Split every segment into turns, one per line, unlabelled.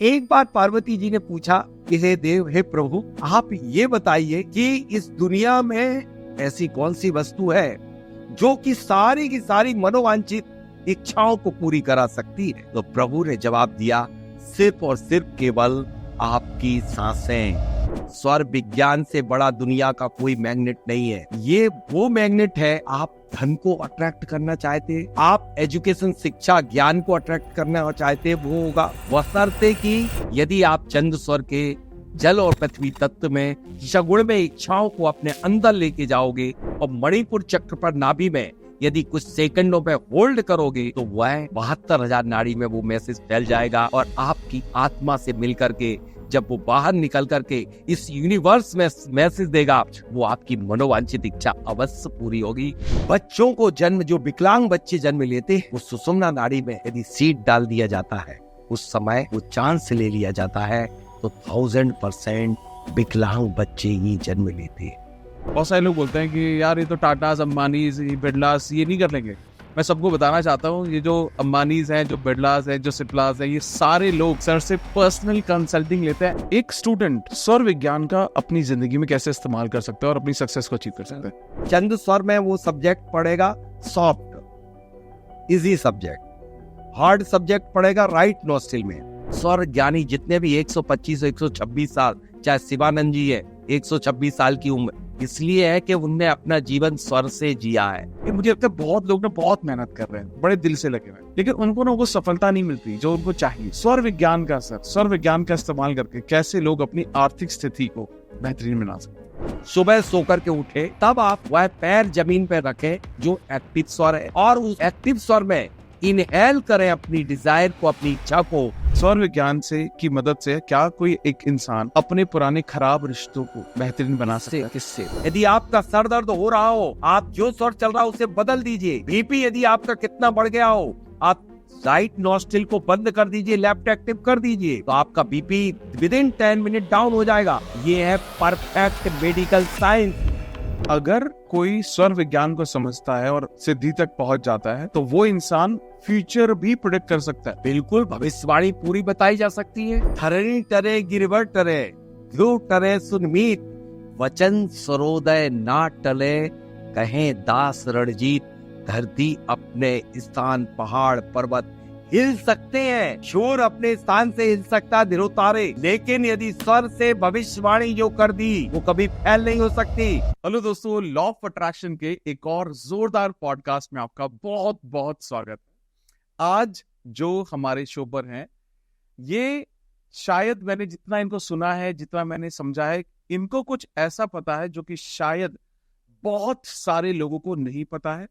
एक बार पार्वती जी ने पूछा कि हे देव, हे प्रभु, आप ये बताइए कि इस दुनिया में ऐसी कौन सी वस्तु है जो कि सारी की सारी मनोवांछित इच्छाओं को पूरी करा सकती है। तो प्रभु ने जवाब दिया, सिर्फ और सिर्फ केवल आपकी सांसें। स्वर विज्ञान से बड़ा दुनिया का कोई मैग्नेट नहीं है। ये वो मैग्नेट है, आप धन को अट्रैक्ट करना चाहते, आप एजुकेशन, शिक्षा, ज्ञान को अट्रैक्ट करना चाहते, वो होगा बशर्ते कि यदि आप चंद्र स्वर के जल और पृथ्वी तत्व में सगुण में इच्छाओं को अपने अंदर लेके जाओगे और मणिपुर चक्र पर नाभि में यदि कुछ सेकंडों पे होल्ड करोगे तो वह 72,000 नाड़ी में वो मैसेज फैल जाएगा और आपकी आत्मा से मिल करके जब वो बाहर निकल करके इस यूनिवर्स में मैसेज देगा, वो आपकी मनोवांछित इच्छा अवश्य पूरी होगी। बच्चों को जन्म, जो विकलांग बच्चे जन्म लेते हैं, वो सुषुम्ना नाड़ी में यदि सीड डाल दिया जाता है, उस समय वो चांस ले लिया जाता है, तो 1000% विकलांग बच्चे ही जन्म लेते हैं।
बहुत सारे लोग बोलते हैं कि यार ये तो टाटास, अंबानीज, बिरलास ये नहीं कर लेंगे। मैं सबको बताना चाहता हूँ, ये जो अंबानीज हैं, जो बिरलास हैं, जो सिप्लास हैं, ये सारे लोग सर से पर्सनल कंसल्टिंग लेते हैं। एक स्टूडेंट स्वर विज्ञान का अपनी जिंदगी में कैसे इस्तेमाल कर सकता है और अपनी सक्सेस को अचीव कर सकता है।
चंद्र स्वर में वो सब्जेक्ट पढ़ेगा soft, easy subject. Hard subject पढ़ेगा राइट नोस्ट्रिल में। स्वर ज्ञानी जितने भी 125 126 साल, चाहे शिवानंद जी है 126 साल की उम्र, इसलिए है कि उनने अपना जीवन स्वर से जिया है।
मुझे लगता है बहुत लोग ना बहुत मेहनत कर रहे हैं, बड़े दिल से लगे हुए हैं, लेकिन उनको ना वो सफलता नहीं मिलती जो उनको चाहिए। स्वर विज्ञान का स्वर विज्ञान का इस्तेमाल करके कैसे लोग अपनी आर्थिक स्थिति को बेहतरीन बना सकते।
सुबह सोकर के उठे तब आप वह पैर जमीन पर रखें जो एक्टिव स्वर है, और उस एक्टिव स्वर में इनहेल करें अपनी डिजायर को, अपनी इच्छा को।
स्वर विज्ञान से की मदद से क्या कोई एक इंसान अपने पुराने खराब रिश्तों को बेहतरीन बना सकता है?
किससे? यदि आपका सर दर्द हो रहा हो, आप जो स्वर चल रहा हो उसे बदल दीजिए। बीपी यदि आपका कितना बढ़ गया हो, आप राइट नॉस्ट्रिल को बंद कर दीजिए, लेफ्ट एक्टिव कर दीजिए, तो आपका बीपी विदिन 10 मिनट डाउन हो जाएगा। ये है परफेक्ट मेडिकल साइंस।
अगर कोई स्वर विज्ञान को समझता है और सिद्धि तक पहुंच जाता है तो वो इंसान फ्यूचर भी प्रेडिक्ट कर सकता है।
बिल्कुल, भविष्यवाणी पूरी बताई जा सकती है। धरणी टरे गिरवर टरे, ध्रुव टरे सुनमीत, वचन सरोदय ना टले, कहें दास रणजीत। धरती अपने स्थान, पहाड़ पर्वत हिल सकते हैं, शोर अपने स्थान से हिल सकता है धिरोतारे, लेकिन यदि स्वर से भविष्यवाणी जो कर दी वो कभी फैल नहीं हो सकती।
हेलो दोस्तों, लॉ ऑफ अट्रैक्शन के एक और जोरदार पॉडकास्ट में आपका बहुत बहुत स्वागत है। आज जो हमारे शो पर हैं, ये शायद मैंने जितना इनको सुना है, जितना मैंने समझा है, इनको कुछ ऐसा पता है जो कि शायद बहुत सारे लोगों को नहीं पता है।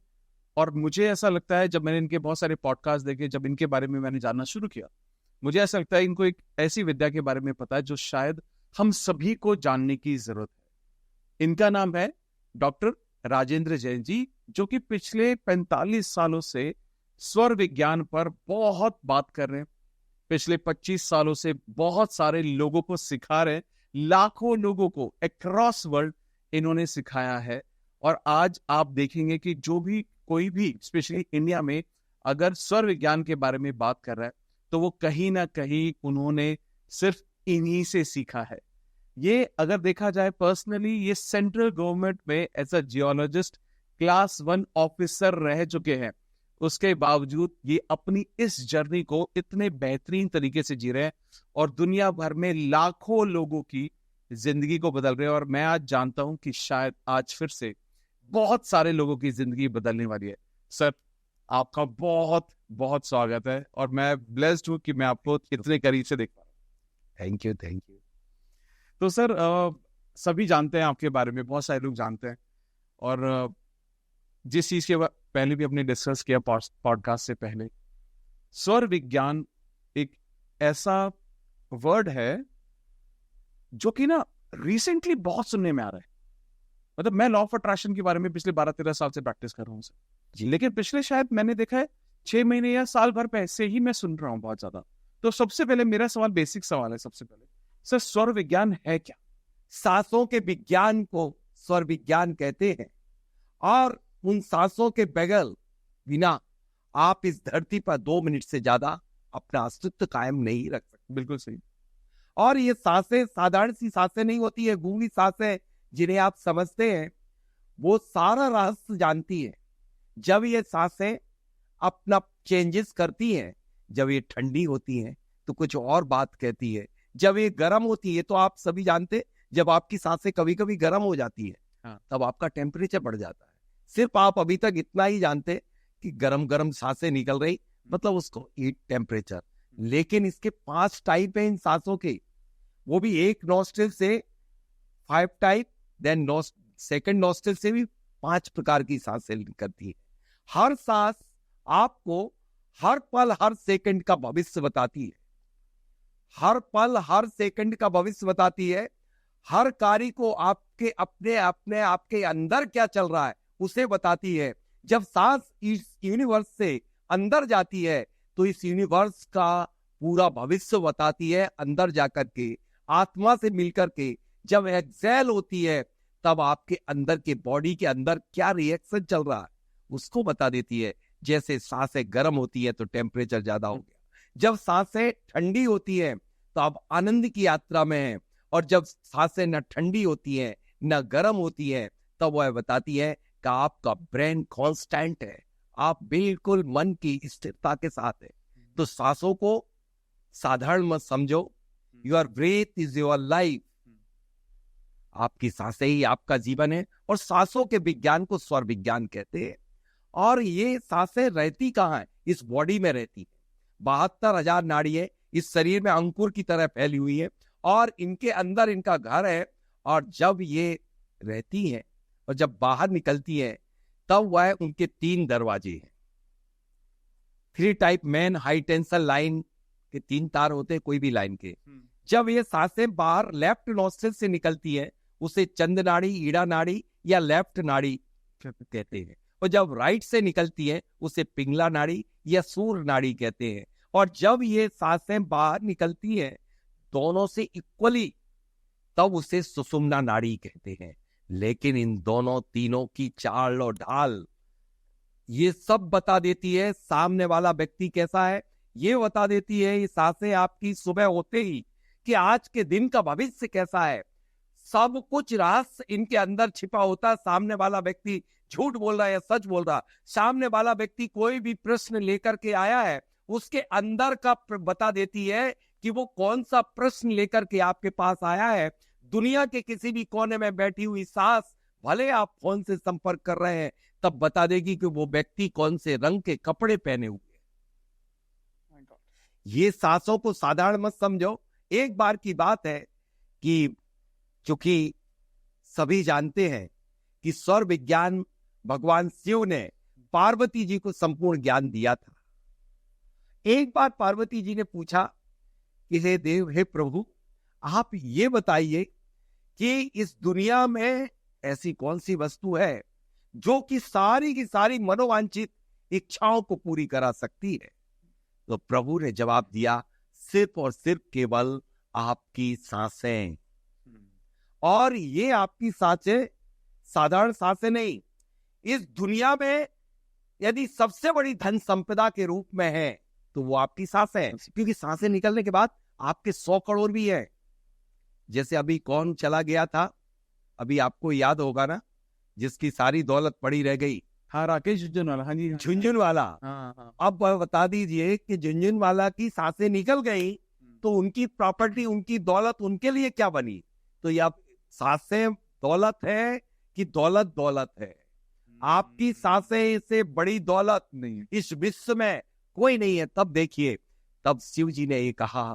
और मुझे ऐसा लगता है, जब मैंने इनके बहुत सारे पॉडकास्ट देखे, जब इनके बारे में मैंने जानना शुरू किया, मुझे ऐसा लगता है इनको एक ऐसी विद्या के बारे में पता है जो शायद हम सभी को जानने की जरूरत है। इनका नाम है डॉक्टर राजेंद्र जैन जी, जो कि पिछले 45 सालों से स्वर विज्ञान पर बहुत बात कर रहे हैं। पिछले 25 सालों से बहुत सारे लोगों को सिखा रहे हैं, लाखों लोगों को अक्रॉस वर्ल्ड इन्होंने सिखाया है। और आज आप देखेंगे कि जो भी कोई भी स्पेशली इंडिया में अगर स्वर विज्ञान के बारे में बात कर रहा है तो वो कहीं ना कहीं उन्होंने सिर्फ इन्हीं से सीखा है। ये अगर देखा जाए पर्सनली, ये सेंट्रल गवर्नमेंट में as a geologist class 1 officer रह चुके हैं। उसके बावजूद ये अपनी इस जर्नी को इतने बेहतरीन तरीके से जी रहे हैं और दुनिया भर में लाखों लोगों की जिंदगी को बदल रहे हैं। और मैं आज जानता हूं कि शायद आज फिर से बहुत सारे लोगों की जिंदगी बदलने वाली है। सर, आपका बहुत बहुत स्वागत है और मैं ब्लेस्ड हूं कि मैं आपको इतने करीब से देख पा रहा हूं।
Thank you.
तो सर, सभी जानते हैं आपके बारे में, बहुत सारे लोग जानते हैं, और जिस चीज के पहले भी अपने डिस्कस किया पॉडकास्ट से पहले, स्वर विज्ञान एक ऐसा वर्ड है जो कि ना रिसेंटली बहुत सुनने में आ रहा है। मतलब मैं लॉ ऑफ अट्रैक्शन के बारे में पिछले 12-13 साल से प्रैक्टिस कर रहा हूँ सर, लेकिन पिछले शायद मैंने देखा है 6 महीने या साल भर पहले ही मैं सुन रहा हूँ बहुत ज्यादा। तो सबसे पहले मेरा सवाल, बेसिक सवाल है सबसे पहले, सर स्वर विज्ञान है क्या?
सांसों के विज्ञान को स्वर विज्ञान कहते हैं, और उन सांसों के बगैर बिना आप इस धरती पर 2 मिनट से ज्यादा अपना अस्तित्व कायम नहीं रख सकते।
बिल्कुल सही।
और ये सांसें साधारण सी सांसें नहीं होती है, गूंगी सांसें जिन्हें आप समझते हैं, वो सारा रहस्य जानती है। जब ये सांसें अपना चेंजेस करती हैं, जब ये ठंडी होती हैं तो कुछ और बात कहती है, जब ये गर्म होती है तो आप सभी जानते, जब आपकी सांसें कभी कभी गर्म हो जाती है
हाँ।
तब आपका टेम्परेचर बढ़ जाता है। सिर्फ आप अभी तक इतना ही जानते कि गरम गरम सांसें निकल रही, मतलब उसको हीट टेम्परेचर। लेकिन इसके 5 टाइप है इन सांसों के, वो भी एक नॉस्ट्रिल से 5 टाइप, देन सेकंड नॉस्ट्रिल से भी 5 प्रकार की सांसें निकलती है। हर सांस आपको हर पल हर सेकंड का भविष्य बताती है, हर पल हर सेकंड का भविष्य बताती है। हर कार्य को आपके अपने आपके अंदर क्या चल रहा है उसे बताती है। जब सांस इस यूनिवर्स से अंदर जाती है तो इस यूनिवर्स का पूरा भविष्य बताती है। अंदर जाकर के आत्मा से मिलकर के जब एक्सेल होती है तब आपके अंदर के बॉडी के अंदर क्या रिएक्शन चल रहा है उसको बता देती है। जैसे सांसें गर्म होती है तो टेम्परेचर ज्यादा हो गया, जब सांसें ठंडी होती है तो आप आनंद की यात्रा में हैं, और जब सांसें न ठंडी होती हैं न गर्म होती हैं तब वह बताती है कि आपका ब्रेन कांस्टेंट है, आप बिल्कुल मन की स्थिरता के साथ है। तो सांसों को साधारण मत समझो, your breath is your life. आपकी सांसें ही आपका जीवन है, और सांसों के विज्ञान को स्वर विज्ञान कहते हैं। और ये सांसें रहती कहाँ है? इस बॉडी में रहती है। 72,000 नाड़ियां इस शरीर में अंकुर की तरह फैली हुई है, और इनके अंदर इनका घर है। और जब ये रहती है और जब बाहर निकलती है तब वह उनके 3 दरवाजे हैं। 3 type main high tension line के 3 तार होते हैं कोई भी लाइन के। जब ये सांसें बाहर लेफ्ट नॉस्ट्रिल से निकलती है उसे चंद नाड़ी, ईड़ा नाड़ी या लेफ्ट नाड़ी कहते हैं, और जब राइट से निकलती है उसे पिंगला नाड़ी या सूर नाड़ी कहते हैं। और जब ये सांसें बाहर निकलती हैं दोनों से इक्वली तब उसे सुषुम्ना नाड़ी कहते हैं। लेकिन इन दोनों तीनों की चाल और ढाल ये सब बता देती है सामने वाला व्यक्ति कैसा है। ये बता देती है ये सांसें आपकी सुबह होते ही कि आज के दिन का भविष्य कैसा है। सब कुछ रहस्य इनके अंदर छिपा होता है। सामने वाला व्यक्ति झूठ बोल रहा है या सच बोल रहा, सामने वाला व्यक्ति कोई भी प्रश्न लेकर के आया है उसके अंदर का बता देती है कि वो कौन सा प्रश्न लेकर के आपके पास आया है। दुनिया के किसी भी कोने में बैठी हुई सांस भले आप फोन से संपर्क कर रहे हैं तब बता देगी कि वो व्यक्ति कौन से रंग के कपड़े पहने हुए हैं। ये सांसों को साधारण मत समझो। एक बार की बात है कि चूंकि सभी जानते हैं कि स्वर विज्ञान भगवान शिव ने पार्वती जी को संपूर्ण ज्ञान दिया था। एक बार पार्वती जी ने पूछा कि हे देव, हे प्रभु, आप ये बताइए कि इस दुनिया में ऐसी कौन सी वस्तु है जो कि सारी की सारी मनोवांछित इच्छाओं को पूरी करा सकती है। तो प्रभु ने जवाब दिया, सिर्फ और सिर्फ केवल आपकी सांसें। और ये आपकी सांसें साधारण सांसें नहीं, इस दुनिया में यदि सबसे बड़ी धन संपदा के रूप में है तो वो आपकी सांसें हैं। क्योंकि सांसें निकलने के बाद आपके 100 करोड़ भी है। जैसे अभी कौन चला गया था, अभी आपको याद होगा ना, जिसकी सारी दौलत पड़ी रह गई।
हाँ, राकेश झुनझुनवाला। हाँ जी,
झुनझुनवाला।
हाँ।
अब बता दीजिए कि झुनझुनवाला की सांसें निकल गई तो उनकी प्रॉपर्टी, उनकी दौलत उनके लिए क्या बनी? तो ये आप सांसें दौलत है कि दौलत दौलत है? आपकी सांसें से बड़ी दौलत
नहीं,
इस विश्व में कोई नहीं है। तब देखिए, तब शिव जी ने ये कहा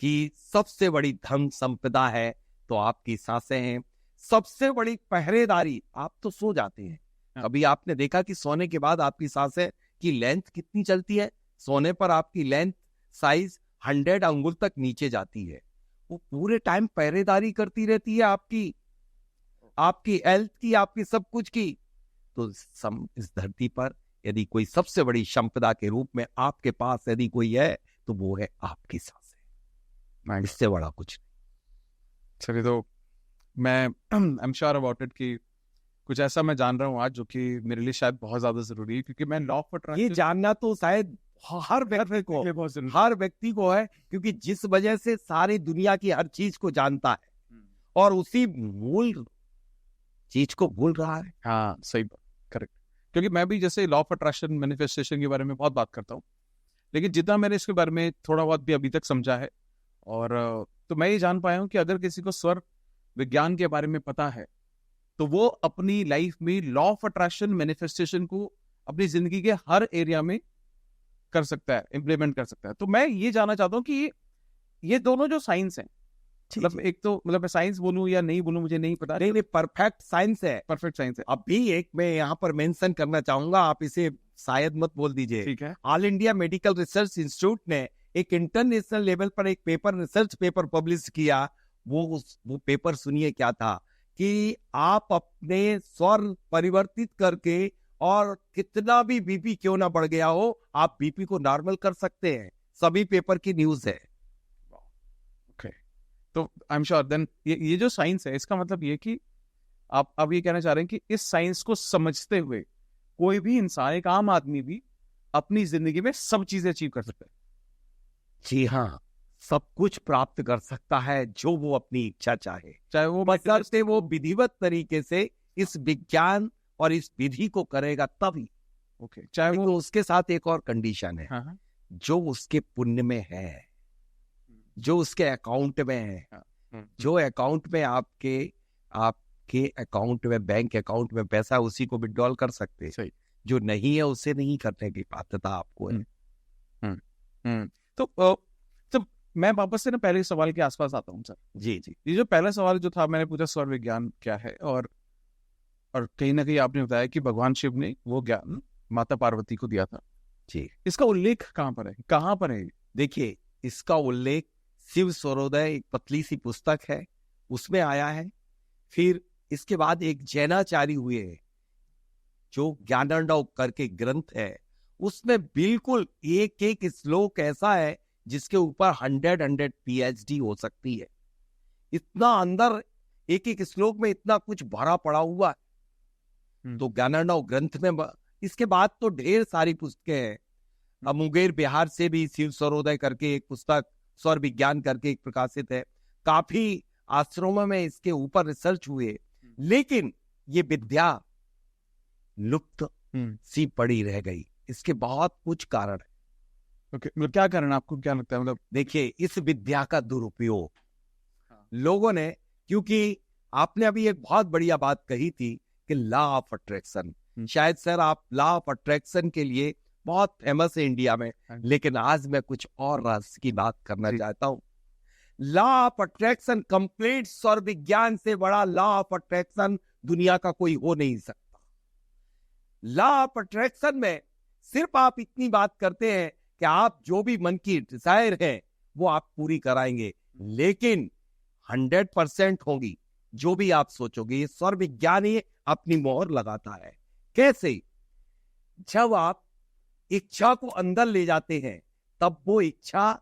कि सबसे बड़ी धन संपदा है तो आपकी सांसें हैं। सबसे बड़ी पहरेदारी, आप तो सो जाते हैं, कभी आपने देखा कि सोने के बाद आपकी सांसें की लेंथ कितनी चलती है? सोने पर आपकी लेंथ साइज 100 अंगुल तक नीचे जाती है। वो पूरे टाइम पहरेदारी करती रहती है आपकी हेल्थ की, आपकी सब कुछ की। तो इस धरती पर यदि कोई सबसे बड़ी संपदा के रूप में आपके पास यदि कोई है तो वो है आपकी सांसें। इससे बड़ा कुछ नहीं।
चलिए, तो मैं I am sure about it कि कुछ ऐसा मैं जान रहा हूँ आज जो कि मेरे लिए शायद बहुत ज्यादा जरूरी है, क्योंकि मैं लॉ ऑफ अट्रैक्शन,
ये जानना तो शायद हर व्यक्ति को,
ये बहुत जरूरी
हर व्यक्ति को है, क्योंकि जिस वजह से सारी दुनिया की हर चीज को जानता है और उसी मूल चीज को भूल रहा है।
हाँ सही बात, करेक्ट। क्योंकि मैं भी जैसे लॉ ऑफ अट्रैक्शन, मैनिफेस्टेशन के बारे में बहुत बात करता हूँ, लेकिन जितना मैंने इसके बारे में थोड़ा बहुत भी अभी तक समझा है, और तो मैं ये जान पाया हूँ कि अगर किसी को स्वर विज्ञान के बारे में पता है तो वो अपनी लाइफ में लॉ ऑफ अट्रैक्शन, मैनिफेस्टेशन को अपनी जिंदगी के हर एरिया में कर सकता है, इम्प्लीमेंट कर सकता है। तो मैं ये जानना चाहता हूँ कि ये दोनों जो साइंस हैं, मतलब एक तो मतलब मैं साइंस बोलूं या नहीं बोलूं मुझे नहीं पता,
नहीं, परफेक्ट साइंस है,
परफेक्ट साइंस है।
अभी एक मैं यहाँ पर मेंशन करना चाहूंगा, आप इसे शायद मत बोल दीजिए।
ठीक है।
All India medical research institute ने एक इंटरनेशनल लेवल पर एक पेपर, रिसर्च पेपर पब्लिश किया। वो पेपर सुनिए क्या था, कि आप अपने स्वर परिवर्तित करके, और कितना भी बीपी क्यों ना बढ़ गया हो, आप बीपी को नॉर्मल कर सकते हैं। सभी पेपर की न्यूज है।
ओके, तो आई एम श्योर देन ये जो साइंस है, इसका मतलब ये कि आप अब ये कहना चाह रहे हैं कि इस साइंस को समझते हुए कोई भी इंसान, एक आम आदमी भी अपनी जिंदगी में सब चीजें अचीव कर सकता है।
जी हाँ, सब कुछ प्राप्त कर सकता है जो वो अपनी इच्छा चाहे,
चाहे वो
बशर्ते वो विधिवत तरीके से इस विज्ञान और इस विधि को करेगा तभी।
ओके, चाहे वो
तो उसके साथ एक और कंडीशन है,
हाँ, हाँ,
जो उसके पुण्य में है, जो उसके अकाउंट में है, जो अकाउंट में आपके अकाउंट में, बैंक अकाउंट में पैसा, उसी को विड्रॉल कर सकते हैं।
सही।
जो नहीं है उसे नहीं करने की बाध्यता आपको है।
तो मैं वापस से ना पहले सवाल के आसपास आता हूँ सर।
जी जी,
ये जो पहला सवाल जो था, मैंने पूछा स्वर विज्ञान क्या है, और कहीं ना कहीं आपने बताया कि भगवान शिव ने वो ज्ञान माता पार्वती को दिया था।
जी,
इसका उल्लेख कहाँ पर है, कहाँ पर है?
देखिए, इसका उल्लेख शिव स्वरोदय, एक पतली सी पुस्तक है, उसमें आया है। फिर इसके बाद एक जैनाचार्य हुए, जो ज्ञानंडव करके ग्रंथ है, उसमें बिल्कुल एक एक श्लोक ऐसा है जिसके ऊपर 100 PhD हो सकती है। इतना अंदर एक एक श्लोक में इतना कुछ भरा पड़ा हुआ है। तो ज्ञानंडव ग्रंथ में इसके बाद तो ढेर सारी पुस्तकें हैं। अब मुंगेर बिहार से भी शिव स्वरोदय करके एक पुस्तक, स्वर विज्ञान करके एक प्रकाशित है। काफी आश्रमों में इसके ऊपर रिसर्च हुए, लेकिन ये विद्या लुप्त सी पड़ी रह गई। इसके बहुत कुछ कारण है।
मतलब क्या कारण, आपको क्या लगता है? मतलब
देखिए, इस विद्या का दुरुपयोग लोगों ने, क्योंकि आपने अभी एक बहुत बढ़िया बात कही थी कि लॉ ऑफ अट्रैक्शन, शायद सर आप लॉ ऑफ अट्रैक्शन के लिए बहुत फेमस है इंडिया में, लेकिन आज मैं कुछ और रहस्य की बात करना चाहता हूं। लॉ ऑफ अट्रैक्शन, कंप्लीट स्वर विज्ञान से बड़ा लॉ ऑफ अट्रैक्शन दुनिया का कोई हो नहीं सकता। लॉ ऑफ अट्रैक्शन में सिर्फ आप इतनी बात करते हैं कि आप जो भी मन की डिजायर है वो आप पूरी कराएंगे, लेकिन 100% होगी जो भी आप सोचोगे। ये स्वर विज्ञान ही अपनी मोहर लगाता है। कैसे? जब आप इच्छा को अंदर ले जाते हैं तब वो इच्छा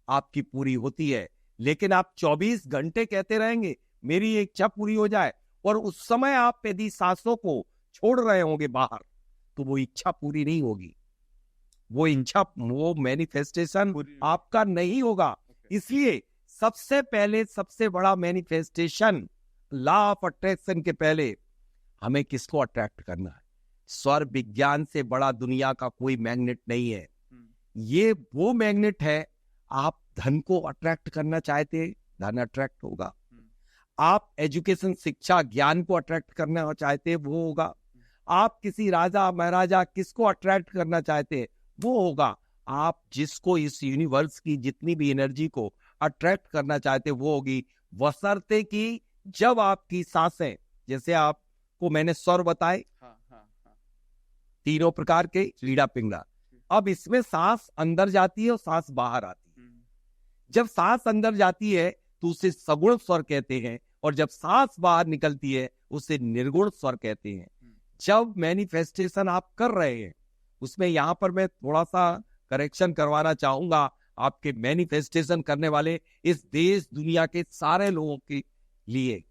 आपकी पूरी होती है, लेकिन आप 24 घंटे कहते रहेंगे मेरी ये इच्छा पूरी हो जाए, और उस समय आप यदि सांसों को छोड़ रहे होंगे बाहर, तो वो इच्छा पूरी नहीं होगी। वो इच्छा, वो मैनिफेस्टेशन आपका नहीं होगा। इसलिए सबसे पहले, सबसे बड़ा मैनिफेस्टेशन लॉ ऑफ अट्रैक्शन के पहले हमें किसको अट्रैक्ट करना है? स्वर विज्ञान से बड़ा दुनिया का कोई मैग्नेट नहीं है। ये वो मैग्नेट है, आप धन को अट्रैक्ट करना चाहते, धन अट्रैक्ट होगा। आप एजुकेशन, शिक्षा, ज्ञान को अट्रैक्ट करना चाहते, वो होगा। आप किसी राजा महाराजा, किसको अट्रैक्ट करना चाहते, वो होगा। आप जिसको, इस यूनिवर्स की जितनी भी एनर्जी को अट्रैक्ट करना चाहते, वो होगी, बशर्ते कि जब आपकी सांसें, जैसे आपको मैंने स्वर बताए, तीनों प्रकार के, रीड़ा पिंगला, अब इसमें सांस अंदर जाती है और सांस बाहर आती है। जब सांस अंदर जाती है तो उसे सगुण स्वर कहते हैं, और जब सांस बाहर निकलती है उसे निर्गुण स्वर कहते हैं। जब मैनिफेस्टेशन आप कर रहे हैं, उसमें यहां पर मैं थोड़ा सा करेक्शन करवाना चाहूंगा आपके मैनिफेस्टेशन करने वाले इस देश दुनिया के सारे लोगों के लिए।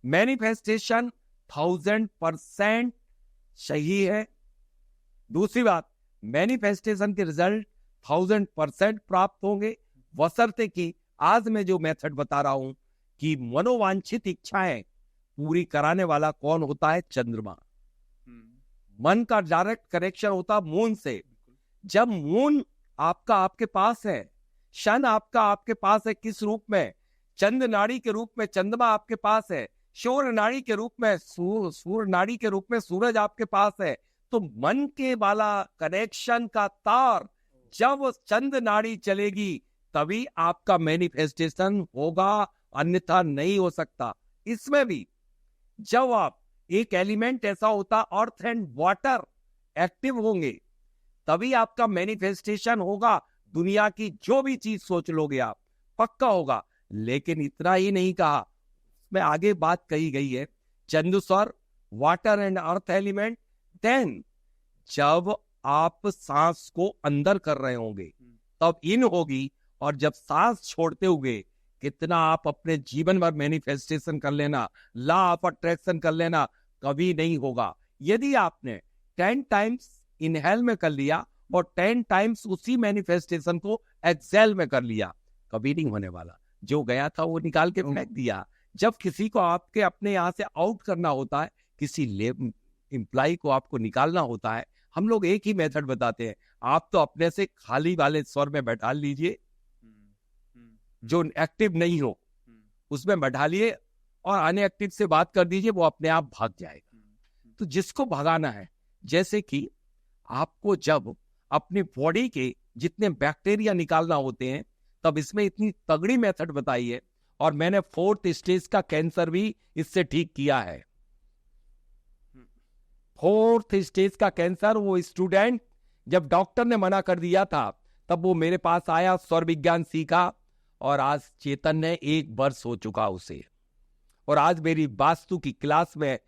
मैनिफेस्टेशन 1000% सही है। दूसरी बात, मैनिफेस्टेशन के रिजल्ट 1000% प्राप्त होंगे, बशर्ते कि आज मैं जो मेथड बता रहा हूं कि मनोवांछित इच्छाएं पूरी कराने वाला कौन होता है? चंद्रमा। मन का डायरेक्ट कनेक्शन होता मून से। जब मून आपका आपके पास है, शन आपका आपके पास है, किस रूप में? चंद नाड़ी के रूप में चंद्रमा आपके पास है, सूर्य नाड़ी के रूप में सूर्य नाड़ी के रूप में सूरज आपके पास है। तो मन के वाला कनेक्शन का तार जब चंद नाड़ी चलेगी तभी आपका मैनिफेस्टेशन होगा, अन्यथा नहीं हो सकता। इसमें भी जब आप एक एलिमेंट ऐसा होता अर्थ एंड वाटर एक्टिव होंगे तभी आपका मैनिफेस्टेशन होगा। दुनिया की जो भी चीज सोच लोगे आप, पक्का होगा। लेकिन इतना ही नहीं कहा, में आगे बात कही गई है, चंद्र स्वर, water and earth element. Then जब आप सांस को अंदर कर रहे होंगे तब इन होगी, और जब सांस छोड़ते हुए कितना आप अपने जीवन भर मैनिफेस्टेशन कर लेना, लॉ ऑफ अट्रैक्शन कर लेना, कभी नहीं होगा। यदि आपने 10 टाइम्स इनहेल में कर लिया और 10 टाइम्स उसी मैनिफेस्टेशन को एक्सेल में कर लिया, कभी नहीं होने वाला। जो गया था वो निकाल के फेंक दिया। जब किसी को आपके अपने यहाँ से आउट करना होता है, किसी एम्प्लॉय को आपको निकालना होता है, हम लोग एक ही मेथड बताते हैं। आप तो अपने से खाली वाले स्वर में बैठा लीजिए, जो एक्टिव नहीं हो उसमें बैठा लिए, और अनएक्टिव से बात कर दीजिए, वो अपने आप भाग जाएगा। तो जिसको भगाना है, जैसे कि आपको जब अपनी बॉडी के जितने बैक्टीरिया निकालना होते हैं, तब इसमें इतनी तगड़ी मेथड बताई है। और मैंने 4th स्टेज का कैंसर भी इससे ठीक किया है। 4th स्टेज का कैंसर, वो स्टूडेंट जब डॉक्टर ने मना कर दिया था तब वो मेरे पास आया, स्वर विज्ञान सीखा, और आज चेतन ने 1 वर्ष हो चुका उसे। और आज मेरी वास्तु की क्लास में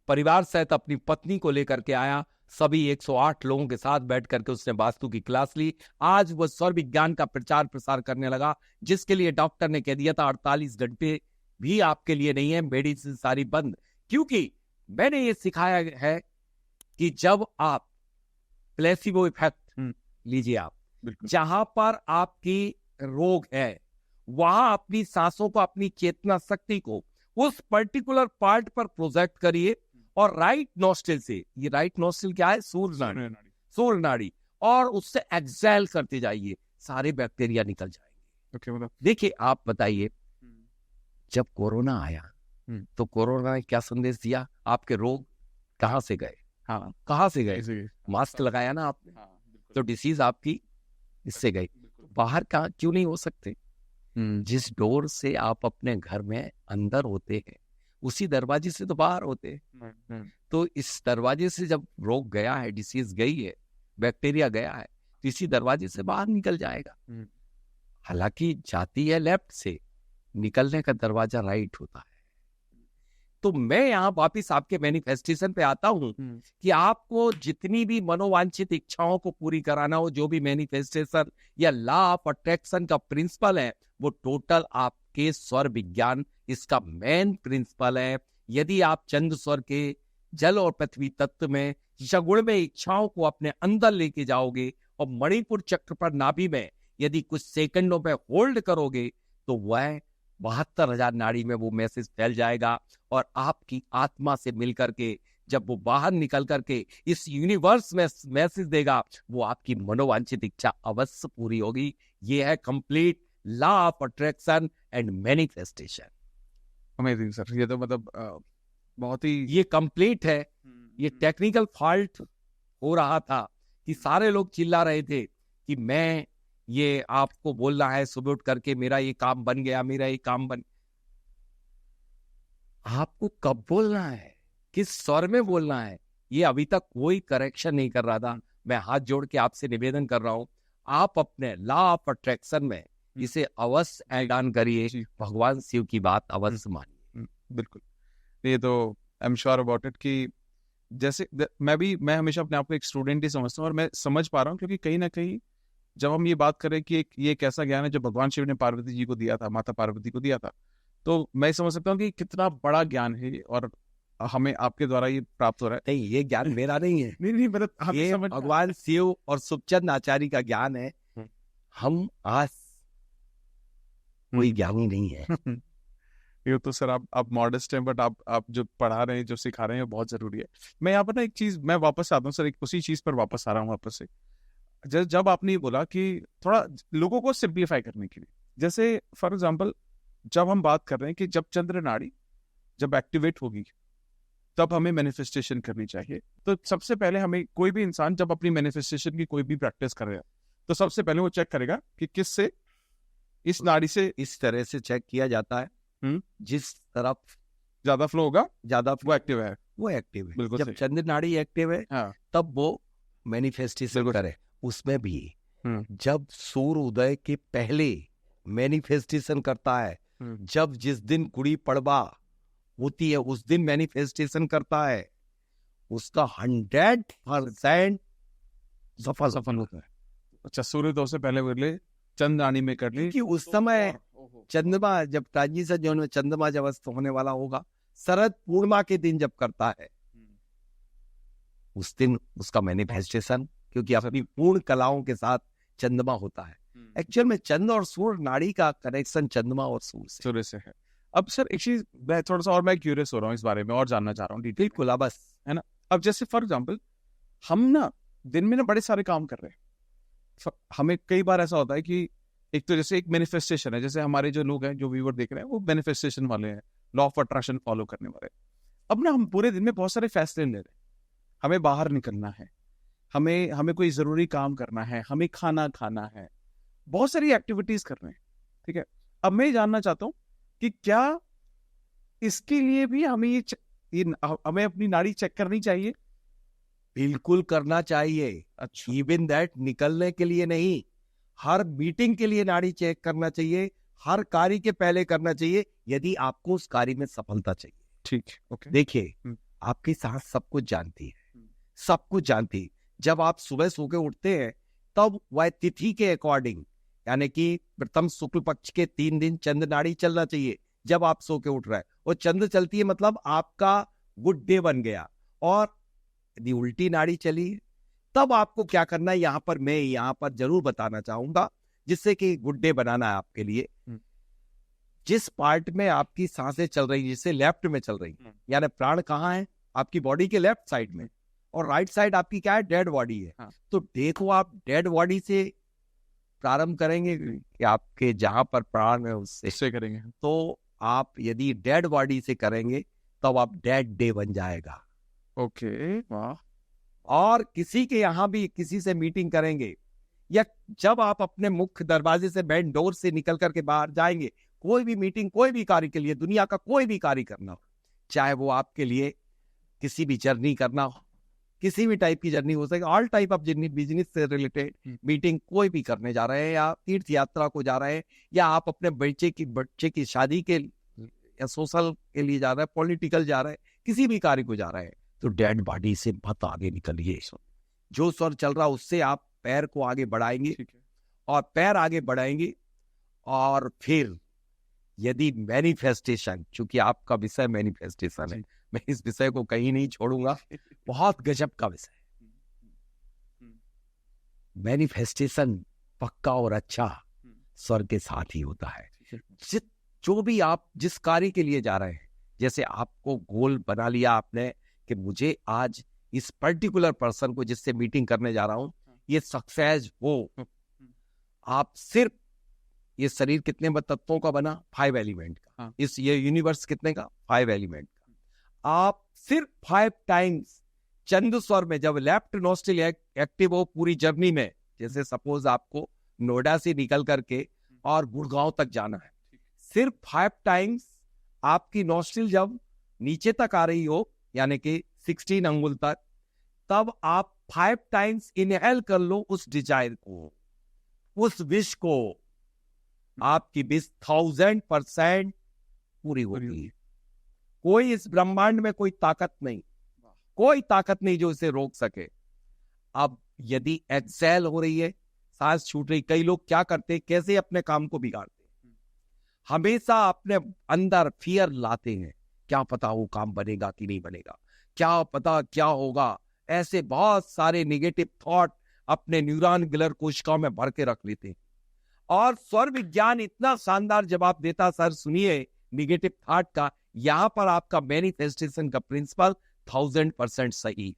परिवार सहित अपनी पत्नी को लेकर के आया। सभी 108 लोगों के साथ बैठ करके उसने वास्तु की क्लास ली। आज वो स्वर विज्ञान का प्रचार प्रसार करने लगा, जिसके लिए डॉक्टर ने कह दिया था 48 घंटे भी आपके लिए नहीं है, मेडिसिन सारी बंद। क्योंकि मैंने ये सिखाया है कि जब आप प्लेसिबो इफेक्ट लीजिए, आप जहां पर आपकी रोग है वहां अपनी सांसों को, अपनी चेतना शक्ति को उस पर्टिकुलर पार्ट पर प्रोजेक्ट करिए, और राइट नोस्ट्रिल से, ये राइट नोस्ट्रिल क्या है? सूर्य नाड़ी, और उससे एक्सेल करते जाइए, सारे बैक्टीरिया निकल जाएंगे। देखिए, आप बताइए, जब कोरोना आया तो कोरोना ने क्या संदेश दिया? आपके रोग कहां से गए? हाँ, कहां से गए? मास्क लगाया ना आपने, तो डिसीज आपकी इससे गई। बाहर कहाँ क्यों नहीं हो सकते? जिस डोर से आप अपने घर में अंदर होते हैं, उसी दरवाजे से तो बाहर होते हैं। तो इस दरवाजे से जब रोग गया है, डिसीज गई है, बैक्टीरिया गया है, तो इसी दरवाजे से बाहर निकल जाएगा। हालांकि जाती है लेफ्ट से, निकलने का दरवाजा राइट होता है। तो मैं यहाँ वापिस आपके मैनिफेस्टेशन पे आता हूँ कि आपको जितनी भी मनोवांछित इच्छाओं को पूरी कराना हो, जो भी मैनिफेस्टेशन या लॉ ऑफ अट्रैक्शन का प्रिंसिपल है, वो टोटल आपके स्वर विज्ञान इसका मेन प्रिंसिपल है। यदि आप चंद्र स्वर के जल और पृथ्वी तत्व में शगुण में इच्छाओं को अपने अंदर लेके जाओगे, और मणिपुर चक्र पर नाभि में यदि कुछ सेकंडों पे होल्ड करोगे, तो वह 72,000 नाड़ी में वो मैसेज फैल जाएगा, और आपकी आत्मा से मिलकर के जब वो बाहर निकल करके इस यूनिवर्स में मैसेज देगा, वो आपकी मनोवांछित इच्छा अवश्य पूरी होगी। ये है complete law of attraction and manifestation.
Amazing sir, ये तो मतलब बहुत ही,
ये कंप्लीट है। ये टेक्निकल फॉल्ट हो रहा था कि सारे लोग चिल्ला रहे थे कि मैं ये आपको बोलना है सुबह उठ करके, मेरा ये काम बन गया, मेरा ये काम बन। आपको कब बोलना है, किस स्वर में बोलना है, ये अभी तक कोई करेक्शन नहीं कर रहा था। मैं हाथ जोड़ के आपसे निवेदन कर रहा हूं, आप अपने लॉ ऑफ अट्रैक्शन में इसे अवश्य ऐड ऑन करिए, भगवान शिव की बात अवश्य मानिए।
बिल्कुल, ये तो I am sure about it कि जैसे मैं हमेशा अपने आप को एक स्टूडेंट ही समझता हूँ, और मैं समझ पा रहा हूँ क्योंकि कहीं ना कहीं जब हम ये बात करें कि ये एक ऐसा ज्ञान है जो भगवान शिव ने पार्वती जी को दिया था, माता पार्वती को दिया था, तो मैं समझ सकता हूँ कि कितना बड़ा ज्ञान है। और हमें आपके द्वारा ये प्राप्त हो रहा है।
नहीं, ये ज्ञान मेरा नहीं है,
नहीं मतलब आप
ये
समझ
भगवान शिव और सुखचंद आचार्य का ज्ञान है। हम आज कोई ज्ञानी नहीं है।
ये तो सर आप मॉडेस्ट हैं, बट आप जो पढ़ा रहे हैं, जो सिखा रहे हैं, बहुत जरूरी है। मैं यहाँ पर ना एक चीज मैं वापस आता हूँ सर, एक उसी चीज पर वापस आ रहा हूँ वापस से। जब आपने ये बोला कि थोड़ा लोगों को सिंप्लीफाई करने के लिए, जैसे फॉर एग्जाम्पल जब हम बात कर रहे हैं कि जब चंद्र नाड़ी जब एक्टिवेट होगी तब हमें मैनिफेस्टेशन करनी चाहिए, तो सबसे पहले हमें कोई भी इंसान जब अपनी मैनिफेस्टेशन की कोई भी प्रैक्टिस कर रहा है तो सबसे पहले वो चेक करेगा कि किस से, इस नाड़ी से,
इस तरह से चेक किया जाता है जिस तरफ
ज्यादा फ्लो होगा
ज्यादा
वो एक्टिव है।
वो एक्टिव है।
बिल्कुल
जब
सही।
चंद्र नाड़ी एक्टिव है
हाँ।
तब वो मैनिफेस्टेशन
बिल्कुल
करे। उसमें भी जब सूर्य उदय के पहले मैनिफेस्टेशन करता है, जब जिस दिन गुड़ी पड़वा होती है उस दिन मैनिफेस्टेशन करता है, उसका 100% सफल होता है।
अच्छा, सूर्योदय से पहले कर ले, चंद्राणी में कर ले,
क्योंकि उस समय चंद्रमा जब ट्रांजिशन जोन में चंद्रमा जब अस्त होने वाला होगा, शरद पूर्णिमा के दिन जब करता है उस दिन उसका मैनिफेस्टेशन, क्योंकि अपनी पूर्ण कलाओं के साथ चंद्रमा होता है। एक्चुअल में चंद्र और सूर्य नाड़ी का कनेक्शन चंद्रमा और सूर्य
से है। अब सर एक चीज मैं थोड़ा सा और मैं क्यूरियस हो रहा हूँ इस बारे में और जानना चाह रहा हूँ।
बिल्कुल, बस
है ना। अब जैसे फॉर एग्जाम्पल हम ना दिन में ना बड़े सारे काम कर रहे हैं, हमें कई बार ऐसा होता है कि एक तो जैसे एक मैनिफेस्टेशन है, जैसे हमारे जो लोग हैं जो व्यूअर देख रहे हैं वो मैनिफेस्टेशन वाले हैं, लॉ ऑफ अट्रैक्शन फॉलो करने वाले। अब ना हम पूरे दिन में बहुत सारे फैसले ले रहे हैं, हमें बाहर निकलना है, हमें कोई जरूरी काम करना है, हमें खाना खाना है, बहुत सारी एक्टिविटीज कर रहे हैं, ठीक है। अब मैं जानना चाहता हूँ कि क्या इसके लिए भी हमें ये हमें अपनी नाड़ी चेक करनी चाहिए?
बिल्कुल करना चाहिए।
अच्छा।
इवन दैट निकलने के लिए नहीं, हर मीटिंग के लिए नाड़ी चेक करना चाहिए, हर कार्य के पहले करना चाहिए, यदि आपको उस कार्य में सफलता चाहिए।
ठीक, ओके।
देखिए, आपकी सांस सब कुछ जानती है, सब कुछ जानती है। जब आप सुबह सो के उठते हैं तब वह तिथि के अकॉर्डिंग, यानी कि प्रथम शुक्ल पक्ष के 3 दिन चंद्र नाड़ी चलना चाहिए जब आप सो के उठ रहे हैं, और चंद्र चलती है मतलब आपका गुड डे बन गया। और यदि उल्टी नाड़ी चली तब आपको क्या करना है, मैं यहाँ पर जरूर बताना चाहूंगा, जिससे कि गुड डे बनाना है आपके लिए। जिस पार्ट में आपकी सांसें चल रही है, जिससे लेफ्ट में चल रही है, यानी प्राण कहाँ है, आपकी बॉडी के लेफ्ट साइड में, और राइट साइड आपकी क्या है, डेड बॉडी है।
हाँ।
तो देखो, आप डेड बॉडी से प्रारंभ करेंगे कि आपके जहां पर प्राण है उससे
करेंगे।
तो आप यदि डेड बॉडी से करेंगे तब आप डेड डे बन जाएगा।
ओके, वाह।
और किसी के यहाँ भी किसी से मीटिंग करेंगे, या जब आप अपने मुख्य दरवाजे से मेन डोर से निकल करके बाहर जाएंगे, कोई भी मीटिंग, कोई भी कार्य के लिए, दुनिया का कोई भी कार्य करना हो, चाहे वो आपके लिए किसी भी जर्नी करना हो, किसी भी टाइप की जर्नी हो सके, all type of journey, business से रिलेटेड मीटिंग कोई भी करने जा रहे हैं, या तीर्थ यात्रा को जा रहे हैं, या आप अपने बच्चे की शादी के या सोशल के लिए जा रहे हैं, पॉलिटिकल जा रहे हैं, किसी भी कार्य को जा रहे हैं, तो डेड बॉडी से मत आगे निकलिए। जो स्वर चल रहा उससे आप पैर को आगे बढ़ाएंगे, और पैर आगे बढ़ाएंगे, और फिर यदि मैनिफेस्टेशन, चूंकि आपका विषय मैनिफेस्टेशन है, मैं इस विषय को कहीं नहीं छोड़ूंगा, बहुत गजब का विषय है। मैनिफेस्टेशन पक्का और अच्छा स्वर के साथ ही होता है। जो भी आप जिस कार्य के लिए जा रहे हैं, जैसे आपको गोल बना लिया आपने कि मुझे आज इस पर्टिकुलर पर्सन को जिससे मीटिंग करने जा रहा हूं ये सक्सेस हो, आप सिर्फ, ये शरीर कितने तत्वों का बना, 5 एलिमेंट का, इस ये यूनिवर्स कितने का, 5 एलिमेंट का, आप सिर्फ 5 टाइम्स चंद्र स्वर में, जब लेफ्ट नोस्ट्रिल एक्टिव हो पूरी जर्नी में, जैसे सपोज आपको नोएडा से निकल करके और गुड़गांव तक जाना है, सिर्फ 5 टाइम्स आपकी नोस्ट्रिल जब नीचे तक आ रही हो, यानी कि 16 अंगुल तक, तब आप 5 टाइम्स इनहेल कर लो उस डिजायर को, उस विश को, आपकी विश 1000% पूरी होती है। कोई इस ब्रह्मांड में कोई ताकत नहीं, कोई ताकत नहीं जो इसे रोक सके। अब यदि एक्सेल हो रही है, सांस छूट रही, कई लोग क्या करते हैं, कैसे अपने काम को बिगाड़ते हैं, हमेशा अपने अंदर फियर लाते हैं क्या पता वो काम बनेगा कि नहीं बनेगा, क्या पता क्या होगा। ऐसे बहुत सारे निगेटिव थॉट अपने न्यूरॉन ग्लर कोशिकाओं में भर के रख लेते हैं। और स्वर विज्ञान इतना शानदार जवाब देता, सर सुनिए, निगेटिव थॉट का, यहां पर आपका मैनिफेस्टेशन का प्रिंसिपल 1000% सही है।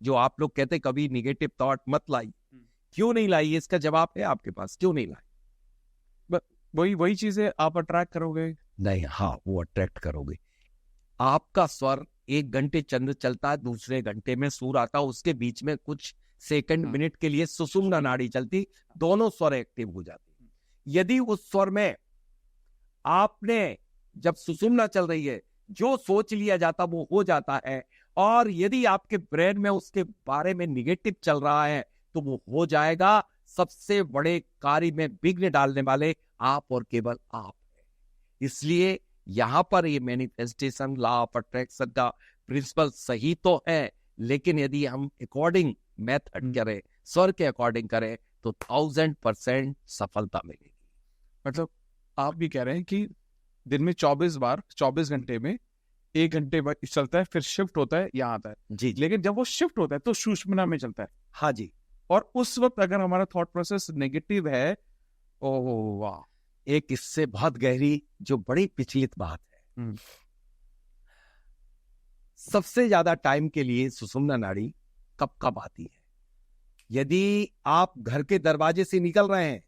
जो आप लोग कहते कभी निगेटिव थॉट मत लाई, क्यों नहीं लाई, इसका जवाब है आपके पास, क्यों नहीं लाई?
वही चीजें आप अट्रैक्ट करोगे।
नहीं, हाँ, वो अट्रैक्ट करोगे। आपका स्वर 1 घंटे चंद्र चलता है, दूसरे घंटे में सूर आता है, उसके बीच में कुछ सेकंड मिनट के लिए सुषुम्ना नाड़ी चलती, दोनों स्वर एक्टिव हो जाते। यदि उस स्वर में आपने जब सुषुम्ना चल रही है जो सोच लिया जाता वो हो जाता है, और यदि आपके ब्रेन में उसके बारे में निगेटिव चल रहा है तो वो हो जाएगा। सबसे बड़े कार्य में विघ्न डालने वाले आप और केवल आप हैं। इसलिए यहां पर ये मैनिफेस्टेशन लॉ ऑफ अट्रैक्शन का प्रिंसिपल सही तो है, लेकिन यदि हम अकॉर्डिंग मेथड करें, स्वर के अकॉर्डिंग करें, तो 1000% सफलता मिलेगी।
मतलब आप भी कह रहे हैं कि दिन में 24 बार 24 घंटे में 1 घंटे चलता है, फिर शिफ्ट होता है, यहाँ आता है
जी,
लेकिन जब वो शिफ्ट होता है तो सुषुम्ना में चलता है।
हाँ जी।
और उस वक्त अगर हमारा थॉट प्रोसेस नेगेटिव है, ओह वाह,
एक इससे बहुत गहरी जो बड़ी विचलित बात है, सबसे ज्यादा टाइम के लिए सुषुम्ना नाड़ी कब आती है? यदि आप घर के दरवाजे से निकल रहे हैं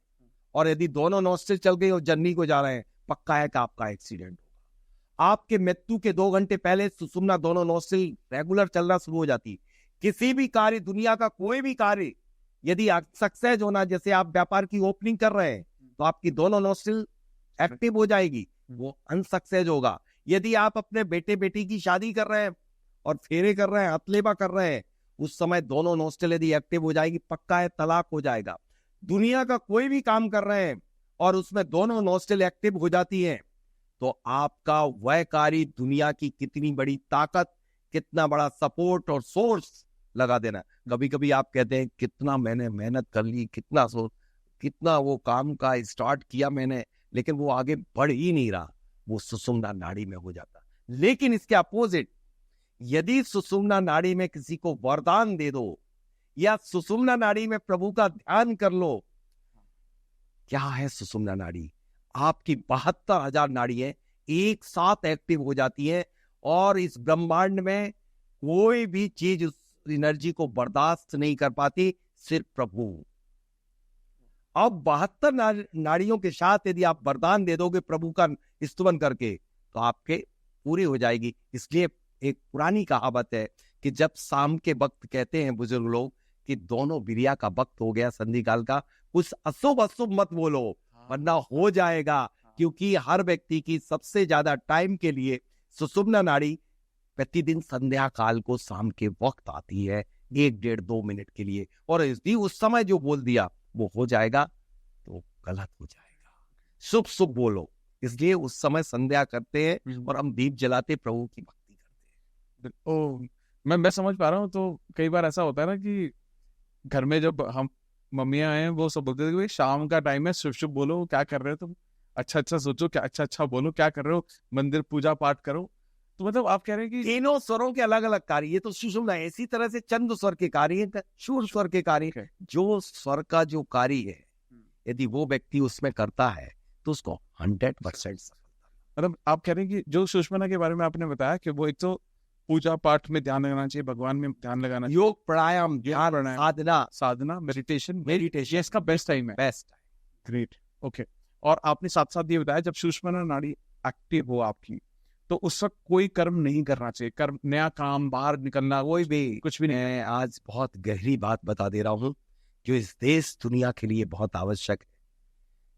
और यदि दोनों नोस्ट्रिल चल गई और जर्नी को जा रहे हैं, पक्का है कि आपका एक्सीडेंट होगा। आपके मृत्यु के 2 घंटे पहले सुषुम्ना दोनों नोस्ट्रिल रेगुलर चलना शुरू हो जाती। किसी भी कार्य, दुनिया का कोई भी कार्य यदि सक्सेस होना, जैसे आप व्यापार की ओपनिंग कर रहे हैं तो आपकी दोनों नोस्ट्रिल एक्टिव हो जाएगी, वो अनसक्सेस होगा। यदि आप अपने बेटे बेटी की शादी कर रहे हैं और फेरे कर रहे हैं, हथलेबा कर रहे हैं, उस समय दोनों नोस्ट्रिल यदि एक्टिव हो जाएगी, पक्का है तलाक हो जाएगा। दुनिया का कोई भी काम कर रहे हैं और उसमें दोनों नोस्ट्रिल एक्टिव हो जाती हैं, तो आपका वह कार्य, दुनिया की कितनी बड़ी ताकत, कितना बड़ा सपोर्ट और सोर्स लगा देना। कभी कभी आप कहते हैं कितना मैंने मेहनत कर ली, कितना वो काम का स्टार्ट किया मैंने, लेकिन वो आगे बढ़ ही नहीं रहा, वो सुषुम्ना नाड़ी में हो जाता। लेकिन इसके अपोजिट, यदि सुषुम्ना नाड़ी में किसी को वरदान दे दो या सुषुम्ना नाड़ी में प्रभु का ध्यान कर लो। क्या है सुषुम्ना नाड़ी? आपकी 72,000 नाड़ियां एक साथ एक्टिव हो जाती है, और इस ब्रह्मांड में कोई भी चीज उस एनर्जी को बर्दाश्त नहीं कर पाती, सिर्फ प्रभु। अब 72 नाड़ियों के साथ यदि आप वरदान दे दोगे प्रभु का स्तुति करके, तो आपके पूरी हो जाएगी। इसलिए एक पुरानी कहावत है कि जब शाम के वक्त कहते हैं बुजुर्ग लोग कि दोनों बिरिया का वक्त हो गया, संधि काल का, कुछ अशुभ मत बोलो, वरना हो जाएगा। क्योंकि हर व्यक्ति की सबसे ज्यादा टाइम के लिए सुषुम्ना नाड़ी प्रतिदिन संध्या काल को शाम के वक्त आती है, 1, 1.5, 2 मिनट के लिए, और यदि उस समय जो बोल दिया वो हो जाएगा तो गलत हो जाएगा। शुभ बोलो। इसलिए उस समय संध्या करते हैं और हम दीप जलाते प्रभु की भक्ति करते हैं।
ओ, मैं समझ पा रहा हूँ। तो कई बार ऐसा होता है ना कि घर में जब हम मम्मियां हैं वो सब बोलते थे शाम का टाइम है, शुभ बोलो, क्या कर रहे हो तुम, अच्छा सोचो, क्या अच्छा बोलो, क्या कर रहे हो, मंदिर पूजा पाठ करो। तो मतलब आप कह रहे हैं कि
तीनों स्वरों के अलग अलग कार्य, ये तो सुषुम्ना है। इसी तरह से चंद्र स्वर के कार्य, शूर स्वर के कार्य, जो स्वर का जो कार्य है, यदि वो व्यक्ति उसमें करता है तो उसको 100% सफलता।
मतलब आप कह रहे हैं कि जो सुषुम्ना के बारे में आपने बताया कि वो एक तो पूजा पाठ में ध्यान लगाना चाहिए, भगवान में ध्यान लगाना चाहिए,
योग प्राणायाम, ध्यान, साधना,
मेडिटेशन,
ये
इसका बेस्ट टाइम है।
Best time.
Great, okay. और आपने साथ साथ ये बताया जब सुषुम्ना नाड़ी एक्टिव हो आपकी, तो उस वक्त कोई कर्म नहीं करना चाहिए, कर्म, नया काम, बाहर निकलना, कोई भी कुछ भी नहीं।
मैं आज बहुत गहरी बात बता दे रहा हूँ जो इस देश दुनिया के लिए बहुत आवश्यक है।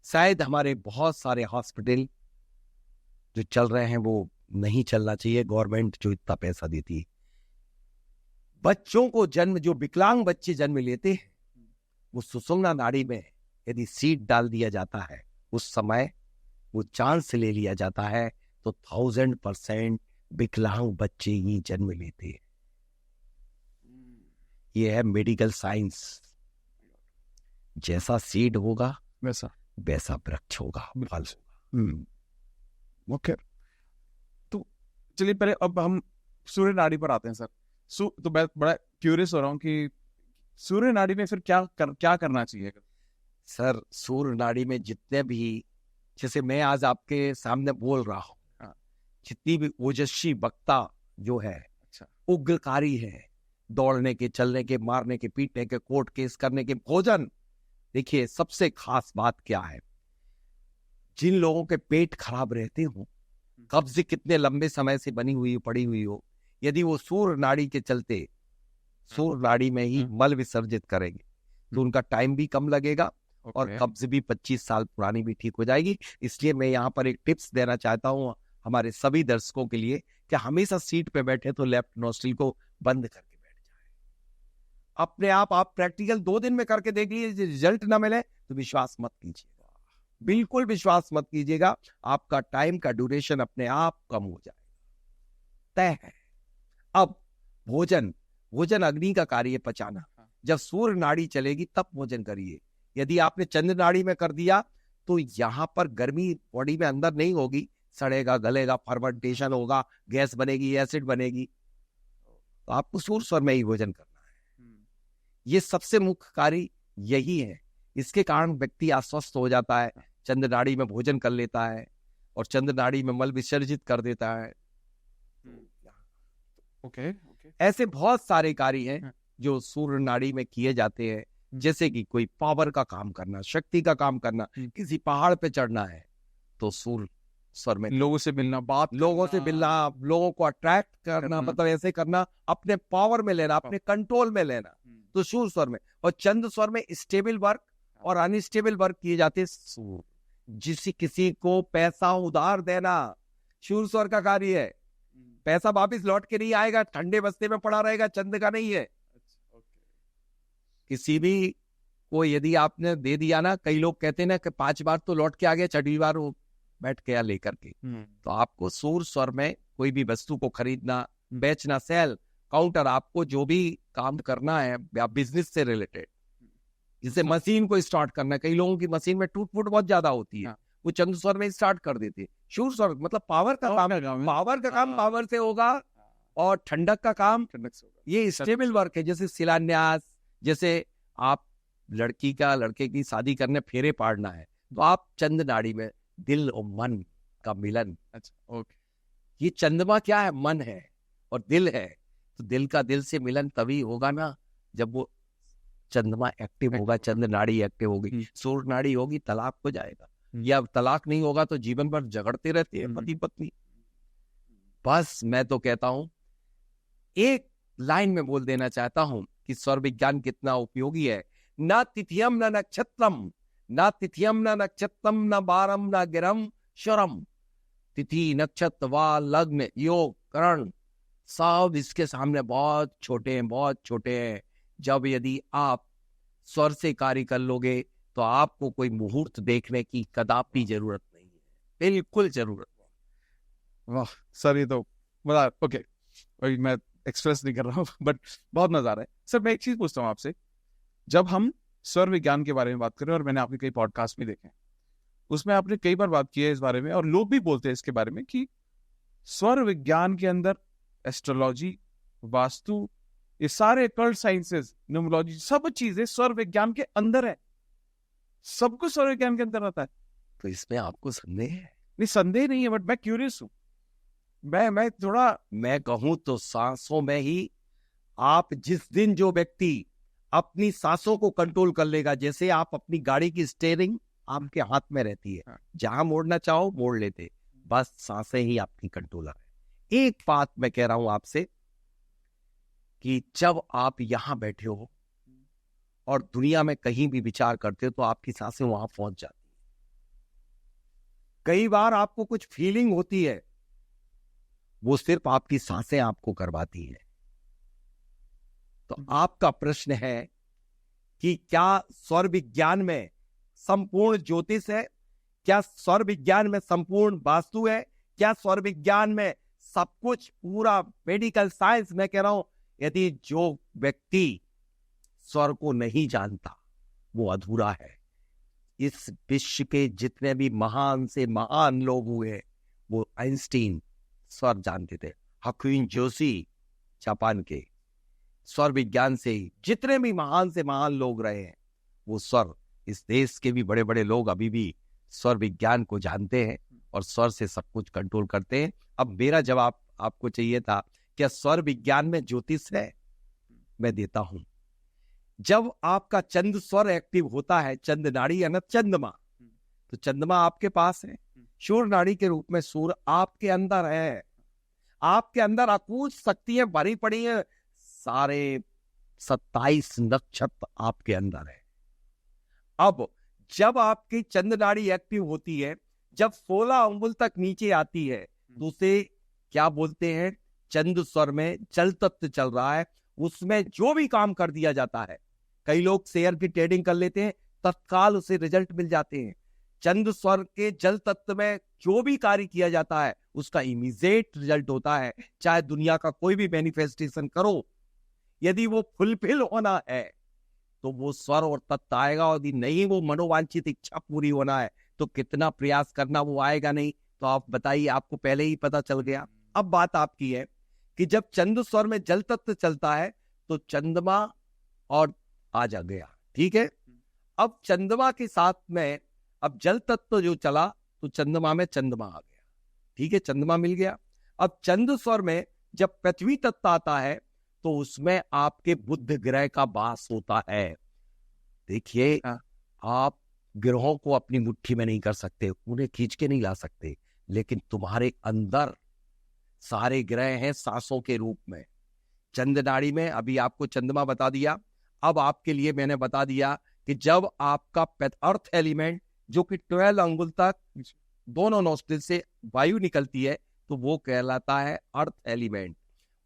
शायद हमारे बहुत सारे हॉस्पिटल जो चल रहे हैं वो नहीं चलना चाहिए, गवर्नमेंट जो इतना पैसा देती है। बच्चों को जो विकलांग बच्चे जन्म लेते हैं, वो सुषुम्ना नाड़ी में यदि सीड डाल दिया जाता है, उस समय वो चांस ले लिया जाता है, तो 1000% विकलांग बच्चे ही जन्म लेते हैं। ये है मेडिकल साइंस। जैसा सीड होगा वैसा वृक्ष होगा, फल होगा।
ओके। तो चलिए पहले अब हम सूर्य नाड़ी पर आते हैं सर। तो मैं बड़ा क्यूरियस हो रहा हूँ कि सूर्य नाड़ी में फिर क्या करना चाहिए?
सर, सूर्य नाड़ी में जितने भी, जैसे मैं आज आपके सामने बोल रहा हूँ, जितनी भी ओजस्वी वक्ता जो है,
अच्छा,
उग्रकारी है, दौड़ने के, चलने के, मारने के, पीटने के, कोर्ट केस करने के, भोजन, देखिए सबसे खास बात क्या है, जिन लोगों के पेट खराब रहते हो, कब्ज कितने लंबे समय से बनी हुई पड़ी हुई हो, यदि वो सूर्य नाड़ी के चलते सूर्य नाड़ी में ही मल विसर्जित करेंगे तो उनका टाइम भी कम लगेगा और कब्ज भी 25 साल पुरानी भी ठीक हो जाएगी। इसलिए मैं यहाँ पर एक टिप्स देना चाहता हूँ हमारे सभी दर्शकों के लिए कि हमेशा सीट पे बैठे तो लेफ्ट नोस्ट्रिल को बंद करके बैठ जाए। अपने आप प्रैक्टिकल 2 दिन में करके देख लीजिए, रिजल्ट ना मिले तो विश्वास मत कीजिएगा, बिल्कुल विश्वास मत कीजिएगा, आपका टाइम का ड्यूरेशन अपने आप कम हो जाएगा, तय है। अब भोजन अग्नि का कार्य पचाना, जब सूर्य नाड़ी चलेगी तब भोजन करिए। यदि आपने चंद्र नाड़ी में कर दिया तो यहां पर गर्मी बॉडी में अंदर नहीं होगी, सड़ेगा, गलेगा, फर्मेंटेशन होगा, गैस बनेगी, एसिड बनेगी, तो आपको सूर्य स्वर में ही भोजन करना है। ये सबसे मुख्य कार्य यही है। इसके कारण व्यक्ति अस्वस्थ हो जाता है, चंद्र नाड़ी में भोजन कर लेता है और चंद्र नाड़ी में मल विसर्जित कर देता है।
ओके।
ऐसे बहुत सारे कार्य हैं जो सूर्य नाड़ी में किए जाते हैं, जैसे कि कोई पावर का काम करना, शक्ति का काम करना, किसी पहाड़ पे चढ़ना है तो सूर्य स्वर में,
लोगों से मिलना,
लोगों को अट्रैक्ट करना, मतलब ऐसे करना, अपने पावर में लेना, अपने कंट्रोल में लेना, तो सूर्य स्वर में। और चंद्र स्वर में स्टेबल वर्क और अनस्टेबल वर्क किए जाते हैं। जिस किसी को पैसा उधार देना सूर्य स्वर का कार्य है, पैसा वापिस लौट के नहीं आएगा, ठंडे बस्ते में पड़ा रहेगा, चंद्र का नहीं है। किसी भी को यदि आपने दे दिया ना, कई लोग कहते हैं ना कि 5 बार तो लौट के आ गया, 6वीं बार वो बैठ गया लेकर के। तो आपको सूर्य स्वर में कोई भी वस्तु को खरीदना, बेचना, सेल, काउंटर, आपको जो भी काम करना है या बिजनेस से रिलेटेड, जैसे मशीन को स्टार्ट करना, कई लोगों की मशीन में टूट फूट बहुत ज्यादा होती है, वो चंद्र स्वर में स्टार्ट कर देते हैं। सूर्य स्वर मतलब पावर का काम पावर से होगा और ठंडक का काम ठंडक से होगा। ये स्टेबल वर्क है। जैसे शिलान्यास, जैसे आप लड़के की शादी करने फेरे पाड़ना है तो आप चंद्र नाड़ी में दिल और मन का मिलन।
अच्छा, ओके।
ये चंद्रमा क्या है? मन है और दिल है, तो दिल का दिल से मिलन तभी होगा ना जब वो चंद्रमा एक्टिव होगा, चंद्र नाड़ी एक्टिव होगी। सूर्य नाड़ी होगी, तलाक हो जाएगा, या तलाक नहीं होगा तो जीवन भर झगड़ते रहते हैं पति पत्नी। बस मैं तो कहता हूं, एक लाइन में बोल देना चाहता हूं कि स्वर विज्ञान कितना उपयोगी है। न तिथियम न नक्षत्रम, न तिथियम न नक्षत्रम, न बारम न गिरम शरम। तिथि, नक्षत्र, वार, लग्न, योग, करण सब इसके सामने बहुत छोटे हैं, बहुत छोटे हैं। जब यदि आप स्वर से कार्य कर लोगे तो आपको कोई मुहूर्त देखने की कदापि जरूरत नहीं है, बिल्कुल जरूरत नहीं।
वाह सर, ये तो मजा, ओके, मैं एक्सप्रेस नहीं कर रहा हूँ बट बहुत मजा आ रहा है। सर मैं एक चीज पूछता हूँ आपसे, जब हम स्वर विज्ञान के बारे में बात करें, और मैंने आपके कई पॉडकास्ट भी देखे, उसमें आपने कई बार बात की है इस बारे में, और लोग भी बोलते हैं इसके बारे में कि स्वर विज्ञान के अंदर एस्ट्रोलॉजी, वास्तु, ये सारे कल्ट साइंसेस, न्यूमरोलॉजी, सब चीजें स्वर विज्ञान के अंदर है। सब कुछ स्वर विज्ञान के अंदर रहता है।
तो इसमें आपको संदेह है?
नहीं, संदेह नहीं है, बट मैं क्यूरियस हूं।
मैं कहूं तो सांसों में ही, आप जिस दिन जो व्यक्ति अपनी सांसों को कंट्रोल कर लेगा, जैसे आप अपनी गाड़ी की स्टीयरिंग आपके हाथ में रहती है, जहां मोड़ना चाहो मोड़ लेते, बस सांसें ही आपकी कंट्रोलर है। एक बात मैं कह रहा हूं आपसे कि जब आप यहां बैठे हो और दुनिया में कहीं भी विचार करते हो तो आपकी सांसें वहां पहुंच जाती है। कई बार आपको कुछ फीलिंग होती है, वो सिर्फ आपकी सांसें आपको करवाती है। तो आपका प्रश्न है कि क्या स्वर विज्ञान में संपूर्ण ज्योतिष है? क्या स्वर विज्ञान में संपूर्ण वास्तु है? क्या स्वर विज्ञान में सब कुछ पूरा मेडिकल साइंस? मैं कह रहा हूं, यदि जो व्यक्ति स्वर को नहीं जानता वो अधूरा है। इस विश्व के जितने भी महान से महान लोग हुए, वो आइंस्टीन, स्वर जानते थे। हकुइन जोशी जापान के, स्वर विज्ञान से ही जितने भी महान से महान लोग रहे हैं वो स्वर, इस देश के भी बड़े बड़े लोग अभी भी स्वर विज्ञान को जानते हैं और स्वर से सब कुछ कंट्रोल करते हैं। अब मेरा जवाब आपको चाहिए था, क्या स्वर विज्ञान में ज्योतिष है? मैं देता हूं। जब आपका चंद स्वर एक्टिव होता है, चंद नाड़ी यानी चंद्रमा, तो चंद्रमा आपके पास है, सूर्य नाड़ी के रूप में सूर्य आपके अंदर है। आपके अंदर अकूत शक्तियां भरी पड़ी हैं, सारे 27 नक्षत्र आपके अंदर है। अब जब आपकी चंद नाड़ी एक्टिव होती है, जब 16 अंगुल तक नीचे आती है, तो उसे क्या बोलते हैं? चंद स्वर में जल तत्व चल रहा है, उसमें जो भी काम कर दिया जाता है, कई लोग शेयर की ट्रेडिंग कर लेते हैं, तत्काल उसे रिजल्ट मिल जाते हैं। चंद स्वर के जल तत्व में जो भी कार्य किया जाता है उसका इमीडिएट रिजल्ट होता है। चाहे दुनिया का कोई भी मैनिफेस्टेशन करो, यदि वो फुलफिल होना है तो वो स्वर और तत्व आएगा, और यदि नहीं वो मनोवांछित इच्छा पूरी होना है तो कितना प्रयास करना, वो आएगा नहीं। तो आप बताइए, आपको पहले ही पता चल गया। अब बात आपकी है कि जब चंद स्वर में जल तत्व चलता है तो चंद्रमा और आ जा गया, ठीक है। अब चंद्रमा के साथ में अब जल तत्व जो चला तो चंद्रमा में चंद्रमा आ गया, ठीक है, चंद्रमा मिल गया। अब चंद स्वर में जब पृथ्वी तत्व आता है तो उसमें आपके बुध ग्रह का वास होता है। देखिए, आप ग्रहों को अपनी मुट्ठी में नहीं कर सकते, उन्हें खींच के नहीं ला सकते, लेकिन तुम्हारे अंदर सारे ग्रह हैं सांसों के रूप में। चंद नाड़ी में अभी आपको चंद्रमा बता दिया। अब आपके लिए मैंने बता दिया कि जब आपका अर्थ एलिमेंट जो कि 12 अंगुल तक दोनों नोस्ट्रिल से वायु निकलती है तो वो कहलाता है अर्थ एलिमेंट।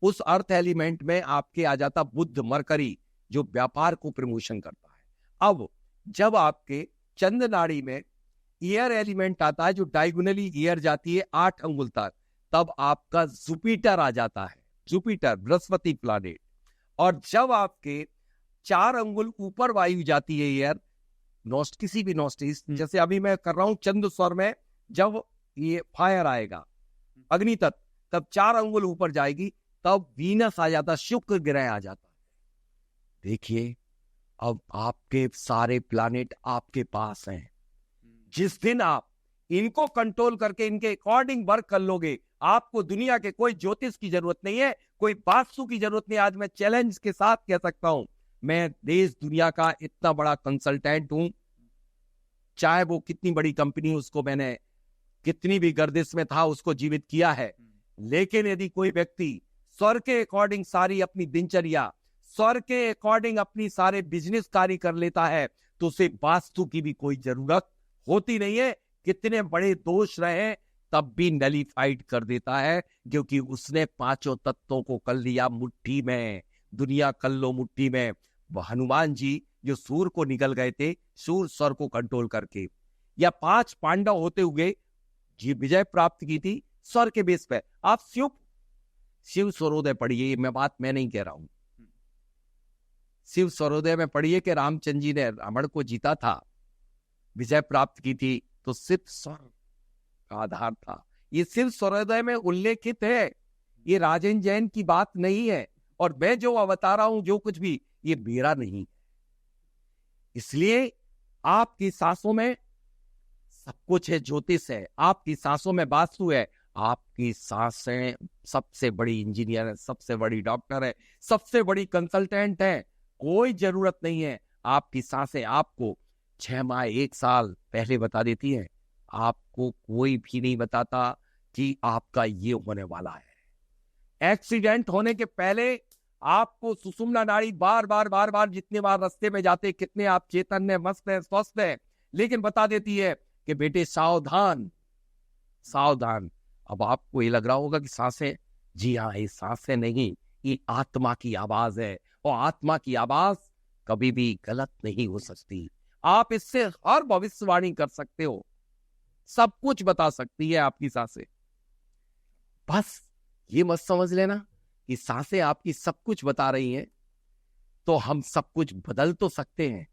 उस अर्थ एलिमेंट में आपके आ जाता बुध मरकरी जो व्यापार को प्रमोशन करता है। अब जब आपके चंद नाड़ी में एयर एलिमेंट आता है जो डायगोनली एयर जाती है 8 अंगुल तक, तब आपका जुपिटर आ जाता है, जुपिटर बृहस्पति प्लैनेट। और जब आपके 4 अंगुल ऊपर वायु जाती है एयर, किसी भी नोस्टिस, जैसे अभी मैं कर रहा हूं चंद स्वर में, जब ये फायर आएगा अग्नि तत्व, तब 4 अंगुल ऊपर जाएगी, तब वीनस आ जाता, शुक्र ग्रह आ जाता है। देखिए, अब आपके सारे प्लैनेट आपके पास हैं। जिस दिन आप इनको कंट्रोल करके इनके अकॉर्डिंग वर्क कर लोगे, आपको दुनिया के कोई ज्योतिष की जरूरत नहीं है, कोई वास्तु की जरूरत नहीं। आज मैं चैलेंज के साथ कह सकता हूं, मैं देश दुनिया का इतना बड़ा कंसल्टेंट हूं, चाहे वो कितनी बड़ी कंपनी, उसको मैंने कितनी भी गर्दिश में था उसको जीवित किया है। लेकिन यदि कोई व्यक्ति स्वर के अकॉर्डिंग सारी अपनी दिनचर्या, स्वर के अकॉर्डिंग अपनी सारे बिजनेस कार्य कर लेता है, तो उसे वास्तु की भी कोई जरूरत होती नहीं है। कितने बड़े दोष रहे तब भी नलीफाइड कर देता है, क्योंकि उसने 5 तत्वों को कर लिया मुट्ठी में। दुनिया कर लो मुट्ठी में। हनुमान जी जो सूर्य को निकल गए थे, सूर्य स्वर को कंट्रोल करके, या 5 पांडव होते हुए जी विजय प्राप्त की थी स्वर के बेस पे। आप शिव स्वरोदय पढ़िए, मैं नहीं कह रहा हूं, शिव स्वरोदय में पढ़िए कि रामचंद्र जी ने रावण को जीता था, विजय प्राप्त की थी, तो सिर्फ स्वर का आधार था। ये सिर्फ स्वरोदय में उल्लेखित है, ये राजेंद्र जैन की बात नहीं है। और मैं जो बता रहा हूं, जो कुछ भी, ये मेरा नहीं है। इसलिए आपकी सांसों में सब कुछ है, ज्योतिष है, आपकी सांसों में वास्तु है, आपकी सांसें सबसे बड़ी इंजीनियर है, सबसे बड़ी डॉक्टर है, सबसे बड़ी कंसल्टेंट है। कोई जरूरत नहीं है, आपकी सांसें आपको 6 माह 1 साल पहले बता देती है। आपको कोई भी नहीं बताता कि आपका ये होने वाला है। एक्सीडेंट होने के पहले आपको सुषुम्ना नाड़ी बार बार जितने बार रास्ते में जाते, कितने आप चेतन है, मस्त है, स्वस्थ है, लेकिन बता देती है कि बेटे सावधान सावधान। अब आपको ये लग रहा होगा कि सांसें, जी हाँ, ये सांसें नहीं, ये आत्मा की आवाज है, और आत्मा की आवाज कभी भी गलत नहीं हो सकती। आप इससे हर भविष्यवाणी कर सकते हो, सब कुछ बता सकती है आपकी सांसें। बस ये मत समझ लेना कि सांसें आपकी सब कुछ बता रही हैं, तो हम सब कुछ बदल तो सकते हैं,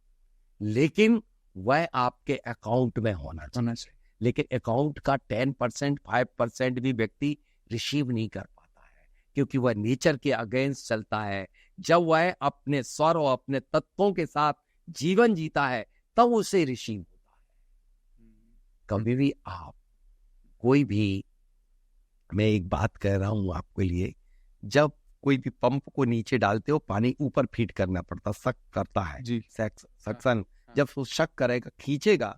लेकिन वह आपके अकाउंट में होना चाहिए। लेकिन अकाउंट का 10% 5% भी व्यक्ति रिसीव नहीं कर पाता है, क्योंकि वह नेचर के अगेंस्ट चलता है। जब वह अपने स्वर और अपने तत्वों के साथ जीवन जीता है तब उसे रिसीव होता है। कभी भी आप कोई भी, मैं एक बात कह रहा हूं आपके लिए, जब कोई भी पंप को नीचे डालते हो पानी ऊपर फीड करना पड़ता, सक करता है
जी।
सक्शन। जब वो शक करेगा, खींचेगा,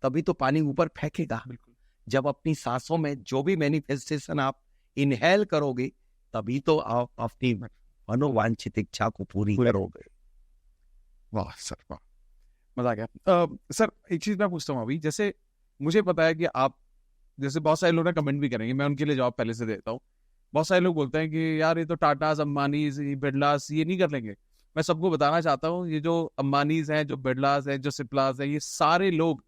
तभी तो पानी ऊपर फेंकेगा।
बिल्कुल।
जब अपनी सांसों में जो भी मैनिफेस्टेशन आप इनहेल करोगे, तभी तो आप अपनी मनोवांछित इच्छा को पूरी करोगे।
वाह सर, वाह, मजा आ गया। सर एक चीज मैं पूछता हूँ अभी, जैसे मुझे पता है कि आप, जैसे बहुत सारे लोग ना कमेंट भी करेंगे, मैं उनके लिए जवाब पहले से देता हूँ। बहुत सारे लोग बोलते हैं कि यार ये तो टाटास, अंबानीज, बिरलास ये नहीं कर लेंगे। मैं सबको बताना चाहता हूँ, ये जो अंबानीज हैं, जो बिरलास हैं, जो सिप्लास हैं, ये सारे लोग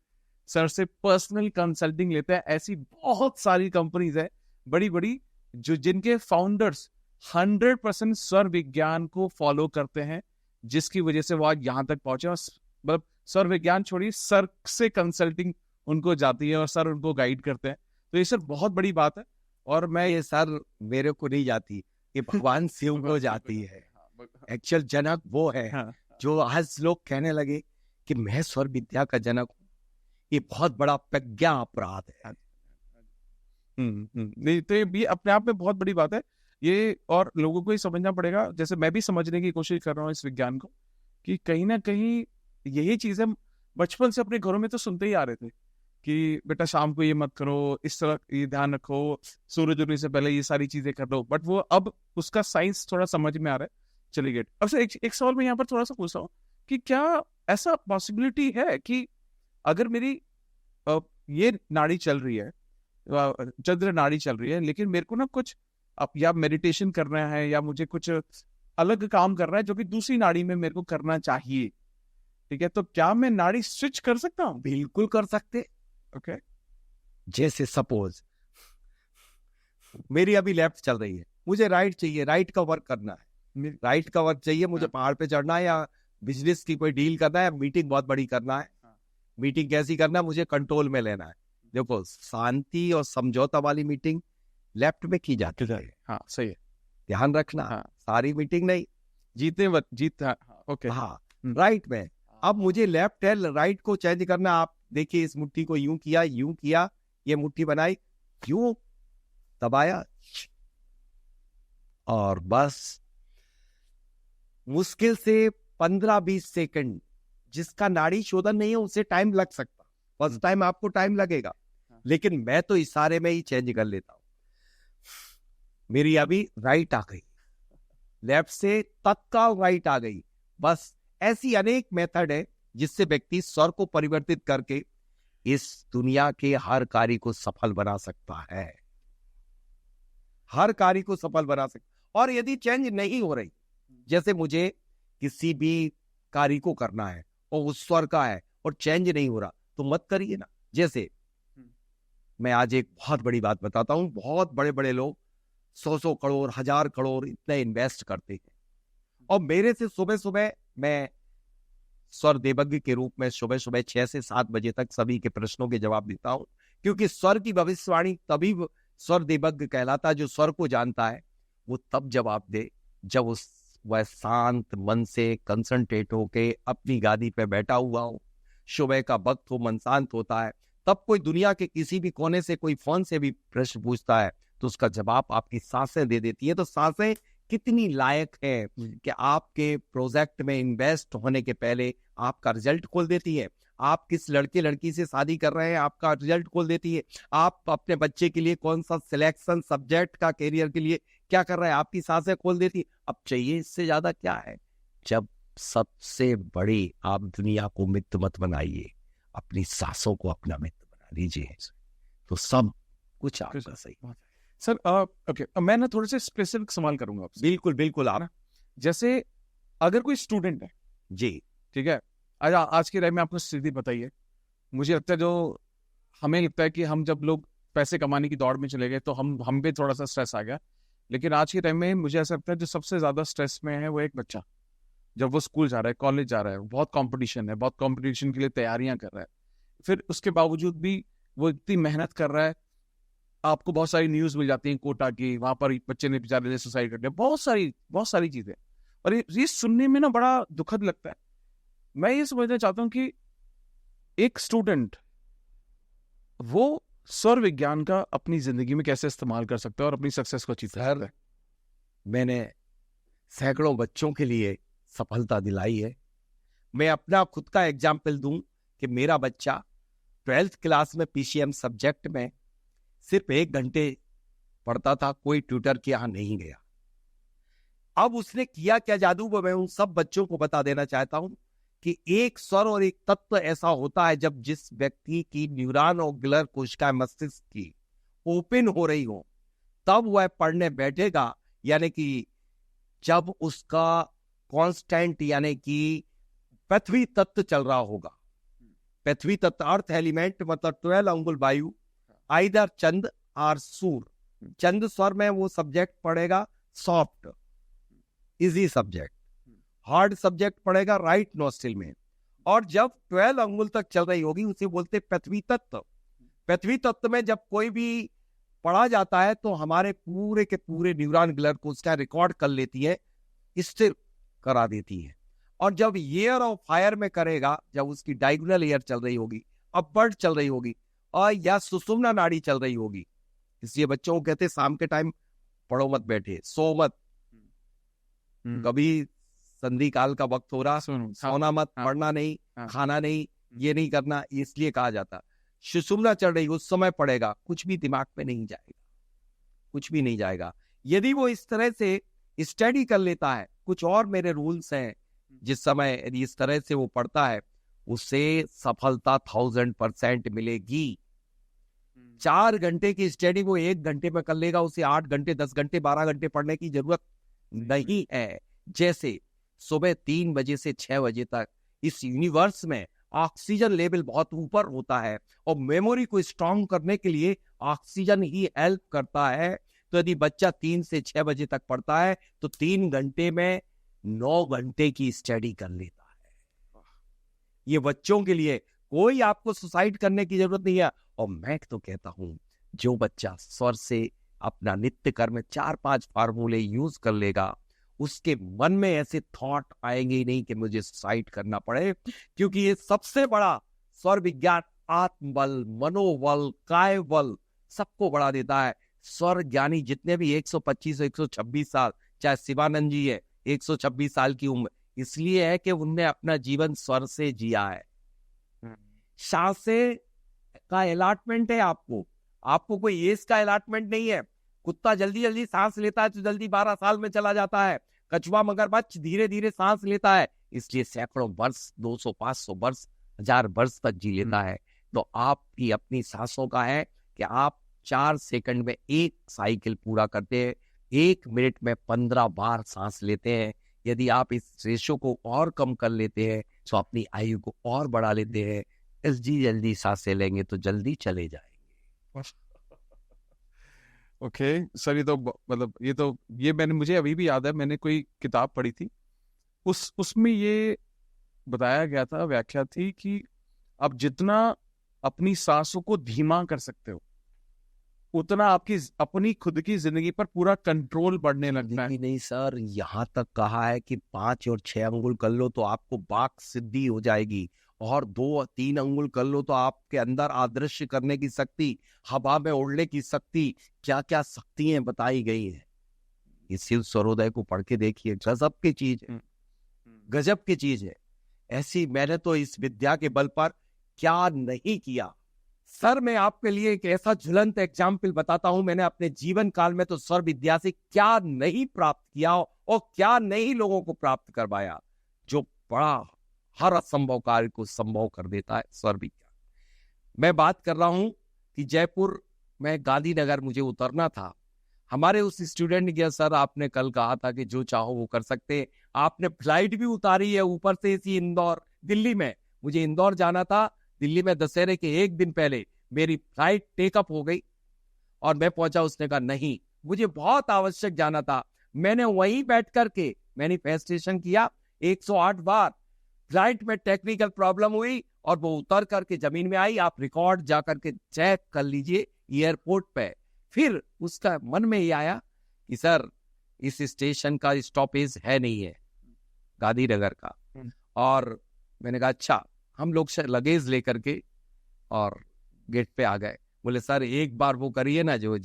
सर से पर्सनल कंसल्टिंग लेते हैं। ऐसी बहुत सारी कंपनीज है बड़ी बड़ी जो जिनके फाउंडर्स 100% स्वर विज्ञान को फॉलो करते हैं, जिसकी वजह से वो आज यहाँ तक पहुंचे। और मतलब स्वर विज्ञान छोड़िए, सर से कंसल्टिंग उनको जाती है और सर उनको गाइड करते हैं। तो ये सर बहुत बड़ी बात है। और मैं
ये सर मेरे को नहीं जाती, ये भगवान शिव को जाती है। एक्चुअल जनक वो है।
हाँ।
जो आज लोग कहने लगे कि मैं स्वर विद्या का जनक हूँ, ये बहुत बड़ा प्रज्ञा अपराध है।
नहीं तो ये अपने आप में बहुत बड़ी बात है ये, और लोगों को ही समझना पड़ेगा। जैसे मैं भी समझने की कोशिश कर रहा हूँ इस विज्ञान को, कि कहीं ना कहीं यही चीजें बचपन से अपने घरों में तो सुनते ही आ रहे थे कि बेटा शाम को ये मत करो, इस तरह ये ध्यान रखो, सूरज उगने से पहले ये सारी चीजें कर लो। बट वो अब उसका साइंस थोड़ा समझ में आ रहा है। चलिए गेट। अब सर एक सवाल मैं यहाँ पर थोड़ा सा पूछ रहा हूँ कि क्या ऐसा पॉसिबिलिटी है कि अगर मेरी ये नाड़ी चल रही है, चंद्र नाड़ी चल रही है, लेकिन मेरे को ना कुछ या मेडिटेशन करना है या मुझे कुछ अलग काम करना है जो कि दूसरी नाड़ी में मेरे को करना चाहिए, ठीक है, तो क्या मैं नाड़ी स्विच कर सकता हूँ?
बिल्कुल कर सकते।
ओके।
जैसे सपोज मेरी अभी लेफ्ट चल रही है, मुझे राइट चाहिए, राइट का वर्क करना है, राइट का वर्क चाहिए मुझे। पहाड़ पे चढ़ना है या बिजनेस की कोई डील करना है, मीटिंग बहुत बड़ी करना है। मीटिंग कैसी करना है, मुझे कंट्रोल में लेना है। देखो, शांति और समझौता वाली मीटिंग लेफ्ट में की जाती है।
हाँ सही है,
ध्यान रखना।
हाँ।
सारी मीटिंग नहीं,
जीत। हाँ, ओके।
हाँ, राइट में। अब मुझे लेफ्ट है, राइट को चेंज करना। आप देखिए, इस मुट्ठी को यूं किया, यूं किया, ये मुट्ठी बनाई, यूं दबाया, और बस मुश्किल से 15-20 सेकंड, जिसका नाड़ी शोधन नहीं है उसे टाइम लग सकता, फर्स्ट टाइम आपको टाइम लगेगा, लेकिन मैं तो इशारे में ही चेंज कर लेता हूं। मेरी अभी राइट आ गई, लेफ्ट से तत्काल राइट आ गई। बस ऐसी अनेक मेथड है जिससे व्यक्ति स्वर को परिवर्तित करके इस दुनिया के हर कार्य को सफल बना सकता है। हर कार्य को सफल बना सकता। और यदि चेंज नहीं हो रही, जैसे मुझे किसी भी कार्य को करना है और उस स्वर का है और चेंज नहीं हो रहा, तो मत करिए ना। जैसे मैं आज एक बहुत बड़ी बात बताता हूं, बहुत बड़े बड़े लोग 100 करोड़, 1000 करोड़ इतने इन्वेस्ट करते हैं, और मेरे से सुबह सुबह मैं स्वर देवज्ञ के रूप में सुबह सुबह 6 से 7 बजे तक सभी के प्रश्नों के जवाब देता हूं, क्योंकि स्वर की भविष्यवाणी तभी स्वर देवज्ञ कहलाता है। जो स्वर को जानता है वो तब जवाब दे जब वह शांत मन से कंसंट्रेट होके अपनी गादी पे बैठा हुआ हो, सुबह का वक्त हो, मन शांत होता है। तब कोई दुनिया के किसी भी कोने से कोई फोन से भी प्रश्न पूछता है तो उसका जवाब आपकी सांसें दे देती है। तो सांसें कितनी लायक है कि आपके प्रोजेक्ट में इन्वेस्ट होने के पहले आपका रिजल्ट खोल देती है। आप किस लड़के लड़की से शादी कर रहे हैं, आपका रिजल्ट खोल देती है। आप अपने बच्चे के लिए कौन सा सिलेक्शन सब्जेक्ट का कैरियर के लिए क्या कर रहे हैं, आपकी सांसें खोल देती है। अब चाहिए इससे ज्यादा क्या है? जब सबसे बड़ी आप दुनिया को मित्र मत बनाइए, अपनी सांसों को अपना मित्र बना लीजिए, तो सब कुछ आपका सही।
सर ओके, मैं ना थोड़े से स्पेसिफिक सवाल करूंगा आपसे।
बिल्कुल बिल्कुल। आप
जैसे अगर कोई स्टूडेंट है,
जी
ठीक है, आज के टाइम में आपको स्थिति बताइए। मुझे लगता है जो हमें लगता है कि हम जब लोग पैसे कमाने की दौड़ में चले गए तो हम पे थोड़ा सा स्ट्रेस आ गया, लेकिन आज के टाइम में मुझे ऐसा लगता है जो सबसे ज्यादा स्ट्रेस में है वो एक बच्चा, जब वो स्कूल जा रहा है, कॉलेज जा रहा है, बहुत कंपटीशन है, बहुत कंपटीशन के लिए तैयारियां कर रहा है, फिर उसके बावजूद भी वो इतनी मेहनत कर रहा है आपको बहुत सारी न्यूज मिल जाती है कोटा की, वहां पर बच्चे ने बेचारे ने सुसाइड कर लिया, बहुत सारी चीजें। और ये सुनने में ना बड़ा दुखद लगता है। मैं ये समझना चाहता हूँ कि एक स्टूडेंट वो स्वर विज्ञान का अपनी जिंदगी में कैसे इस्तेमाल कर सकता है और अपनी सक्सेस को अचीव कर सकता है।
मैंने सैकड़ों बच्चों के लिए सफलता दिलाई है। मैं अपना खुद का एग्जाम्पल दूं कि मेरा बच्चा 12th क्लास में पीसीएम सब्जेक्ट में सिर्फ 1 घंटे पढ़ता था, कोई ट्यूटर के यहां नहीं गया। अब उसने किया क्या जादू, वो मैं उन सब बच्चों को बता देना चाहता हूं कि एक स्वर और एक तत्व ऐसा होता है जब जिस व्यक्ति की न्यूरॉन और ग्लर कोशिका मस्तिष्क की ओपन हो रही हो तब वह पढ़ने बैठेगा, यानी कि जब उसका कांस्टेंट यानी कि पृथ्वी तत्व चल रहा होगा। पृथ्वी तत्व अर्थ एलिमेंट मतलब 12 अंगुल वायु, आइदर चंद और सूर। चंद स्वर में वो सब्जेक्ट पढ़ेगा soft easy subject, hard subject पढ़ेगा राइट नोस्ट्रिल में। और जब 12 अंगुल तक चल रही होगी उसे बोलते पृथ्वी तत्व। पृथ्वी तत्व में जब कोई भी पढ़ा जाता है तो हमारे पूरे के पूरे न्यूरॉन ग्लर को उसका रिकॉर्ड कर लेती है, स्थिर करा देती है। और जब ईयर ऑफ फायर में करेगा, जब उसकी डायगोनल ईयर चल रही होगी, अपवर्ड चल रही होगी और या सुषुम्ना नाड़ी चल रही होगी, इसलिए बच्चों को कहते शाम के टाइम पढ़ो मत, बैठे सो मत, कभी संधि काल का वक्त हो रहा सोना मत, पढ़ना नहीं, खाना नहीं, ये नहीं करना, इसलिए कहा जाता। सुषुम्ना चल रही उस समय पढ़ेगा, कुछ भी दिमाग में नहीं जाएगा, कुछ भी नहीं जाएगा। यदि वो इस तरह से स्टडी कर लेता है, कुछ और मेरे रूल्स हैं, जिस समय यदि इस तरह से वो पढ़ता है उसे सफलता 1000% मिलेगी। 4 घंटे की स्टडी वो 1 घंटे में कर लेगा, उसे 8 घंटे 10 घंटे 12 घंटे पढ़ने की जरूरत नहीं है। जैसे सुबह 3 बजे से 6 बजे तक इस यूनिवर्स में ऑक्सीजन लेवल बहुत ऊपर होता है और मेमोरी को स्ट्रांग करने के लिए ऑक्सीजन ही हेल्प करता है। तो यदि बच्चा 3 से 6 बजे तक पढ़ता है तो 3 घंटे में 9 घंटे की स्टडी कर लेता है। ये बच्चों के लिए, कोई आपको सुसाइड करने की जरूरत नहीं है। और मैं तो कहता हूं जो बच्चा स्वर से अपना नित्य कर्म 4-5 फार्मूले यूज कर लेगा, उसके मन में ऐसे थॉट आएंगे ही नहीं कि मुझे सुसाइड करना पड़े, क्योंकि ये सबसे बड़ा स्वर विज्ञान आत्मबल, मनोबल, काय बल सबको बढ़ा देता है। स्वर ज्ञानी जितने भी 125-126 साल, चाहे शिवानंद जी है 126 साल की उम्र, इसलिए है कि उनने अपना जीवन स्वर से जिया है। सांसें का अलॉटमेंट है आपको कोई एज का अलॉटमेंट नहीं है। कुत्ता जल्दी जल्दी सांस लेता है तो जल्दी 12 साल में चला जाता है, कछुआ मगरमच्छ धीरे धीरे सांस लेता है, इसलिए सैकड़ों वर्ष, 200, 500 वर्ष, 1000 वर्ष तक जी लेता है। तो आपकी अपनी सांसों का है कि आप 4 सेकंड में 1 साइकिल पूरा करते हैं, 1 मिनट में 15 बार सांस लेते हैं। यदि आप इस रेशो को और कम कर लेते हैं तो अपनी आयु को और बढ़ा लेते हैं। जल्दी सांसें लेंगे तो जल्दी चले जाएंगे।
ओके सर, ये तो मतलब ये मैंने, मुझे अभी भी याद है, मैंने कोई किताब पढ़ी थी, उसमें ये बताया गया था, व्याख्या थी कि आप जितना अपनी सांसों को धीमा कर सकते हो उतना आपकी अपनी खुद की जिंदगी पर पूरा कंट्रोल बढ़ने लगता है।
नहीं सर, यहाँ तक कहा है कि 5 और 6 अंगुल कर लो तो आपको वाक सिद्धि हो जाएगी, और 2 और 3 अंगुल कर लो तो आपके अंदर आदृश्य करने की शक्ति, हवा में उड़ने की शक्ति, क्या क्या शक्तियां बताई गई है। इस शिव स्वरोदय को पढ़ के देखिए, गजब की चीज है, गजब की चीज है। ऐसी मैंने तो इस विद्या के बल पर क्या नहीं किया। सर मैं आपके लिए एक ऐसा ज्वलंत एग्जाम्पल बताता हूं, मैंने अपने जीवन काल में तो स्वर विद्या से क्या नहीं प्राप्त किया और क्या नहीं लोगों को प्राप्त करवाया, जो बड़ा हर असंभव कार्य को संभव कर देता है स्वर विज्ञान। मैं बात कर रहा हूं कि जयपुर में गांधीनगर मुझे उतरना था। हमारे उस स्टूडेंट ने किया, सर आपने कल कहा था कि जो चाहो वो कर सकते हैं, आपने फ्लाइट भी उतारी है ऊपर से इसी इंदौर, दिल्ली में। मुझे इंदौर जाना था, दिल्ली में दशहरे के 1 दिन पहले मेरी फ्लाइट टेकअप हो गई और मैं पहुंचा। उसने कहा नहीं, मुझे बहुत आवश्यक जाना था। मैंने वहीं बैठ करके मैनिफेस्टेशन किया 108 बार। फ्लाइट में टेक्निकल प्रॉब्लम हुई और वो उतर करके जमीन में आई। आप रिकॉर्ड जाकर के चेक कर लीजिए एयरपोर्ट पे। फिर उसका मन में ये आया कि सर इस स्टेशन का स्टॉपेज है नहीं है गांधीनगर का। और मैंने कहा अच्छा, हम लोग लगेज लेकर के और गेट पे आ गए। बोले सर एक बार वो करिए ना, जो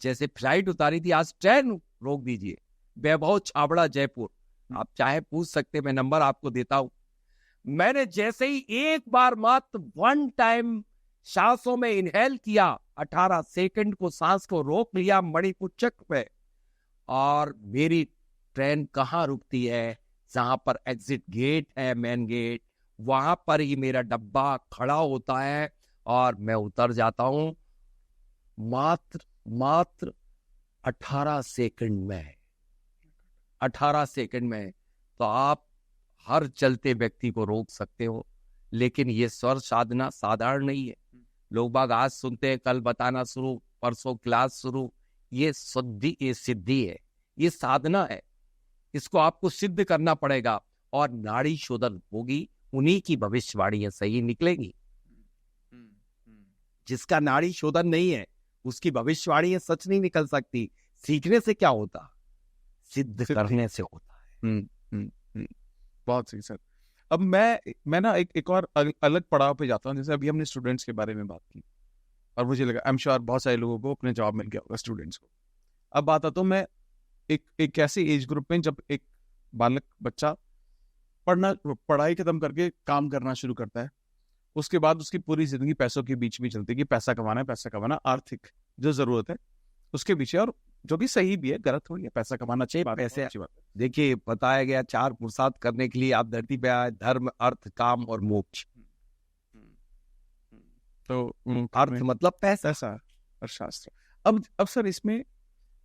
जैसे फ्लाइट उतारी थी आज ट्रेन रोक दीजिए, वैभव छाबड़ा जयपुर, आप चाहे पूछ सकते, मैं नंबर आपको देता हूं। मैंने जैसे ही एक बार मात्र 1 टाइम सांसों में इनहेल किया, 18 सेकंड को सांस को रोक लिया मणिपुर चक्र पे, और मेरी ट्रेन कहाँ रुकती है, जहां पर एग्जिट गेट है, मेन गेट, वहां पर ही मेरा डब्बा खड़ा होता है और मैं उतर जाता हूं मात्र 18 सेकंड में। 18 सेकंड में तो आप हर चलते व्यक्ति को रोक सकते हो, लेकिन ये स्वर साधना साधारण नहीं है। लोग बाग आज सुनते हैं, कल बताना शुरू, परसों क्लास शुरू। ये सिद्धि है, ये साधना है, इसको आपको सिद्ध करना पड़ेगा और नाड़ी शोधन होगी, उन्हीं की भविष्यवाणियां सही निकलेंगी। जिसका नाड़ी शोधन नहीं है उसकी भविष्यवाणियां सच नहीं निकल सकती। सीखने से क्या होता, सिद्ध करने से होता है।
बहुत सही सर। अब मैं ना एक और अलग पड़ाव पे जाता हूँ। जैसे अभी हमने स्टूडेंट्स के बारे में बात की और मुझे लगा आई एम श्योर बहुत सारे लोगों को अपने जॉब मिल गया होगा स्टूडेंट्स को। अब बात आता हूँ मैं एक ऐसे एज ग्रुप में जब एक बालक बच्चा पढ़ाई खत्म करके काम करना शुरू करता है, उसके बाद उसकी पूरी जिंदगी पैसों के बीच में चलती है कि पैसा कमाना, आर्थिक जो जरूरत है उसके पीछे, और जो कि सही भी है, गलत हो, पैसा कमाना चाहिए,
पैसे अच्छी बात है। देखिए बताया गया 4 पुरुषार्थ करने के लिए आप धरती पे आए, धर्म, अर्थ, काम और मोक्ष।
तो
अर्थ मतलब पैसा
और शास्त्र। अब सर इसमें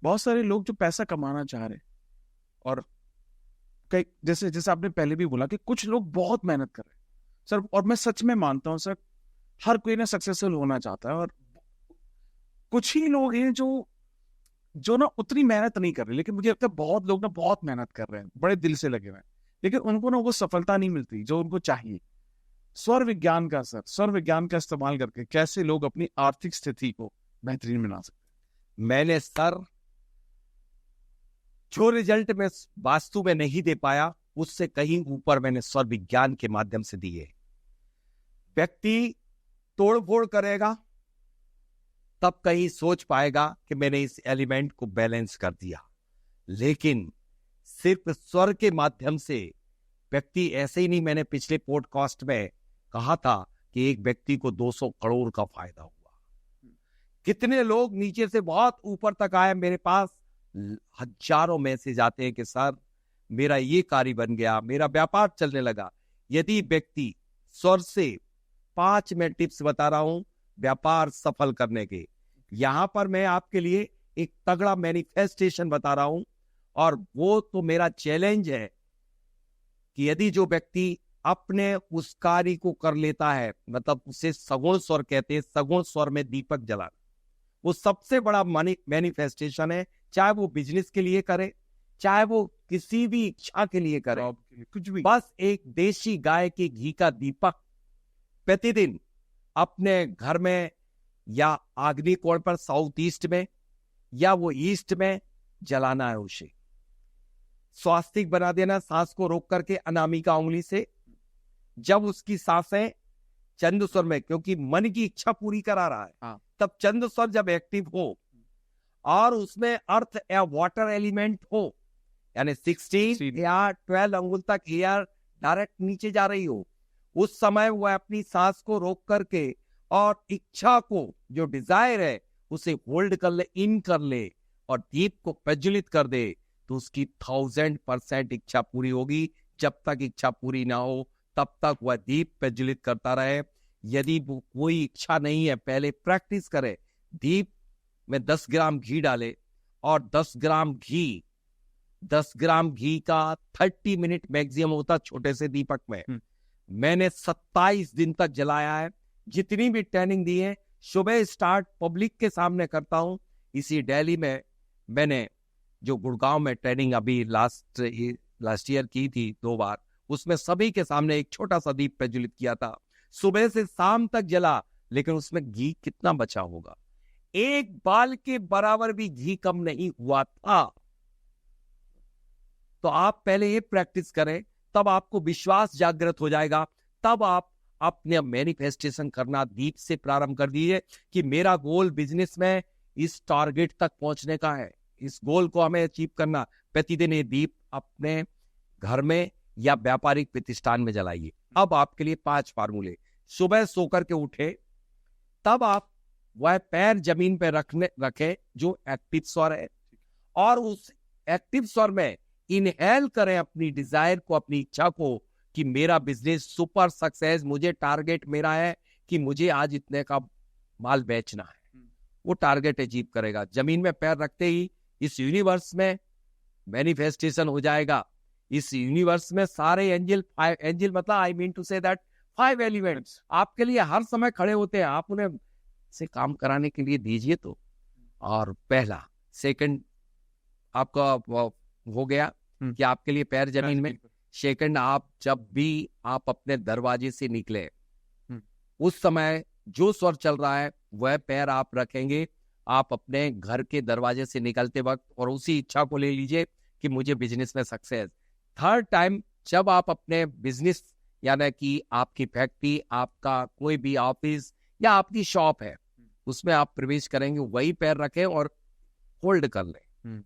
बहुत सारे लोग जो पैसा कमाना चाह रहे, और कई जैसे आपने पहले भी बोला कि कुछ लोग बहुत मेहनत कर रहे हैं सर, और मैं सच में मानता हूं सर, हर कोई ना सक्सेसफुल होना चाहता है, और कुछ ही लोग हैं जो ना उतनी मेहनत नहीं कर रहे, लेकिन मुझे लगता है बहुत लोग ना बहुत मेहनत कर रहे हैं, बड़े दिल से लगे हुए हैं, लेकिन उनको ना वो सफलता नहीं मिलती जो उनको चाहिए। स्वर विज्ञान का इस्तेमाल करके कैसे लोग अपनी आर्थिक स्थिति को बेहतरीन बना सकते हैं?
मैंने सर जो रिजल्ट में वास्तु में नहीं दे पाया, उससे कहीं ऊपर मैंने स्वर विज्ञान के माध्यम से दिए। व्यक्ति तोड़फोड़ करेगा तब कहीं सोच पाएगा कि मैंने इस एलिमेंट को बैलेंस कर दिया, लेकिन सिर्फ स्वर के माध्यम से व्यक्ति ऐसे ही नहीं। मैंने पिछले पॉडकास्ट में कहा था कि एक व्यक्ति को 200 करोड़ का फायदा हुआ। कितने लोग नीचे से बहुत ऊपर तक आए, मेरे पास हजारों मैसेज आते हैं कि सर मेरा ये कार्य बन गया, मेरा व्यापार चलने लगा। यदि व्यक्ति स्वर से 5 मैं टिप्स बता रहा हूं व्यापार सफल करने के, यहां पर मैं आपके लिए एक तगड़ा मैनिफेस्टेशन बता रहा हूं, और वो तो मेरा चैलेंज है कि यदि जो व्यक्ति अपने उस कार्य को कर लेता है, मतलब उसे सगुण स्वर कहते हैं, सगुण स्वर में दीपक जलाना, वो सबसे बड़ा मैनिफेस्टेशन है। चाहे वो बिजनेस के लिए करे, चाहे वो किसी भी इच्छा के लिए करे,
कुछ भी,
बस एक देशी गाय के घी का दीपक प्रतिदिन अपने घर में या अग्नि कोण पर साउथ ईस्ट में या वो ईस्ट में जलाना है। उसे स्वास्तिक बना देना, सांस को रोक करके अनामिका उंगली से। जब उसकी सांसें चंद स्वर में, क्योंकि मन की इच्छा पूरी करा रहा है, तब चंद स्वर जब एक्टिव हो और उसमें अर्थ या वाटर एलिमेंट हो, यानी 16 या 12 अंगुल तक एयर डायरेक्ट नीचे जा रही हो, उस समय वह अपनी सांस को रोक करके और इच्छा को, जो डिजायर है, उसे होल्ड कर ले, इन कर ले और दीप को प्रज्वलित कर दे, तो उसकी 1000% इच्छा पूरी होगी। जब तक इच्छा पूरी ना हो तब तक वह दीप प्रज्वलित करता रहे। यदि वो कोई इच्छा नहीं है, पहले प्रैक्टिस करे, दीप में 10 ग्राम घी डाले और 10 ग्राम घी का 30 मिनट मैक्सिमम होता छोटे से दीपक में। मैंने 27 दिन तक जलाया है। जितनी भी ट्रेनिंग दी है, सुबह स्टार्ट पब्लिक के सामने करता हूं। इसी दिल्ली में मैंने जो गुड़गांव में ट्रेनिंग अभी लास्ट ईयर की थी 2 बार, उसमें सभी के सामने एक छोटा सा दीप प्रज्वलित किया था। सुबह से शाम तक जला, लेकिन उसमें घी कितना बचा होगा? एक बाल के बराबर भी घी कम नहीं हुआ था। तो आप पहले ये प्रैक्टिस करें, तब आपको विश्वास जागृत हो जाएगा। तब आप अपने मैनिफेस्टेशन करना दीप से प्रारंभ कर दीजिए कि मेरा गोल बिजनेस में इस टारगेट तक पहुंचने का है, इस गोल को हमें अचीव करना। प्रतिदिन ये दीप अपने घर में या व्यापारिक प्रतिष्ठान में जलाइए। अब आपके लिए 5 फार्मूले। सुबह सोकर के उठे, तब आप वह पैर जमीन पे रखें जो एक्टिव स्वर है, और उस एक्टिव स्वर में इनहेल करें अपनी डिजायर को, अपनी इच्छा को, कि मेरा बिजनेस सुपर सक्सेस, मुझे टारगेट मेरा है कि मुझे आज इतने का माल बेचना है। वो टारगेट अचीव करेगा। जमीन में पैर रखते ही इस यूनिवर्स में मैनिफेस्टेशन हो जाएगा। इस यूनिवर्स में सारे एंजल मतलब I mean to say that 5 elements आपके लिए हर समय खड़े होते हैं। आप उन्हें से काम कराने के लिए दीजिए तो। और पहला, सेकंड आपका हो गया कि आपके लिए पैर जमीन में। सेकंड, आप जब भी आप अपने दरवाजे से निकले, उस समय जो स्वर चल रहा है वह पैर आप रखेंगे आप अपने घर के दरवाजे से निकलते वक्त, और उसी इच्छा को ले लीजिए कि मुझे बिजनेस में सक्सेस। थर्ड टाइम, जब आप अपने बिजनेस यानी कि आपकी फैक्ट्री, आपका कोई भी ऑफिस या आपकी शॉप है, उसमें आप प्रवेश करेंगे, वही पैर रखें और होल्ड कर लें।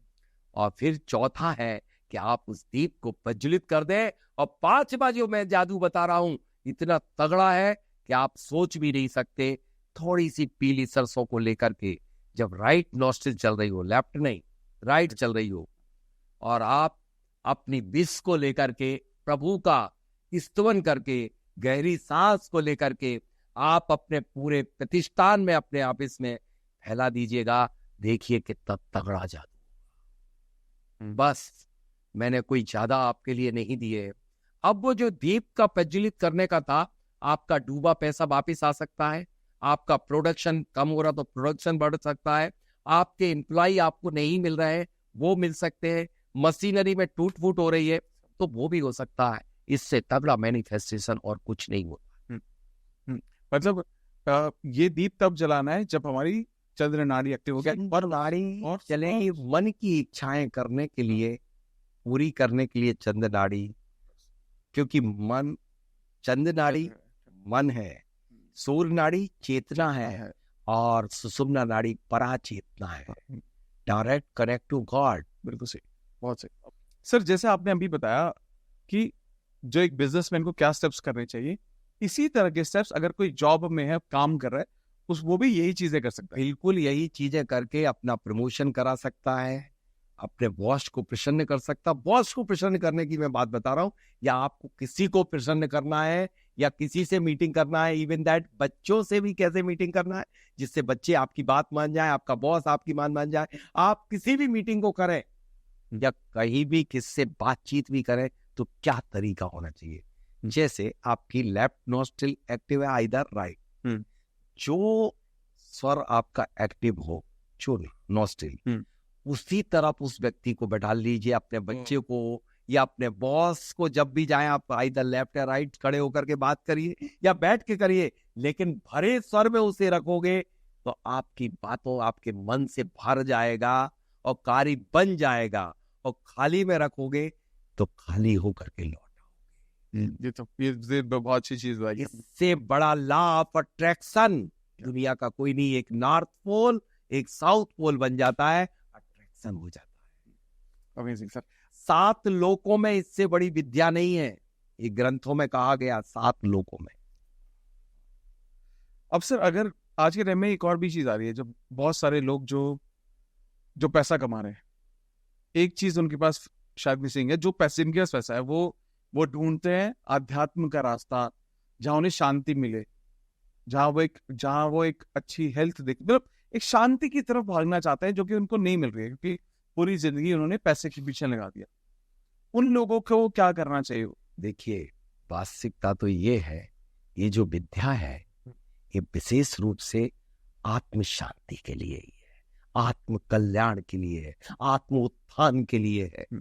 और फिर चौथा है कि आप उस दीप को प्रज्वलित कर दें। और 5वां जो मैं जादू बता रहा हूं, इतना तगड़ा है कि आप सोच भी नहीं सकते। थोड़ी सी पीली सरसों को लेकर के, जब राइट नॉस्ट्रिल चल रही हो, लेफ्ट नहीं राइट चल रही हो, और आप अपनी विश को लेकर के, प्रभु का स्तवन करके, गहरी सांस को लेकर के आप अपने पूरे प्रतिष्ठान में, अपने ऑफिस में फैला दीजिएगा। देखिए कितना तगड़ा जादू। बस मैंने कोई ज्यादा आपके लिए नहीं दिए। अब वो जो दीप का प्रज्वलित करने का था, आपका डूबा पैसा वापिस आ सकता है, आपका प्रोडक्शन कम हो रहा तो प्रोडक्शन बढ़ सकता है, आपके एम्प्लॉय आपको नहीं मिल रहे हैं वो मिल सकते हैं, मशीनरी में टूट फूट हो रही है तो वो भी हो सकता है। इससे तगड़ा मैनिफेस्टेशन और कुछ नहीं होता।
मतलब ये दीप तब जलाना है जब हमारी चंद्र नाड़ी एक्टिव हो गया,
और नाड़ी और चले मन की इच्छाएं करने के लिए, पूरी करने के लिए चंद्र नाड़ी, क्योंकि मन, चंद्र नाड़ी मन है, सूर्य नाड़ी चेतना है, और सुषुम्ना नाड़ी पराचेतना है, डायरेक्ट कनेक्ट टू गॉड।
बिल्कुल सही, बहुत सही। सर, जैसे आपने अभी बताया कि जो एक बिजनेसमैन को क्या स्टेप्स करने चाहिए, इसी तरह के स्टेप्स अगर कोई जॉब में है, काम कर रहा है, वो भी यही चीजें कर सकता है।
बिल्कुल यही चीजें करके अपना प्रमोशन करा सकता है, अपने बॉस को प्रसन्न कर सकता। बॉस को प्रसन्न करने की मैं बात बता रहा हूँ, या आपको किसी को प्रसन्न करना है, या किसी से मीटिंग करना है, इवन दैट बच्चों से भी कैसे मीटिंग करना है जिससे बच्चे आपकी बात मान जाए, आपका बॉस आपकी मान जाए। आप किसी भी मीटिंग को करें या कहीं भी किससे बातचीत भी करें तो क्या तरीका होना चाहिए। जैसे आपकी लेफ्ट नॉस्ट्रिल एक्टिव है, आइदर राइट, जो स्वर आपका एक्टिव हो, जो नॉस्ट्रिल, उसी तरफ उस व्यक्ति को बैठा लीजिए, अपने बच्चे को या अपने बॉस को। जब भी जाएं आप आइदर लेफ्ट या राइट खड़े होकर के बात करिए या बैठ के करिए, लेकिन भरे स्वर में उसे रखोगे तो आपकी बातों आपके मन से भर जाएगा और कार्य बन जाएगा, और खाली में रखोगे तो खाली होकर के लौट आओगे।
ये बहुत अच्छी चीज है।
इससे बड़ा लॉ ऑफ अट्रैक्शन दुनिया का कोई नहीं। एक नॉर्थ पोल एक साउथ पोल बन जाता है, अट्रैक्शन हो जाता है।
Amazing sir.
7 लोकों में इससे बड़ी विद्या नहीं है, ये ग्रंथों में कहा गया 7 लोकों में।
अब सर, अगर आज के टाइम में एक और भी चीज आ रही है, जब बहुत सारे लोग जो पैसा कमा रहे हैं, एक चीज उनके पास शायद मिसिंग है, जो पैसे इनके पास पैसा है वो ढूंढते हैं आध्यात्म का रास्ता, जहां उन्हें शांति मिले, जहां वो एक अच्छी हेल्थ देखे, मतलब एक शांति की तरफ भागना चाहते हैं, जो कि उनको नहीं मिल रही है क्योंकि पूरी जिंदगी उन्होंने पैसे के पीछे लगा दिया। उन लोगों को क्या करना चाहिए?
देखिए, वास्तविकता तो ये है, ये जो विद्या है ये विशेष रूप से आत्म शांति के लिए ही है, आत्म कल्याण के लिए है, आत्म उत्थान के लिए है।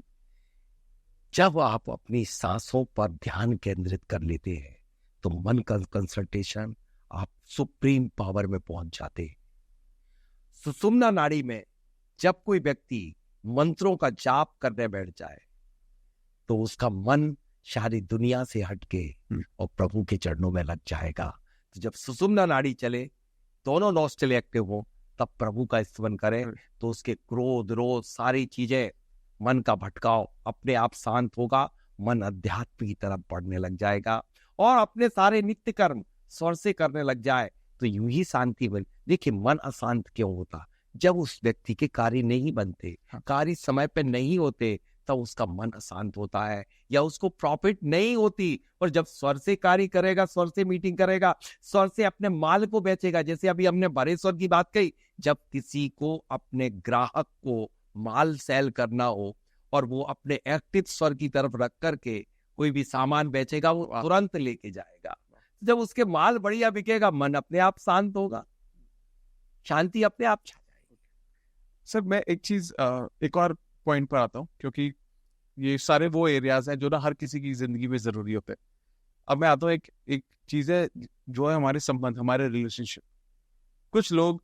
जब आप अपनी सांसों पर ध्यान केंद्रित कर लेते हैं तो मन का कंसंट्रेशन, आप सुप्रीम पावर में पहुंच जाते हैं। सुषुम्ना नाड़ी में जब कोई व्यक्ति मंत्रों का जाप करने बैठ जाए तो उसका मन सारी दुनिया से हटके और प्रभु के चरणों में लग जाएगा। तो जब सुषुम्ना नाड़ी चले, दोनों नॉस्ट्रल एक्टिव हो, तब प्रभु का स्मरण करें तो उसके क्रोध, रोध, सारी चीजें, मन का भटकाव अपने आप शांत होगा, मन अध्यात्म की तरफ बढ़ने लग जाएगा और अपने सारे नित्य कर्म स्वर से करने लग जाए तो यूं ही शांति बन। देखिए, मन अशांत क्यों होता? जब उस व्यक्ति के कार्य नहीं बनते, कार्य समय पे नहीं होते, तब उसका मन अशांत होता है या उसको प्रॉफिट नहीं होती। और जब स्वर से कार्य करेगा, स्वर से मीटिंग करेगा, स्वर से अपने माल को बेचेगा, जैसे अभी हमने भरे स्वर की बात कही, जब किसी को अपने ग्राहक को माल सेल करना हो और वो अपने एक्टिव स्वर की तरफ रख करके कोई भी सामान बेचेगा, वो तुरंत लेके जाएगा। जब उसके माल बढ़िया बिकेगा, मन अपने आप शांत होगा, शांति अपने आप छा जाएगी।
सर, मैं एक चीज, एक और पॉइंट पर आता हूँ, क्योंकि ये सारे वो एरियाज हैं जो ना हर किसी की जिंदगी में जरूरी होते हैं। अब मैं आता हूँ, एक चीज है जो है हमारे संबंध, हमारे रिलेशनशिप। कुछ लोग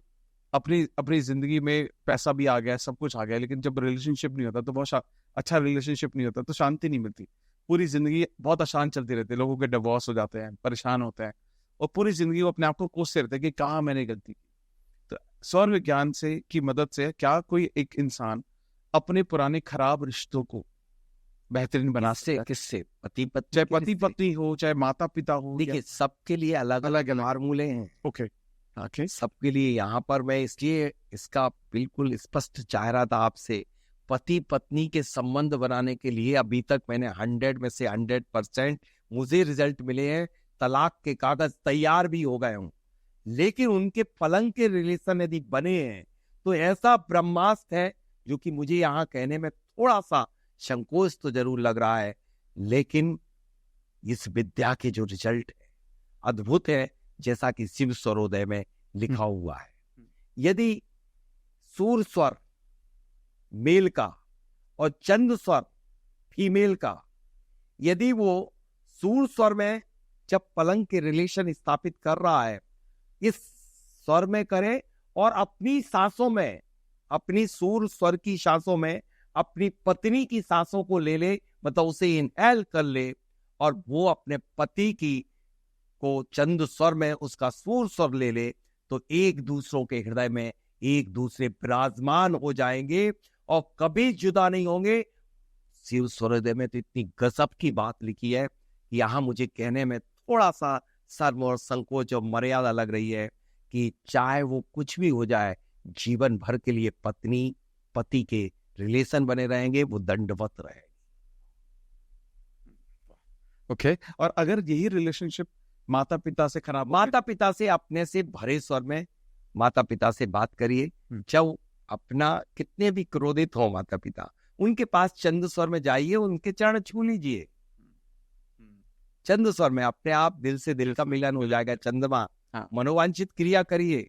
अपनी जिंदगी में पैसा भी आ गया, सब कुछ आ गया, लेकिन जब रिलेशनशिप नहीं होता तो बहुत अच्छा रिलेशनशिप नहीं होता तो शांति नहीं मिलती। पूरी जिंदगी बहुत अशांत चलती रहती है, लोगों के डिवोर्स हो जाते हैं, परेशान होते हैं और पूरी जिंदगी वो अपने आप को कोसते रहते हैं कि कहाँ मैंने गलती की। तो स्वर विज्ञान से की मदद से क्या कोई एक इंसान अपने पुराने खराब रिश्तों को बेहतरीन बना सकता है?
किससे?
चाहे पति पत्नी हो, चाहे माता पिता हो।
देखिए, सबके लिए अलग अलग फार्मूले हैं।
ओके,
सबके लिए। यहाँ पर मैं इसलिए इसका बिल्कुल स्पष्ट चाह रहा था आपसे, पति पत्नी के संबंध बनाने के लिए अभी तक मैंने 100 में से 100% मुझे रिजल्ट मिले हैं। तलाक के कागज तैयार भी हो गए हूं, लेकिन उनके पलंग के रिलेशन यदि बने हैं तो ऐसा ब्रह्मास्त्र है जो कि मुझे यहाँ कहने में थोड़ा सा संकोच तो जरूर लग रहा है, लेकिन इस विद्या के जो रिजल्ट है अद्भुत है, जैसा कि शिव स्वरोदय में लिखा हुआ है। यदि सूर स्वर मेल का और चंद्र स्वर फीमेल का, यदि वो सूर स्वर में जब पलंग के रिलेशन स्थापित कर रहा है, इस स्वर में करे और अपनी सांसों में, अपनी सूर स्वर की सांसों में अपनी पत्नी की सांसों को ले ले, मतलब उसे इनहेल कर ले, और वो अपने पति की को चंद्र स्वर में उसका सूर स्वर ले ले, तो एक दूसरों के हृदय में एक दूसरे विराजमान हो जाएंगे और कभी जुदा नहीं होंगे। शिव स्वरोदय में तो इतनी गजब की बात लिखी है, यहाँ मुझे कहने में थोड़ा सा शर्म और संकोच और मर्यादा लग रही है कि चाहे वो कुछ भी हो जाए, जीवन भर के लिए पत्नी पति के रिलेशन बने रहेंगे, वो दंडवत रहेंगे।
ओके, और अगर यही रिलेशनशिप माता पिता से खराब,
माता पिता से अपने से भरे स्वर में माता पिता से बात करिए। जब अपना कितने भी क्रोधित हो माता पिता, उनके पास चंद्र स्वर में जाइए, उनके चरण छू लीजिए। चंद्र स्वर में अपने आप दिल से दिल का मिलन हो जाएगा। चंद्रमा, मनोवांछित क्रिया करिए।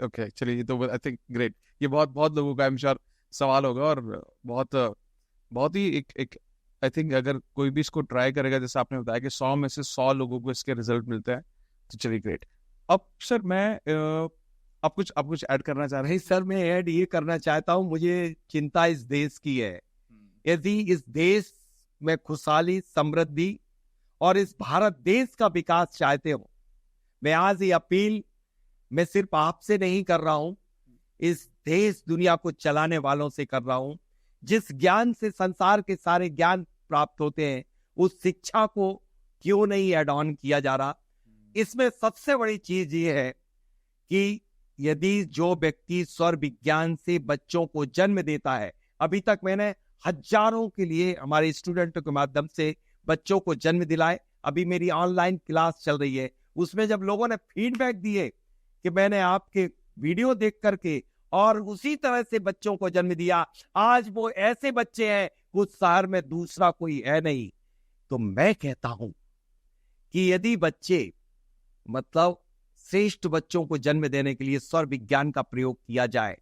ओके, चलिए, ये तो आई थिंक ग्रेट। ये बहुत लोगों का आई एम श्योर सवाल होगा और बहुत ही एक आई थिंक अगर कोई भी इसको ट्राई करेगा, जैसे आपने बताया कि 100 में से 100 लोगों को इसके रिजल्ट मिलते हैं, तो चलिए ग्रेट। अब सर, मैं आप कुछ ऐड करना चाह रहे हैं?
सर, मैं ऐड ये करना चाहता हूँ, मुझे चिंता इस देश की है। यदि इस देश में खुशहाली, समृद्धि और इस भारत देश का विकास चाहते हो, मैं आज ये अपील मैं सिर्फ आपसे नहीं कर रहा हूं, इस देश दुनिया को चलाने वालों से कर रहा हूं। जिस ज्ञान से संसार के सारे ज्ञान प्राप्त होते हैं, उस शिक्षा को क्यों नहीं ऐड ऑन किया जा रहा? इसमें सबसे बड़ी चीज ये है कि यदि जो व्यक्ति स्वर विज्ञान से बच्चों को जन्म देता है, अभी तक मैंने हजारों के लिए हमारे स्टूडेंटों के माध्यम से बच्चों को जन्म दिलाए। अभी मेरी ऑनलाइन क्लास चल रही है, उसमें जब लोगों ने फीडबैक दिए कि मैंने आपके वीडियो देख करके और उसी तरह से बच्चों को जन्म दिया, आज वो ऐसे बच्चे हैं कुछ शहर में दूसरा कोई है नहीं। तो मैं कहता हूं कि यदि बच्चे, मतलब श्रेष्ठ बच्चों को जन्म देने के लिए स्वर विज्ञान का प्रयोग किया जाए,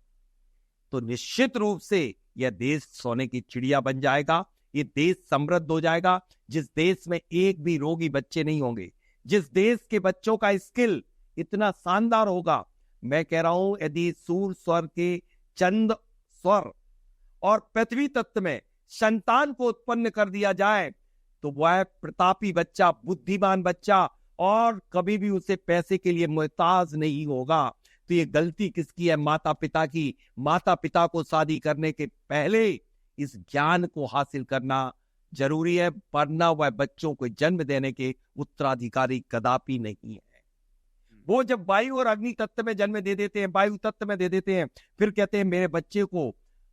तो निश्चित रूप से यह देश सोने की चिड़िया बन जाएगा। ये देश समृद्ध हो जाएगा। जिस देश में एक भी रोगी बच्चे नहीं होंगे, जिस देश के बच्चों का स्किल इतना शानदार होगा, मैं कह रहा हूं यदि सूर्य स्वर के चंद स्वर और पृथ्वी तत्व में संतान को उत्पन्न कर दिया जाए तो वह प्रतापी बच्चा, बुद्धिमान बच्चा, और कभी भी उसे पैसे के लिए मोहताज नहीं होगा। तो ये गलती किसकी है? माता पिता की। माता पिता को शादी करने के पहले इस ज्ञान को हासिल करना जरूरी है, वरना वह बच्चों को जन्म देने के उत्तराधिकारी कदापि नहीं है। वो जब वायु और अग्नि तत्व में जन्म दे देते हैं, वायु तत्व में दे देते हैं, फिर कहते हैं मेरे बच्चे को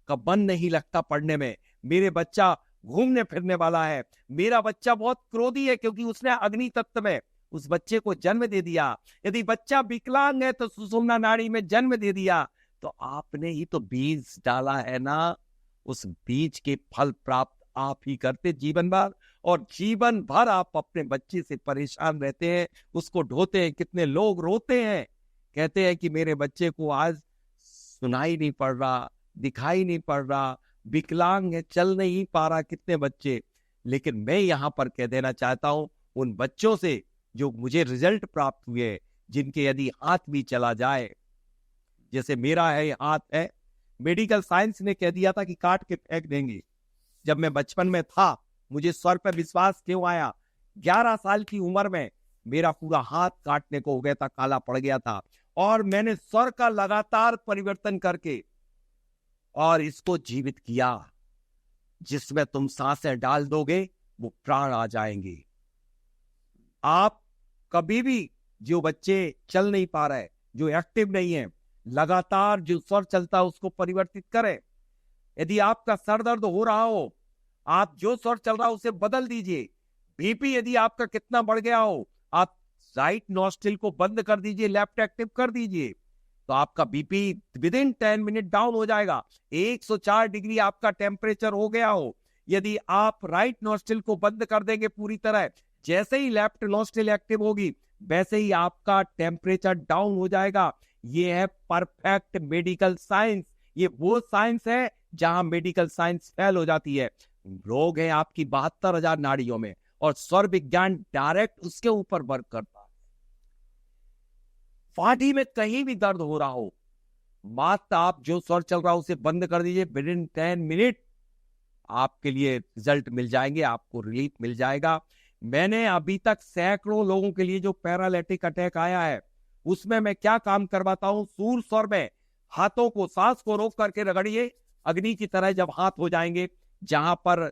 का मन नहीं लगता पढ़ने में, मेरे बच्चा घूमने फिरने वाला है, मेरा बच्चा बहुत क्रोधी है क्योंकि उसने अग्नि तत्व में उस बच्चे को जन्म दे दिया। यदि बच्चा विकलांग है तो सुषुम्ना नाड़ी में जन्म दे दिया। तो आपने ही तो बीज डाला है ना, उस बीज के फल प्राप्त आप ही करते जीवन भर, और जीवन भर आप अपने बच्चे से परेशान रहते हैं, उसको ढोते हैं। कितने लोग रोते हैं, कहते हैं कि मेरे बच्चे को आज सुनाई नहीं पड़ रहा, दिखाई नहीं पड़ रहा, विकलांग है, चल नहीं पा रहा। कितने बच्चे। लेकिन मैं यहाँ पर कह देना चाहता हूं उन बच्चों से जो मुझे रिजल्ट प्राप्त हुए, जिनके यदि हाथ भी चला जाए, जैसे मेरा है हाथ है, मेडिकल साइंस ने कह दिया था कि काट के फेंक देंगे। जब मैं बचपन में था, मुझे स्वर पर विश्वास क्यों आया? 11 साल की उम्र में मेरा पूरा हाथ काटने को हो गया था, काला पड़ गया था, और मैंने स्वर का लगातार परिवर्तन करके और इसको जीवित किया। जिसमें तुम सांसें डाल दोगे वो प्राण आ जाएंगे। आप कभी भी, जो बच्चे चल नहीं पा रहे, जो एक्टिव नहीं है, लगातार जो स्वर चलता है उसको परिवर्तित करें। यदि आपका सर दर्द हो रहा हो, आप जो स्वर चल रहा है उसे बदल दीजिए। बीपी यदि आपका कितना बढ़ गया हो, आप राइट नॉस्ट्रिल को बंद कर दीजिए, लेफ्ट एक्टिव कर दीजिए, तो आपका बीपी विदिन 10 मिनट डाउन हो जाएगा। 104 डिग्री आपका टेम्परेचर हो गया हो, यदि आप राइट नॉस्ट्रिल को बंद कर देंगे पूरी तरह, जैसे ही लेफ्ट नॉस्ट्रिल एक्टिव होगी वैसे ही आपका टेम्परेचर डाउन हो जाएगा। ये है परफेक्ट मेडिकल साइंस। ये वो साइंस है जहां मेडिकल साइंस फेल हो जाती है। रोग है आपकी 72,000 नाड़ियों में, और स्वर विज्ञान डायरेक्ट उसके ऊपर वर्क करता है। पार्टी में कहीं भी दर्द हो रहा हो, मात्र आप जो स्वर चल रहा हो उसे बंद कर दीजिए, विदिन 10 मिनट आपके लिए रिजल्ट मिल जाएंगे, आपको रिलीफ मिल जाएगा। मैंने अभी तक सैकड़ों लोगों के लिए जो पैरालिटिक अटैक आया है, उसमें मैं क्या काम करवाता हूं, सूर स्वर में हाथों को, सांस को रोक करके रगड़िए, अग्नि की तरह जब हाथ हो जाएंगे, जहां पर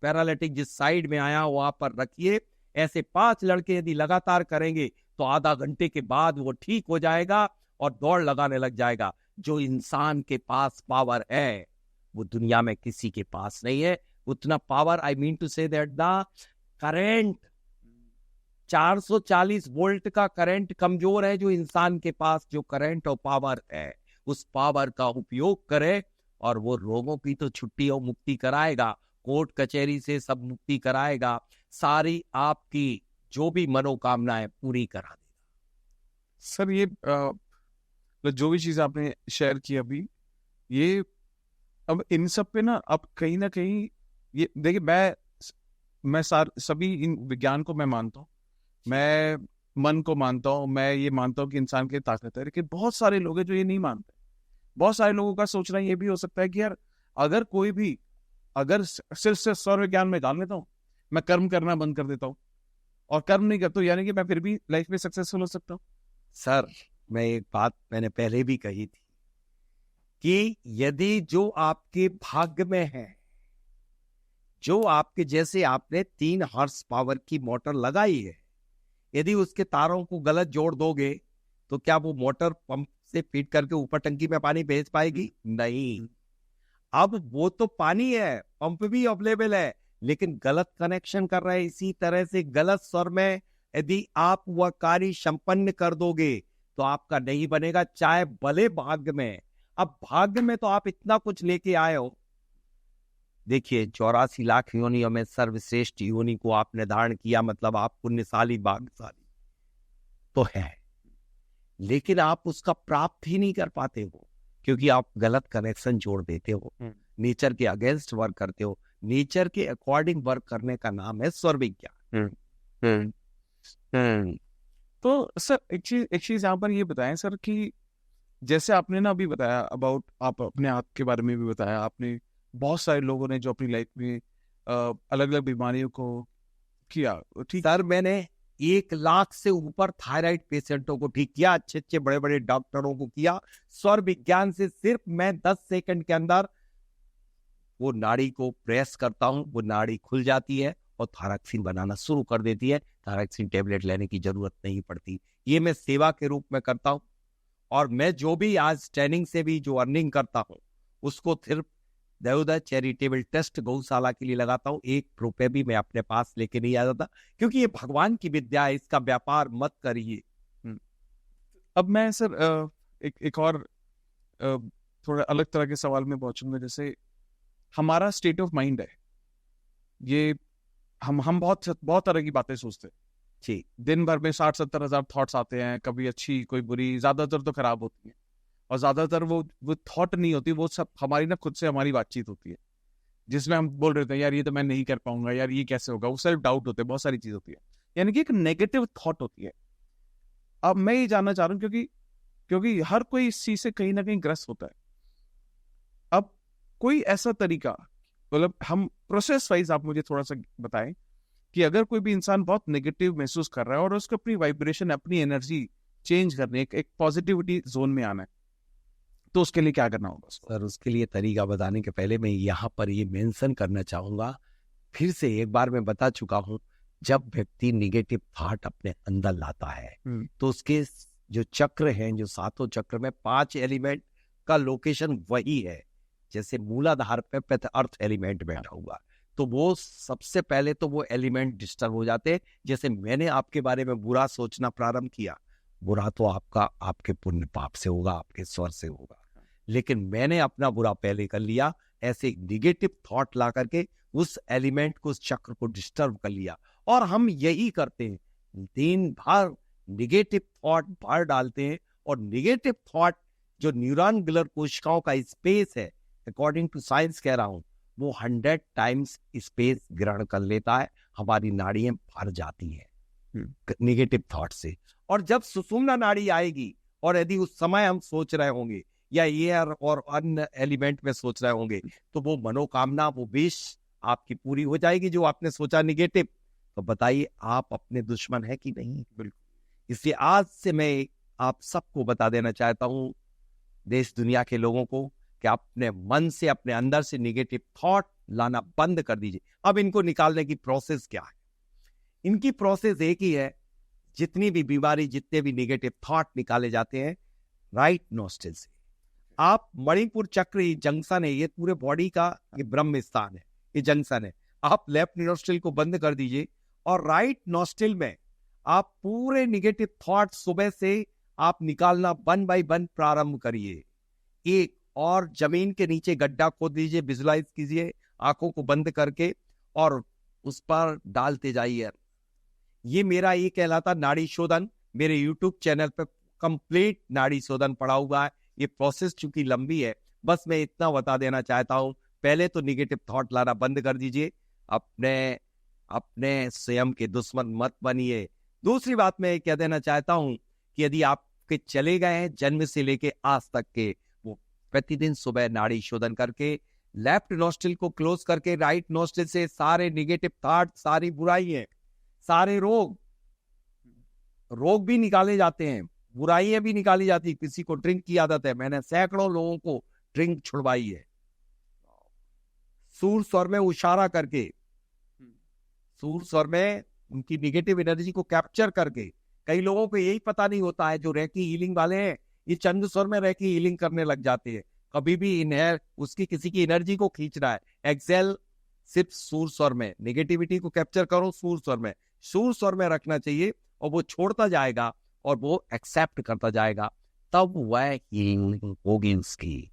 पैरालिटिक जिस साइड में आया वहां पर रखिए। ऐसे 5 लड़के यदि लगातार करेंगे तो आधा घंटे के बाद वो ठीक हो जाएगा और दौड़ लगाने लग जाएगा। जो इंसान के पास पावर है वो दुनिया में किसी के पास नहीं है। उतना power, I mean to say that the current 440 volt का करंट कमजोर है जो इंसान के पास, जो करंट और पावर है, उस पावर का उपयोग करे और वो रोगों की तो छुट्टी और मुक्ति कराएगा, कोर्ट कचहरी से सब मुक्ति कराएगा, सारी आपकी जो भी मनोकामनाएं पूरी करा देगा।
सर ये जो भी चीज आपने शेयर की अभी, ये अब इन सब पे ना अब कहीं ना कहीं, ये देखिए मैं सभी इन विज्ञान को मैं मानता हूँ, मैं मन को मानता हूँ, मैं ये मानता हूँ कि इंसान की ताकत है, लेकिन बहुत सारे लोग हैं जो ये नहीं मानते। बहुत सारे लोगों का सोचना ये भी हो सकता है कि यार अगर कोई भी, अगर सिर्फ से स्वर विज्ञान में डाल लेता हूँ, मैं कर्म करना बंद कर देता हूँ और कर्म नहीं करता हूँ, यानी कि मैं फिर भी लाइफ में सक्सेसफुल हो सकता हूँ।
सर मैं एक बात मैंने पहले भी कही थी कि यदि जो आपके भाग्य में है, जो आपके, जैसे आपने 3 हॉर्स पावर की मोटर लगाई है, यदि उसके तारों को गलत जोड़ दोगे तो क्या वो मोटर पंप से फीड करके ऊपर टंकी में पानी भेज पाएगी? नहीं। अब वो तो पानी है, पंप भी अवेलेबल है, लेकिन गलत कनेक्शन कर रहे हैं। इसी तरह से गलत स्वर में यदि आप वह कार्य संपन्न कर दोगे तो आपका नहीं बनेगा, चाहे भले भाग्य में। अब भाग्य में तो आप इतना कुछ लेके आए हो, देखिए 84 लाख योनियों में सर्वश्रेष्ठ योनि को आपने धारण किया, मतलब आप पुण्यशाली भाग्यशाली तो है, लेकिन आप उसका प्राप्त ही नहीं कर पाते हो क्योंकि आप गलत कनेक्शन जोड़ देते हो, नेचर के अगेंस्ट वर्क करते हो। नेचर के अकॉर्डिंग वर्क करने का नाम है स्वर विज्ञान।
तो सर एक चीज यहाँ पर ये बताएं सर कि जैसे आपने ना अभी बताया अबाउट, आप अपने आप के बारे में भी बताया, आपने बहुत सारे लोगों ने जो अपनी लाइफ में अलग अलग बीमारियों को किया, ठीक।
सर मैंने 1 लाख से ऊपर थायराइड पेशेंटों को ठीक किया, अच्छे अच्छे बड़े बड़े डॉक्टरों को किया। स्वर विज्ञान से सिर्फ मैं 10 सेकंड के अंदर वो नाड़ी को प्रेस करता हूं, वो नाड़ी खुल जाती है और थायरॉक्सिन बनाना शुरू कर देती है। थायरॉक्सिन टेबलेट लेने की जरूरत नहीं पड़ती। ये मैं सेवा के रूप में करता हूं। और मैं जो भी आज ट्रेनिंग से भी जो अर्निंग करता हूं, उसको सिर्फ देवदा चैरिटेबल ट्रस्ट गौशाला के लिए लगाता हूं। 1 रुपए भी मैं अपने पास लेके नहीं आ जाता, क्योंकि ये भगवान की विद्या है, इसका व्यापार मत करिए।
अब मैं सर एक और थोड़ा अलग तरह के सवाल में पहुंचूंगा। जैसे हमारा स्टेट ऑफ माइंड है, ये हम बहुत बहुत तरह की बातें सोचते हैं
जी।
दिन भर में 60-70 हजार थॉट्स आते हैं, कभी अच्छी कोई बुरी, ज्यादातर तो खराब होती हैं। और ज्यादातर वो थॉट नहीं होती, वो सब हमारी ना खुद से हमारी बातचीत होती है, जिसमें हम बोल रहे थे यार ये तो मैं नहीं कर पाऊंगा, यार ये कैसे होगा, वो सेल्फ डाउट होते हैं, बहुत सारी चीज होती है, यानी कि एक नेगेटिव थॉट होती है। अब मैं ये जानना चाह रहा हूँ, क्योंकि हर कोई इस चीज से कहीं ना कहीं ग्रस्त होता है। अब कोई ऐसा तरीका, मतलब हम प्रोसेस वाइज आप मुझे थोड़ा सा बताएं कि अगर कोई भी इंसान बहुत नेगेटिव महसूस कर रहा है और उसको अपनी वाइब्रेशन, अपनी एनर्जी चेंज करनी है, एक पॉजिटिविटी जोन में आना है, तो उसके लिए क्या करना होगा?
सर उसके लिए तरीका बताने के पहले मैं यहाँ पर ये मेंशन करना चाहूंगा, फिर से एक बार मैं बता चुका हूँ, जब व्यक्ति निगेटिव थॉट अपने अंदर लाता है तो उसके जो चक्र हैं, जो 7 चक्र में 5 एलिमेंट का लोकेशन वही है। जैसे मूलाधार पे अर्थ एलिमेंट बैठा हुआ, तो वो सबसे पहले तो वो एलिमेंट डिस्टर्ब हो जाते हैं। जैसे मैंने आपके बारे में बुरा सोचना प्रारंभ किया, बुरा तो आपके पुण्य पाप से होगा, आपके स्वर से होगा, लेकिन मैंने अपना बुरा पहले कर लिया। ऐसे निगेटिव थॉट ला करके उस एलिमेंट को, उस चक्र को डिस्टर्ब कर लिया। और हम यही करते हैं, दिन भर निगेटिव थॉट भर डालते हैं। और निगेटिव थॉट जो न्यूरॉन ग्लर कोशिकाओं का स्पेस है, अकॉर्डिंग टू साइंस कह रहा हूं, वो 100 टाइम्स स्पेस ग्रहण कर लेता है। हमारी नाड़ियां भर जाती हैं निगेटिव थॉट से। और जब सुषुम्ना नाड़ी आएगी, और यदि उस समय हम सोच रहे होंगे या एयर और अन्य एलिमेंट में सोच रहे होंगे, तो वो मनोकामना, वो विश आपकी पूरी हो जाएगी जो आपने सोचा निगेटिव। तो बताइए आप अपने दुश्मन है कि नहीं? बिल्कुल। इसलिए आज से मैं आप सबको बता देना चाहता हूं, देश दुनिया के लोगों को, कि अपने मन से, अपने अंदर से निगेटिव थॉट लाना बंद कर दीजिए। अब इनको निकालने की प्रोसेस क्या है? इनकी प्रोसेस एक ही है। जितनी भी बीमारी, जितने भी निगेटिव थॉट निकाले जाते हैं राइट नोस्ट्रिल से। आप मणिपुर चक्र, ये जंक्शन है, ये पूरे बॉडी का ये ब्रह्म स्थान है, ये जंक्शन है। आप लेफ्ट नोस्ट्रिल को बंद कर दीजिए और राइट नोस्ट्रिल में आप पूरे निगेटिव थॉट सुबह से आप निकालना 1 बाय 1 प्रारंभ करिए। एक और जमीन के नीचे गड्ढा खोद दीजिए, विजुलाइज कीजिए आंखों को बंद करके, और उस पर डालते जाइए। ये मेरा ये कहलाता नाड़ी शोधन। मेरे YouTube चैनल पे कंप्लीट नाड़ी शोधन पड़ा हुआ है। ये प्रोसेस चूंकि लंबी है, बस मैं इतना बता देना चाहता हूं, पहले तो निगेटिव थॉट लाना बंद कर दीजिए। अपने स्वयं के दुश्मन मत बनिए। दूसरी बात मैं कह देना चाहता हूं कि यदि आपके चले गए हैं जन्म से लेके आज तक के, वो प्रतिदिन सुबह नाड़ी शोधन करके लेफ्ट नोस्ट्रिल को क्लोज करके राइट नोस्ट्रिल से सारे निगेटिव थॉट, सारी बुराइयां, सारे रोग भी निकाले जाते हैं, बुराइयां भी निकाली जाती है। किसी को ड्रिंक की आदत है, मैंने सैकड़ों लोगों को ड्रिंक छुड़वाई है। सूर स्वर में उशारा करके, सूर स्वर में उनकी निगेटिव एनर्जी को कैप्चर करके। कई लोगों को यही पता नहीं होता है, जो रेकी हीलिंग वाले हैं, ये चंद स्वर में रेकी हीलिंग करने लग जाते हैं। कभी भी इनहेल, उसकी किसी की एनर्जी को खींचना है, एक्सेल सिर्फ सूर स्वर में, नेगेटिविटी को कैप्चर करो सूर स्वर में, सूर स्वर में रखना चाहिए, और वो छोड़ता जाएगा और वो एक्सेप्ट करता जाएगा, तब वह हीलिंग होगी उसकी।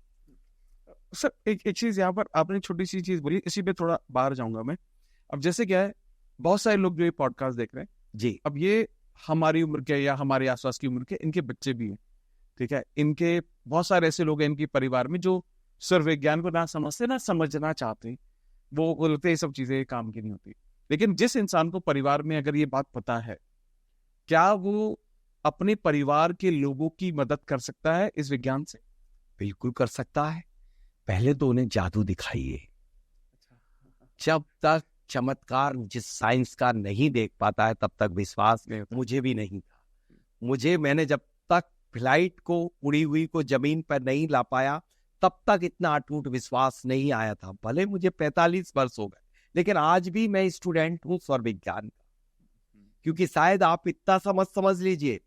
सर एक चीज यहाँ पर आपने छोटी सी चीज बोली, इसी पे थोड़ा बाहर जाऊंगा मैं। अब जैसे क्या है, बहुत सारे लोग जो ये पॉडकास्ट देख रहे हैं
जी,
अब ये हमारी उम्र के या हमारे आसपास की उम्र के, इनके बच्चे भी हैं, ठीक है। इनके बहुत सारे ऐसे लोग हैं इनके परिवार में जो स्वर विज्ञान को ना समझते, ना समझना चाहते, वो बोलते हैं ये सब चीजें काम की नहीं होती। लेकिन जिस इंसान को परिवार में अगर ये बात पता है, क्या वो अपने परिवार के लोगों की मदद कर सकता है इस विज्ञान से?
बिल्कुल कर सकता है। पहले तो उन्हें जादू दिखाइए। जब तक चमत्कार जिस साइंस का नहीं देख पाता है तब तक विश्वास
नहीं होता।
मुझे भी नहीं था। मैंने जब तक फ्लाइट को उड़ी हुई को जमीन पर नहीं ला पाया तब तक इतना अटूट विश्वास नहीं आया था। भले मुझे 45 वर्ष हो गए, लेकिन आज भी मैं स्टूडेंट हूँ स्वर विज्ञान का। क्योंकि शायद आप इतना समझ लीजिए,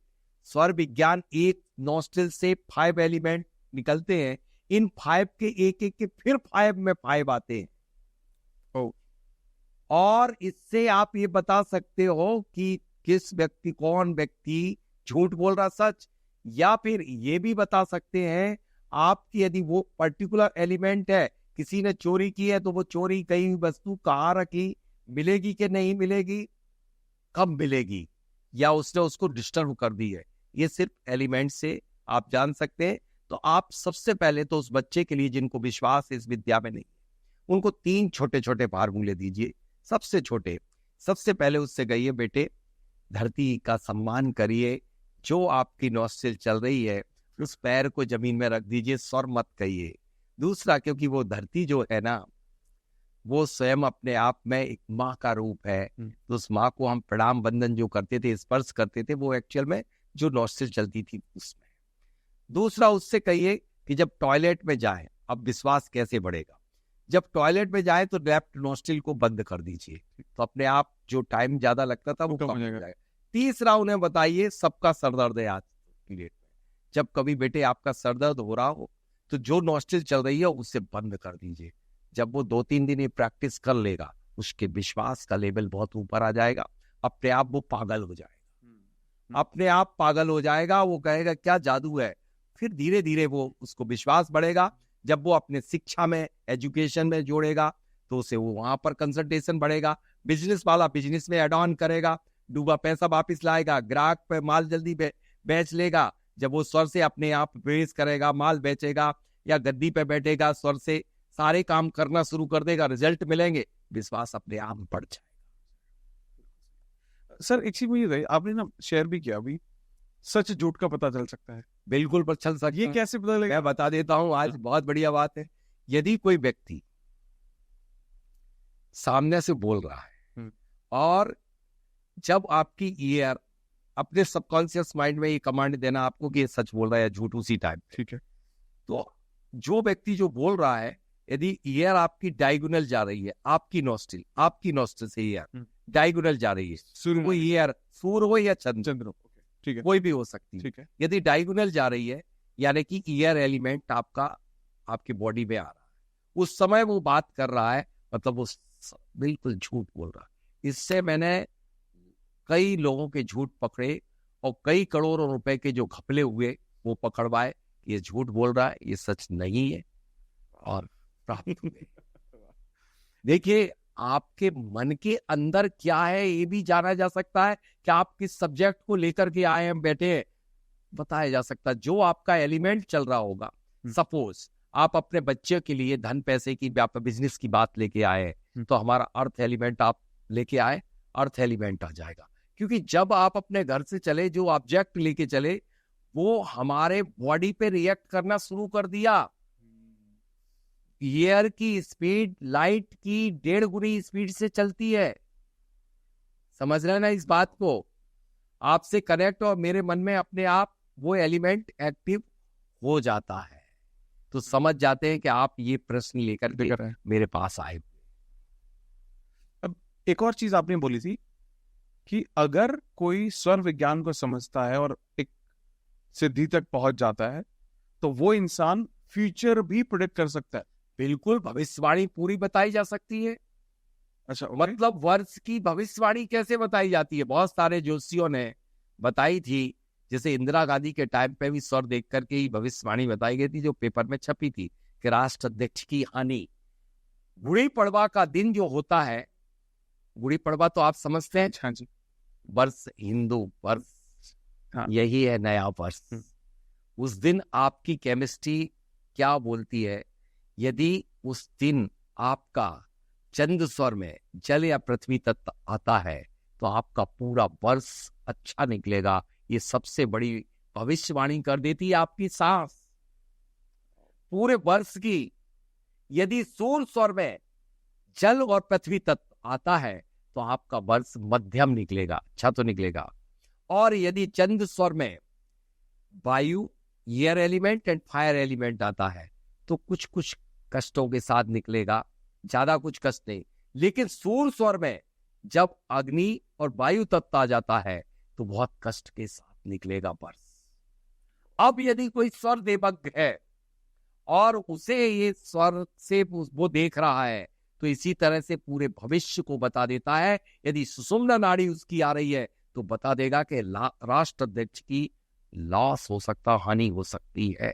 स्वर विज्ञान एक नॉस्ट्रिल से 5 एलिमेंट निकलते हैं, इन 5 के एक के फिर 5 में 5 आते हैं। और इससे आप ये बता सकते हो कि कौन व्यक्ति झूठ बोल रहा सच, या फिर ये भी बता सकते हैं आपकी यदि वो पर्टिकुलर एलिमेंट है, किसी ने चोरी की है तो वो चोरी कहीं वस्तु कहाँ रखी, मिलेगी कि नहीं मिलेगी, कब मिलेगी, या उसने उसको डिस्टर्ब कर दी है, ये सिर्फ एलिमेंट से आप जान सकते हैं। तो आप सबसे पहले तो उस बच्चे के लिए जिनको विश्वास इस विद्या में नहीं, उनको 3 छोटे छोटे फार्मूले दीजिए। सबसे छोटे, सबसे पहले उससे कहिए बेटे धरती का सम्मान करिए, जो आपकी नॉस्ट्रिल चल रही है उस पैर को जमीन में रख दीजिए, स्वर मत कहिए। दूसरा, क्योंकि वो धरती जो है ना, वो स्वयं अपने आप में एक माँ का रूप है, तो उस माँ को हम प्रणाम बंदन जो करते थे, स्पर्श करते थे, वो एक्चुअल में जो नॉस्ट्रिल चलती थी उसमें। दूसरा, उससे कहिए कि जब टॉयलेट में जाए, अब विश्वास कैसे बढ़ेगा, जब टॉयलेट में जाए तो लेफ्ट नॉस्ट्रिल को बंद कर दीजिए, तो अपने आप जो टाइम ज्यादा लगता था वो कम हो जाएगा। तीसरा, उन्हें बताइए सबका सर दर्द है आज की डेट में, जब कभी बेटे आपका सर दर्द हो रहा हो तो जो नॉस्ट्रिल चल रही है उसे बंद कर दीजिए। जब वो 2-3 दिन ये प्रैक्टिस कर लेगा, उसके विश्वास का लेवल बहुत ऊपर आ जाएगा, अपने आप वो पागल हो जाएगा, अपने आप पागल हो जाएगा, वो कहेगा क्या जादू है। फिर धीरे धीरे वो उसको विश्वास बढ़ेगा। जब वो अपने शिक्षा में, एजुकेशन में जोड़ेगा तो उसे वो वहां पर कंसंट्रेशन बढ़ेगा। बिजनेस वाला बिजनेस में एड ऑन करेगा, डूबा पैसा वापिस लाएगा, ग्राहक पे माल जल्दी बेच लेगा। जब वो स्वर से अपने आप प्रवेश करेगा, माल बेचेगा या गद्दी पे बैठेगा, स्वर से सारे काम करना शुरू कर देगा, रिजल्ट मिलेंगे, विश्वास अपने आप बढ़ जाएगा।
सर एक चीज मुझे बताइए, आपने ना शेयर भी किया अभी, सच झूठ का पता चल सकता है।
बिल्कुल पर चल सकता है।
ये कैसे पता लगेगा?
मैं बता देता हूँ, आज बहुत बढ़िया बात है। यदि कोई व्यक्ति सामने से बोल रहा है और जब आपकी ईयर अपने सबकॉन्शियस माइंड में ये कमांड देना आपको कि ये सच बोल रहा है या झूठ उसी टाइम,
ठीक है,
तो जो व्यक्ति जो बोल रहा है, यदि ईयर आपकी डायगोनल जा रही है, आपकी नॉस्ट्रिल से ईयर डायगोनल जा रही है, कोई ईयर सूर्य हो या चंद्र हो,
ठीक है,
कोई भी हो सकती है,
ठीक है,
यदि डायगोनल जा रही है यानी कि ईयर एलिमेंट आपकी बॉडी में आ रहा है, उस समय वो बात कर रहा है, मतलब वो बिल्कुल झूठ बोल रहा है। इससे मैंने कई लोगों के झूठ पकड़े और कई करोड़ों रुपए के जो घपले हुए वो पकड़वाए, ये झूठ बोल रहा है, ये सच नहीं है, और प्राप्त हुए। देखिए, आपके मन के अंदर क्या है ये भी जाना जा सकता है कि आप किस सब्जेक्ट को लेकर के आए हैं बैठे हैं, बताया जा सकता है। जो आपका एलिमेंट चल रहा होगा, सपोज आप अपने बच्चे के लिए धन पैसे की बिजनेस की बात लेके आए, तो हमारा अर्थ एलिमेंट आप लेके आए, अर्थ एलिमेंट आ जाएगा। क्योंकि जब आप अपने घर से चले, जो ऑब्जेक्ट लेके चले वो हमारे बॉडी पे रिएक्ट करना शुरू कर दिया। एयर की स्पीड लाइट की 1.5 गुनी स्पीड से चलती है, समझ रहे ना इस बात को। आपसे कनेक्ट और मेरे मन में अपने आप वो एलिमेंट एक्टिव हो जाता है, तो समझ जाते हैं कि आप ये प्रश्न लेकर के मेरे पास आए।
अब एक और चीज आपने बोली थी कि अगर कोई स्वर विज्ञान को समझता है और एक सिद्धि तक पहुंच जाता है तो वो इंसान फ्यूचर भी प्रेडिक्ट कर सकता है।
बिल्कुल, भविष्यवाणी पूरी बताई जा सकती है।
अच्छा,
मतलब वर्ष की भविष्यवाणी कैसे बताई जाती है? बहुत सारे ज्योतिषियों ने बताई थी, जैसे इंदिरा गांधी के टाइम पे भी स्वर देख करके ही भविष्यवाणी बताई गई थी, जो पेपर में छपी थी कि राष्ट्राध्यक्ष की हानि। गुड़ी पड़वा का दिन जो होता है, गुड़ी पड़वा तो आप समझते हैं,
हाँ जी,
वर्ष, हिंदू वर्ष,
हाँ,
यही है नया वर्ष। उस दिन आपकी केमिस्ट्री क्या बोलती है, यदि उस दिन आपका चंद्र स्वर में जल या पृथ्वी तत्व आता है तो आपका पूरा वर्ष अच्छा निकलेगा, ये सबसे बड़ी भविष्यवाणी कर देती है आपकी सांस पूरे वर्ष की। यदि सूर्य स्वर में जल और पृथ्वी तत्व आता है तो आपका वर्ष मध्यम निकलेगा, अच्छा तो निकलेगा। और यदि चंद्र स्वर में वायु, air element and fire element आता है तो कुछ कुछ कष्टों के साथ निकलेगा, ज्यादा कुछ कष्ट नहीं। लेकिन सूर्य स्वर में जब अग्नि और वायु तत्व आ जाता है तो बहुत कष्ट के साथ निकलेगा वर्ष। अब यदि कोई स्वर देवज्ञ है और उसे ये स्वर से वो देख रहा है तो इसी तरह से पूरे भविष्य को बता देता है। यदि सुषुम्ना नाड़ी उसकी आ रही है तो बता देगा कि राष्ट्राध्यक्ष की लॉस हो सकता, हानि हो सकती है,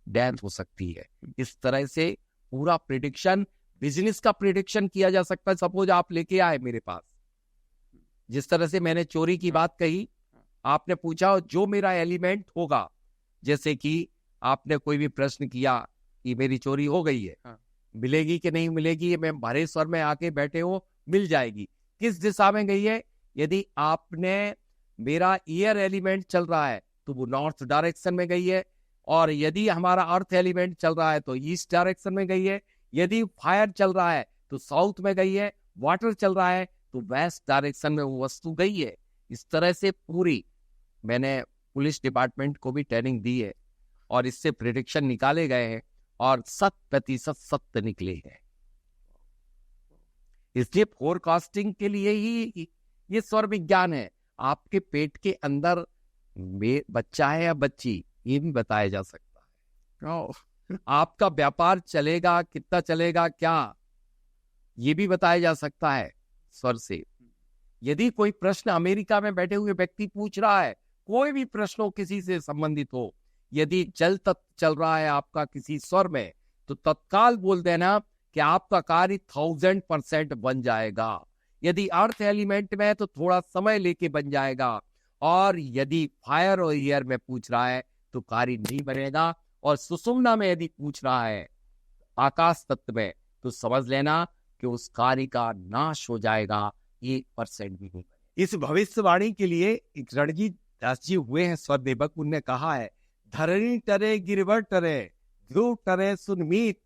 डेथ हो सकती है। इस तरह से पूरा प्रिडिक्शन, बिजनेस का प्रिडिक्शन किया जा सकता है। सपोज आप लेके आए मेरे पास, जिस तरह से मैंने चोरी की बात कही, आपने पूछा जो मेरा एलिमेंट होगा, जैसे कि आपने कोई भी प्रश्न किया कि मेरी चोरी हो गई है, मिलेगी कि नहीं मिलेगी, मैं भरे स्वर में आके बैठे हो, मिल जाएगी। किस दिशा में गई है? यदि आपने मेरा एयर एलिमेंट चल रहा है तो वो नॉर्थ डायरेक्शन में गई है, और यदि हमारा अर्थ एलिमेंट चल रहा है तो ईस्ट डायरेक्शन में गई है, यदि फायर चल रहा है तो साउथ में गई है, वाटर चल रहा है तो वेस्ट डायरेक्शन में वो वस्तु गई है। इस तरह से पूरी मैंने पुलिस डिपार्टमेंट को भी ट्रेनिंग दी है और इससे प्रिडिक्शन निकाले गए हैं और 100% सत्य निकले हैं। इसलिए फोरकास्टिंग के लिए ही ये स्वर विज्ञान है। आपके पेट के अंदर बच्चा है या बच्ची, ये भी बताया जा सकता है। आपका व्यापार चलेगा, कितना चलेगा, क्या, ये भी बताया जा सकता है स्वर से। यदि कोई प्रश्न अमेरिका में बैठे हुए व्यक्ति पूछ रहा है, कोई भी प्रश्न हो किसी से संबंधित हो, यदि जल तत्व चल रहा है आपका किसी स्वर में, तो तत्काल बोल देना कि आपका कार्य 1000% बन जाएगा। यदि अर्थ एलिमेंट में है तो थोड़ा समय लेके बन जाएगा, और यदि फायर और एयर में पूछ रहा है तो कार्य नहीं बनेगा। और सुषुम्ना में यदि पूछ रहा है आकाश तत्व में, तो समझ लेना कि उस कार्य का नाश हो जाएगा, 1% भी नहीं। इस भविष्यवाणी के लिए एक रणजीत दास जी हुए हैं स्वर देवक, उनने कहा है, धरणी टरे गिरवर टरे, ध्रुव टरे सुनमीत,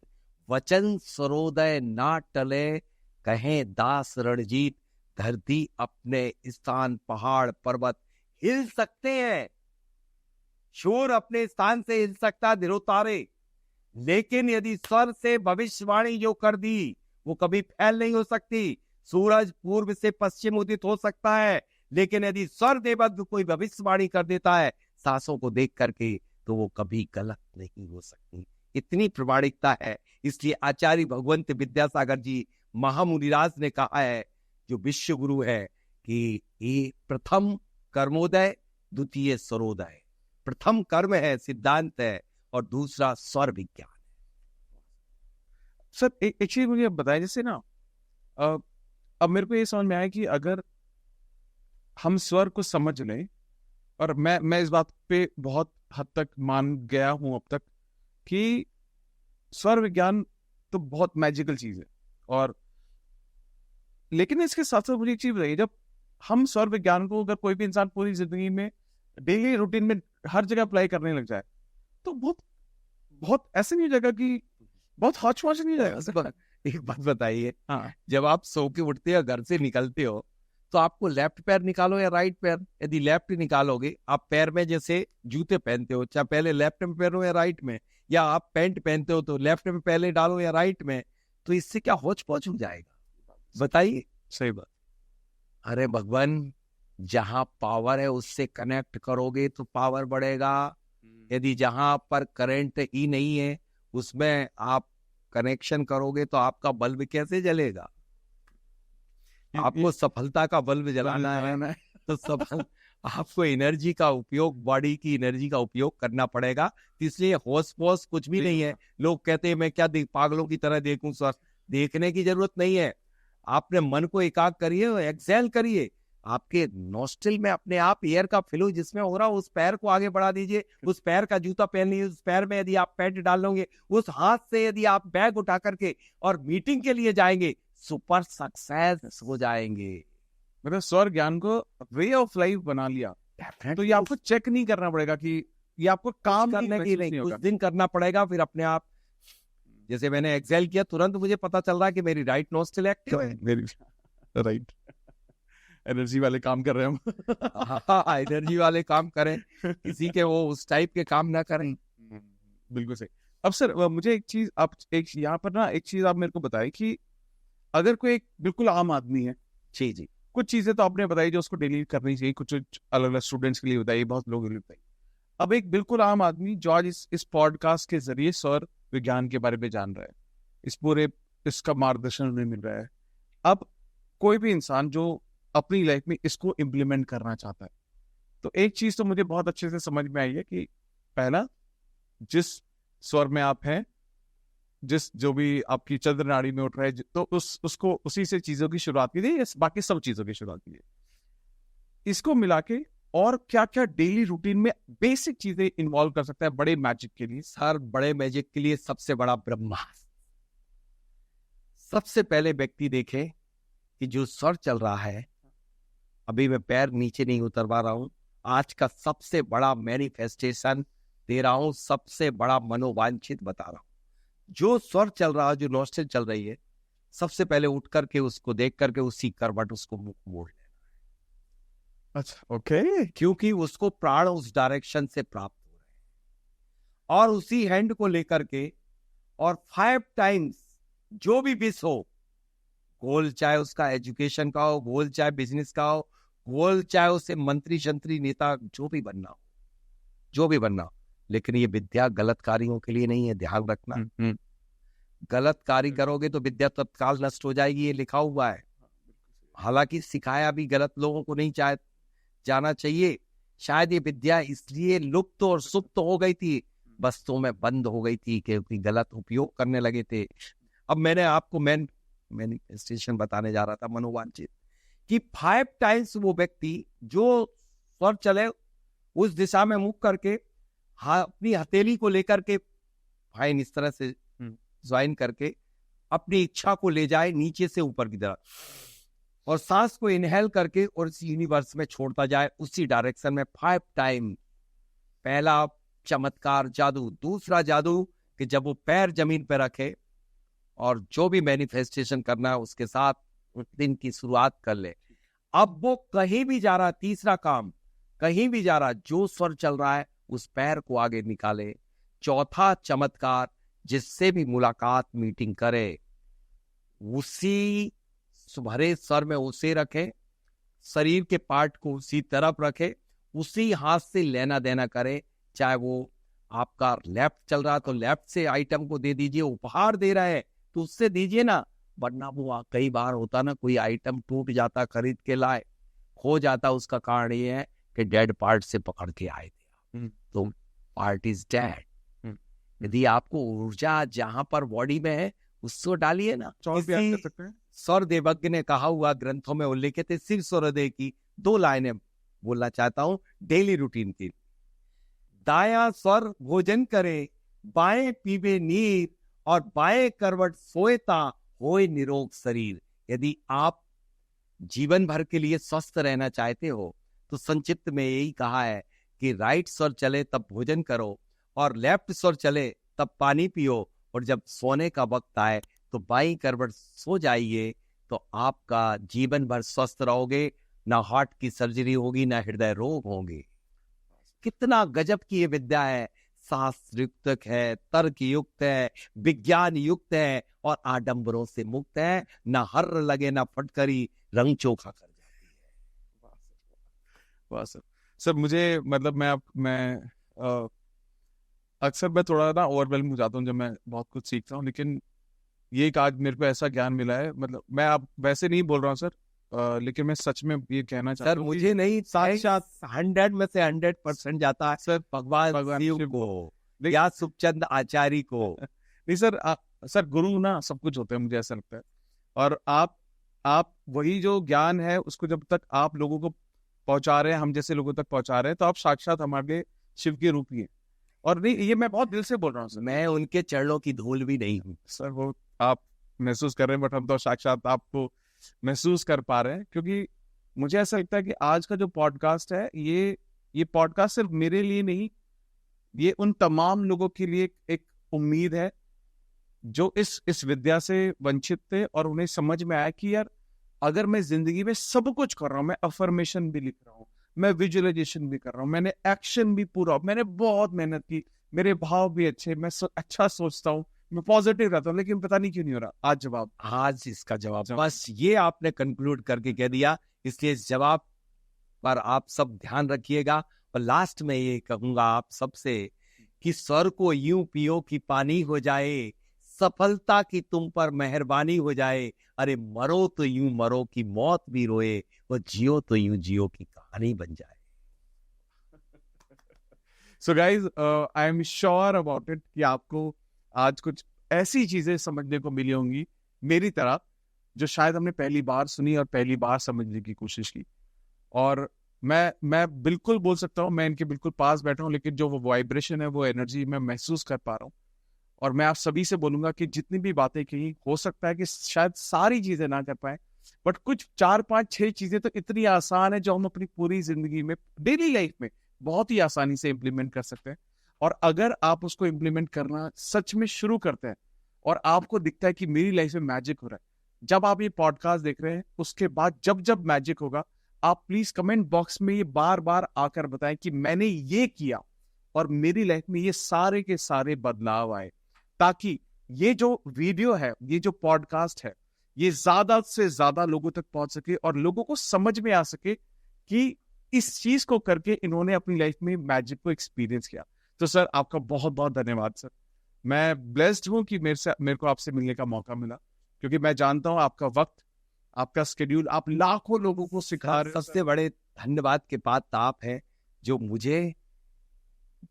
वचन सरोदय ना टले, कहे दास रणजीत, धरती अपने स्थान पहाड़ पर्वत हिल सकते हैं, शोर अपने स्थान से हिल सकता धिरोतारे, लेकिन यदि स्वर से भविष्यवाणी जो कर दी वो कभी फैल नहीं हो सकती। सूरज पूर्व से पश्चिम उदित हो सकता है, लेकिन यदि स्वर देवज्ञ कोई भविष्यवाणी कर देता है सांसों को देख करके, तो वो कभी गलत नहीं हो सकती। इतनी प्रमाणिकता है। इसलिए आचार्य भगवंत विद्यासागर जी महामुनिराज ने कहा है, जो विश्व गुरु है, कि ये प्रथम कर्मोदय, द्वितीय स्वरोदय। प्रथम कर्म है, सिद्धांत है, और दूसरा स्वर विज्ञान।
सर एक चीज मुझे बताएं, जैसे ना अब मेरे को ये समझ में आया कि अगर हम स्वर को समझ लें, और मैं इस बात पे बहुत हद तक मान गया हूं अब तक कि स्वर विज्ञान तो बहुत मैजिकल चीज है, और लेकिन इसके साथ साथ मुझे एक चीज बताइए, जब हम स्वर विज्ञान को अगर कोई भी इंसान पूरी जिंदगी में डेली रूटीन में हर जगह अप्लाई करने लग जाए, तो बहुत बहुत ऐसे नहीं हो जाएगा कि बहुत हौच पौच नहीं हो जाएगा?
एक बात बताइए,
हाँ,
जब आप सो के उठते हो, घर से निकलते हो, तो आपको लेफ्ट पैर निकालो या राइट पैर, यदि लेफ्ट निकालोगे, आप पैर में जैसे जूते पहनते हो, चाहे पहले लेफ्ट में पहनो या राइट में, या आप पैंट पहनते हो तो लेफ्ट में पहले डालो या राइट में, तो इससे क्या होच पौच हो जाएगा? बताइए।
सही बात।
अरे भगवान, जहां पावर है उससे कनेक्ट करोगे तो पावर बढ़ेगा। यदि जहां पर करंट ही नहीं है उसमें आप कनेक्शन करोगे तो आपका बल्ब कैसे जलेगा? आपको सफलता का बल्ब जलाना है तो सफल आपको एनर्जी का उपयोग, बॉडी की एनर्जी का उपयोग करना पड़ेगा। इसलिए होश पोश कुछ भी नहीं है। लोग कहते हैं मैं क्या पागलों की तरह देखूं सर, देखने की जरूरत नहीं है। आपने मन को एकाग्र करिए, एक्सेल करिए, आपके नोस्ट्रिल में अपने आप एयर का फ्लो जिसमें हो रहा है, उस पैर को आगे बढ़ा दीजिए, उस पैर का जूता पहन लीजिए, उस पैर में यदि आप पैंट डाल लोगे, उस हाथ से यदि आप बैग उठा करके और मीटिंग के लिए जाएंगे, सुपर सक्सेस हो जाएंगे।
मतलब स्वर ज्ञान को वे ऑफ लाइफ बना लिया, तो ये आपको चेक नहीं करना पड़ेगा कि ये आपको काम
करने की नहीं, कुछ दिन करना पड़ेगा, फिर अपने आप, जैसे मैंने एक्सेल किया तुरंत मुझे पता चल रहा है कि मेरी राइट नोस्ट्रिल एक्टिव है,
मेरी राइट एनर्जी वाले काम कर रहे हैं हम।
हाँ, एनर्जी वाले काम करें, किसी के वो उस टाइप के काम ना करें।
बिल्कुल सही। अब सर मुझे एक चीज आप एक यहाँ पर ना एक चीज आप मेरे को बताएं कि अगर कोई एक बिल्कुल आम आदमी है,
जी जी,
कुछ चीजें तो आपने बताई जो उसको डेली करनी चाहिए, कुछ अलग अलग स्टूडेंट्स के लिए बताइए, बहुत लोगों के लिए बताइए। अब एक बिल्कुल आम आदमी जो आज इस पॉडकास्ट के जरिए सौर विज्ञान के बारे में जान रहा है, इस पूरे इसका मार्गदर्शन उन्हें मिल रहा है, अब कोई भी इंसान जो अपनी लाइफ में इसको इम्प्लीमेंट करना चाहता है, तो एक चीज तो मुझे बहुत अच्छे से समझ में आई है कि पहला, जिस स्वर में आप हैं, जिस जो भी आपकी चंद्र नाड़ी में उठ रहा है, तो उसको उसी से चीजों की शुरुआत कीजिए, बाकी सब चीजों की शुरुआत कीजिए। इसको मिला के और क्या क्या डेली रूटीन में बेसिक चीजें इन्वॉल्व कर सकता है बड़े मैजिक के लिए?
सर बड़े मैजिक के लिए सबसे बड़ा ब्रह्मास्त्र। सबसे पहले व्यक्ति देखे कि जो स्वर चल रहा है, अभी मैं पैर नीचे नहीं उतरवा रहा हूं, आज का सबसे बड़ा मैनिफेस्टेशन दे रहा हूं, सबसे बड़ा मनोवांछित बता रहा हूं। जो स्वर चल रहा है, जो नोस्ट्रिल चल रही है, सबसे पहले उठ करके उसको देख करके उसी करवट उसको मुख मोड़ लेना।
अच्छा, ओके।
क्योंकि उसको प्राण उस डायरेक्शन से प्राप्त हो रहे हैं, और उसी हैंड को लेकर के और 5 टाइम्स जो भी विश हो, गोल चाहे उसका एजुकेशन का हो, गोल चाहे बिजनेस का हो, गोल चाहे उसे मंत्री शंत्री नेता जो भी बनना हो, जो भी बनना हो, लेकिन ये विद्या गलत कार्यों के लिए नहीं है, ध्यान रखना। गलत कार्य करोगे तो विद्या तत्काल नष्ट हो जाएगी, ये लिखा हुआ है। हालांकि सिखाया भी गलत लोगों को नहीं जाना चाहिए। शायद ये विद्या इसलिए लुप्त और सुप्त हो गई थी, बस्तों में बंद हो गई थी, क्योंकि गलत उपयोग करने लगे थे। अब मैंने आपको मैनिफेस्टेशन बताने जा रहा था, मनोवांछित, कि 5 टाइम्स वो व्यक्ति जो स्वर चले उस दिशा में मुख करके, अपनी हथेली को लेकर के फाइन इस तरह से ज्वाइन करके अपनी इच्छा को ले जाए नीचे से ऊपर की तरफ, और सांस को इनहेल करके और इस यूनिवर्स में छोड़ता जाए उसी डायरेक्शन में 5 टाइम। पहला चमत्कार जादू। दूसरा जादू कि जब वो पैर जमीन पर रखे और जो भी मैनिफेस्टेशन करना है उसके साथ उस दिन की शुरुआत कर ले। अब वो कहीं भी जा रहा, तीसरा काम, कहीं भी जा रहा, जो स्वर चल रहा है उस पैर को आगे निकाले। चौथा चमत्कार, जिससे भी मुलाकात मीटिंग करे उसी भरे स्वर में उसे रखे, शरीर के पार्ट को उसी तरफ रखे, उसी हाथ से लेना देना करे। चाहे वो आपका लेफ्ट चल रहा तो लेफ्ट से आइटम को दे दीजिए, उपहार दे रहा है तो उससे दीजिए ना, वरना वो कई बार होता ना, कोई आइटम टूट जाता, खरीद के लाए, खो जाता, उसका कारण ये है कि डेड पार्ट से पकड़ के आए थे, तो पार्ट इज डेड। यदि आपको ऊर्जा जहां पर बॉडी में है उसको डालिए ना। सौर देवज्ञ ने कहा हुआ, ग्रंथों में उल्लेखित है, शिव सूर्योदय की 2 लाइनें बोलना चाहता हूं डेली रूटीन की। दायां स्वर भोजन करे, बाएं पीवे नीर, और बाएं करवट सोएता होए निरोग शरीर। यदि आप जीवन भर के लिए स्वस्थ रहना चाहते हो तो संक्षिप्त में यही कहा है कि राइट स्वर चले तब भोजन करो, और लेफ्ट स्वर चले तब पानी पियो, और जब सोने का वक्त आए तो बाईं करवट सो जाइए, तो आपका जीवन भर स्वस्थ रहोगे, ना हार्ट की सर्जरी होगी, ना हृदय रोग होंगे। कितना गजब की ये विद्या है, शास्त्र युक्त है, तर्क युक्त है, विज्ञान युक्त है, और आडंबरों से मुक्त है, ना हर्र लगे ना फटकरी, रंग चोखा कर जाती है।
वाह सर। सर मुझे मतलब मैं अक्सर मैं थोड़ा ना ओवरवेल्म हो जाता हूँ जब मैं बहुत कुछ सीखता हूँ, लेकिन ये एक आज मेरे को ऐसा ज्ञान मिला है, मतलब मैं आप वैसे नहीं बोल रहा हूँ सर, लेकिन मैं सच में ये कहना चाहता हूँ
सर, मुझे नहीं, साक्षात 100 में से 100% जाता है
सर
भगवान शिव को या सुखचंद आचार्य को।
नहीं सर, सर गुरु ना सब कुछ होते हैं, मुझे ऐसा लगता है। और आप वही जो ज्ञान है उसको जब तक आप लोगों को पहुंचा रहे हैं, हम जैसे लोगों तक पहुंचा रहे हैं, तो आप साक्षात हमारे शिव के रूप ही हैं। और नहीं, ये मैं बहुत दिल से बोल रहा हूँ सर,
मैं उनके चरणों की धूल भी नहीं हूँ
सर। वो आप महसूस कर रहे हैं, बट हम तो साक्षात आपको महसूस कर पा रहे हैं, क्योंकि मुझे ऐसा लगता है कि आज का जो पॉडकास्ट है ये ये पॉडकास्ट सिर्फ मेरे लिए नहीं, ये उन तमाम लोगों के लिए एक उम्मीद है जो इस विद्या से वंचित थे और उन्हें समझ में आया कि यार अगर मैं जिंदगी में सब कुछ कर रहा हूँ, मैं अफर्मेशन भी लिख रहा हूँ, मैं विजुअलाइजेशन भी कर रहा हूँ, मैंने एक्शन भी पूरा, मैंने बहुत मेहनत की, मेरे भाव भी अच्छे, मैं अच्छा सोचता हूँ, मैं पॉजिटिव रहता हूँ, लेकिन पता नहीं क्यों नहीं हो रहा।
आज इसका जवाब बस ये आपने कंक्लूड करके कह दिया, इसलिए इस जवाब पर आप सब ध्यान रखिएगा। और लास्ट में ये कहूंगा आप सबसे कि स्वर को यूं पियो कि पानी हो जाए, सफलता की तुम पर मेहरबानी हो जाए, अरे मरो तो यूं मरो कि मौत भी रोए, और जियो तो यूं जियो की कहानी बन जाए।
So guys, I am sure about it कि आपको आज कुछ ऐसी चीजें समझने को मिली होंगी मेरी तरह, जो शायद हमने पहली बार सुनी और पहली बार समझने की कोशिश की। और मैं बिल्कुल बोल सकता हूँ, मैं इनके बिल्कुल पास बैठा हूँ, लेकिन जो वो वाइब्रेशन है, वो एनर्जी मैं महसूस कर पा रहा हूँ। और मैं आप सभी से बोलूंगा कि जितनी भी बातें कही, हो सकता है कि शायद सारी चीजें ना कर पाए, बट कुछ 4, 5, 6 चीजें तो इतनी आसान है जो हम अपनी पूरी जिंदगी में, डेली लाइफ में बहुत ही आसानी से इम्प्लीमेंट कर सकते हैं। और अगर आप उसको इम्प्लीमेंट करना सच में शुरू करते हैं और आपको दिखता है कि मेरी लाइफ में मैजिक हो रहा है, जब आप ये पॉडकास्ट देख रहे हैं, उसके बाद जब जब मैजिक होगा, आप प्लीज कमेंट बॉक्स में ये बार बार आकर बताएं कि मैंने ये किया और मेरी लाइफ में ये सारे के सारे बदलाव आए, ताकि ये जो वीडियो है, ये जो पॉडकास्ट है, ये ज्यादा से ज्यादा लोगों तक पहुंच सके और लोगों को समझ में आ सके कि इस चीज को करके इन्होंने अपनी लाइफ में मैजिक को एक्सपीरियंस किया। तो सर, आपका बहुत बहुत धन्यवाद सर। मैं ब्लेस्ड हूं कि मेरे को आपसे मिलने का मौका मिला, क्योंकि मैं जानता हूं आपका वक्त, आपका स्केड्यूल, आप लाखों लोगों को सिखा रहे हो।
सबसे बड़े धन्यवाद के पात्र आप हैं, जो मुझे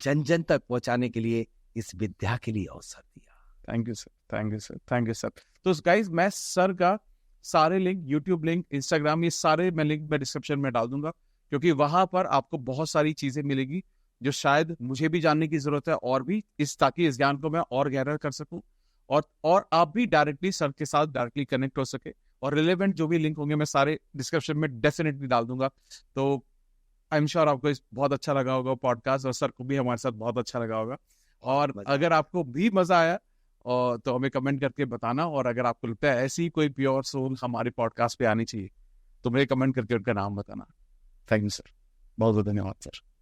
जन जन तक पहुंचाने के लिए, इस विद्या के लिए अवसर दिया।
Thank you sir, thank you sir, thank you sir. तो गाइज, मैं सर का सारे लिंक, यूट्यूब लिंक, इंस्टाग्राम, ये सारे मैं लिंक मैं डिस्क्रिप्शन में डाल दूंगा, क्योंकि वहां पर आपको बहुत सारी चीजें मिलेगी जो शायद मुझे भी जानने की जरूरत है, और भी ताकि इस ज्ञान को मैं और गहरा कर सकूं, और आप भी डायरेक्टली सर के साथ डायरेक्टली कनेक्ट हो सके। और रिलेवेंट जो भी लिंक होंगे मैं सारे डिस्क्रिप्शन में डेफिनेटली डाल दूंगा। तो आई एम श्योर आपको बहुत अच्छा लगा होगा पॉडकास्ट, और सर को भी हमारे साथ बहुत अच्छा लगा होगा। और अगर आपको भी मजा आया तो हमें कमेंट करके बताना, और अगर आपको लगता है ऐसी कोई प्योर सोल हमारे पॉडकास्ट पे आनी चाहिए, तो मुझे कमेंट करके उनका नाम बताना। थैंक यू सर, बहुत बहुत धन्यवाद सर।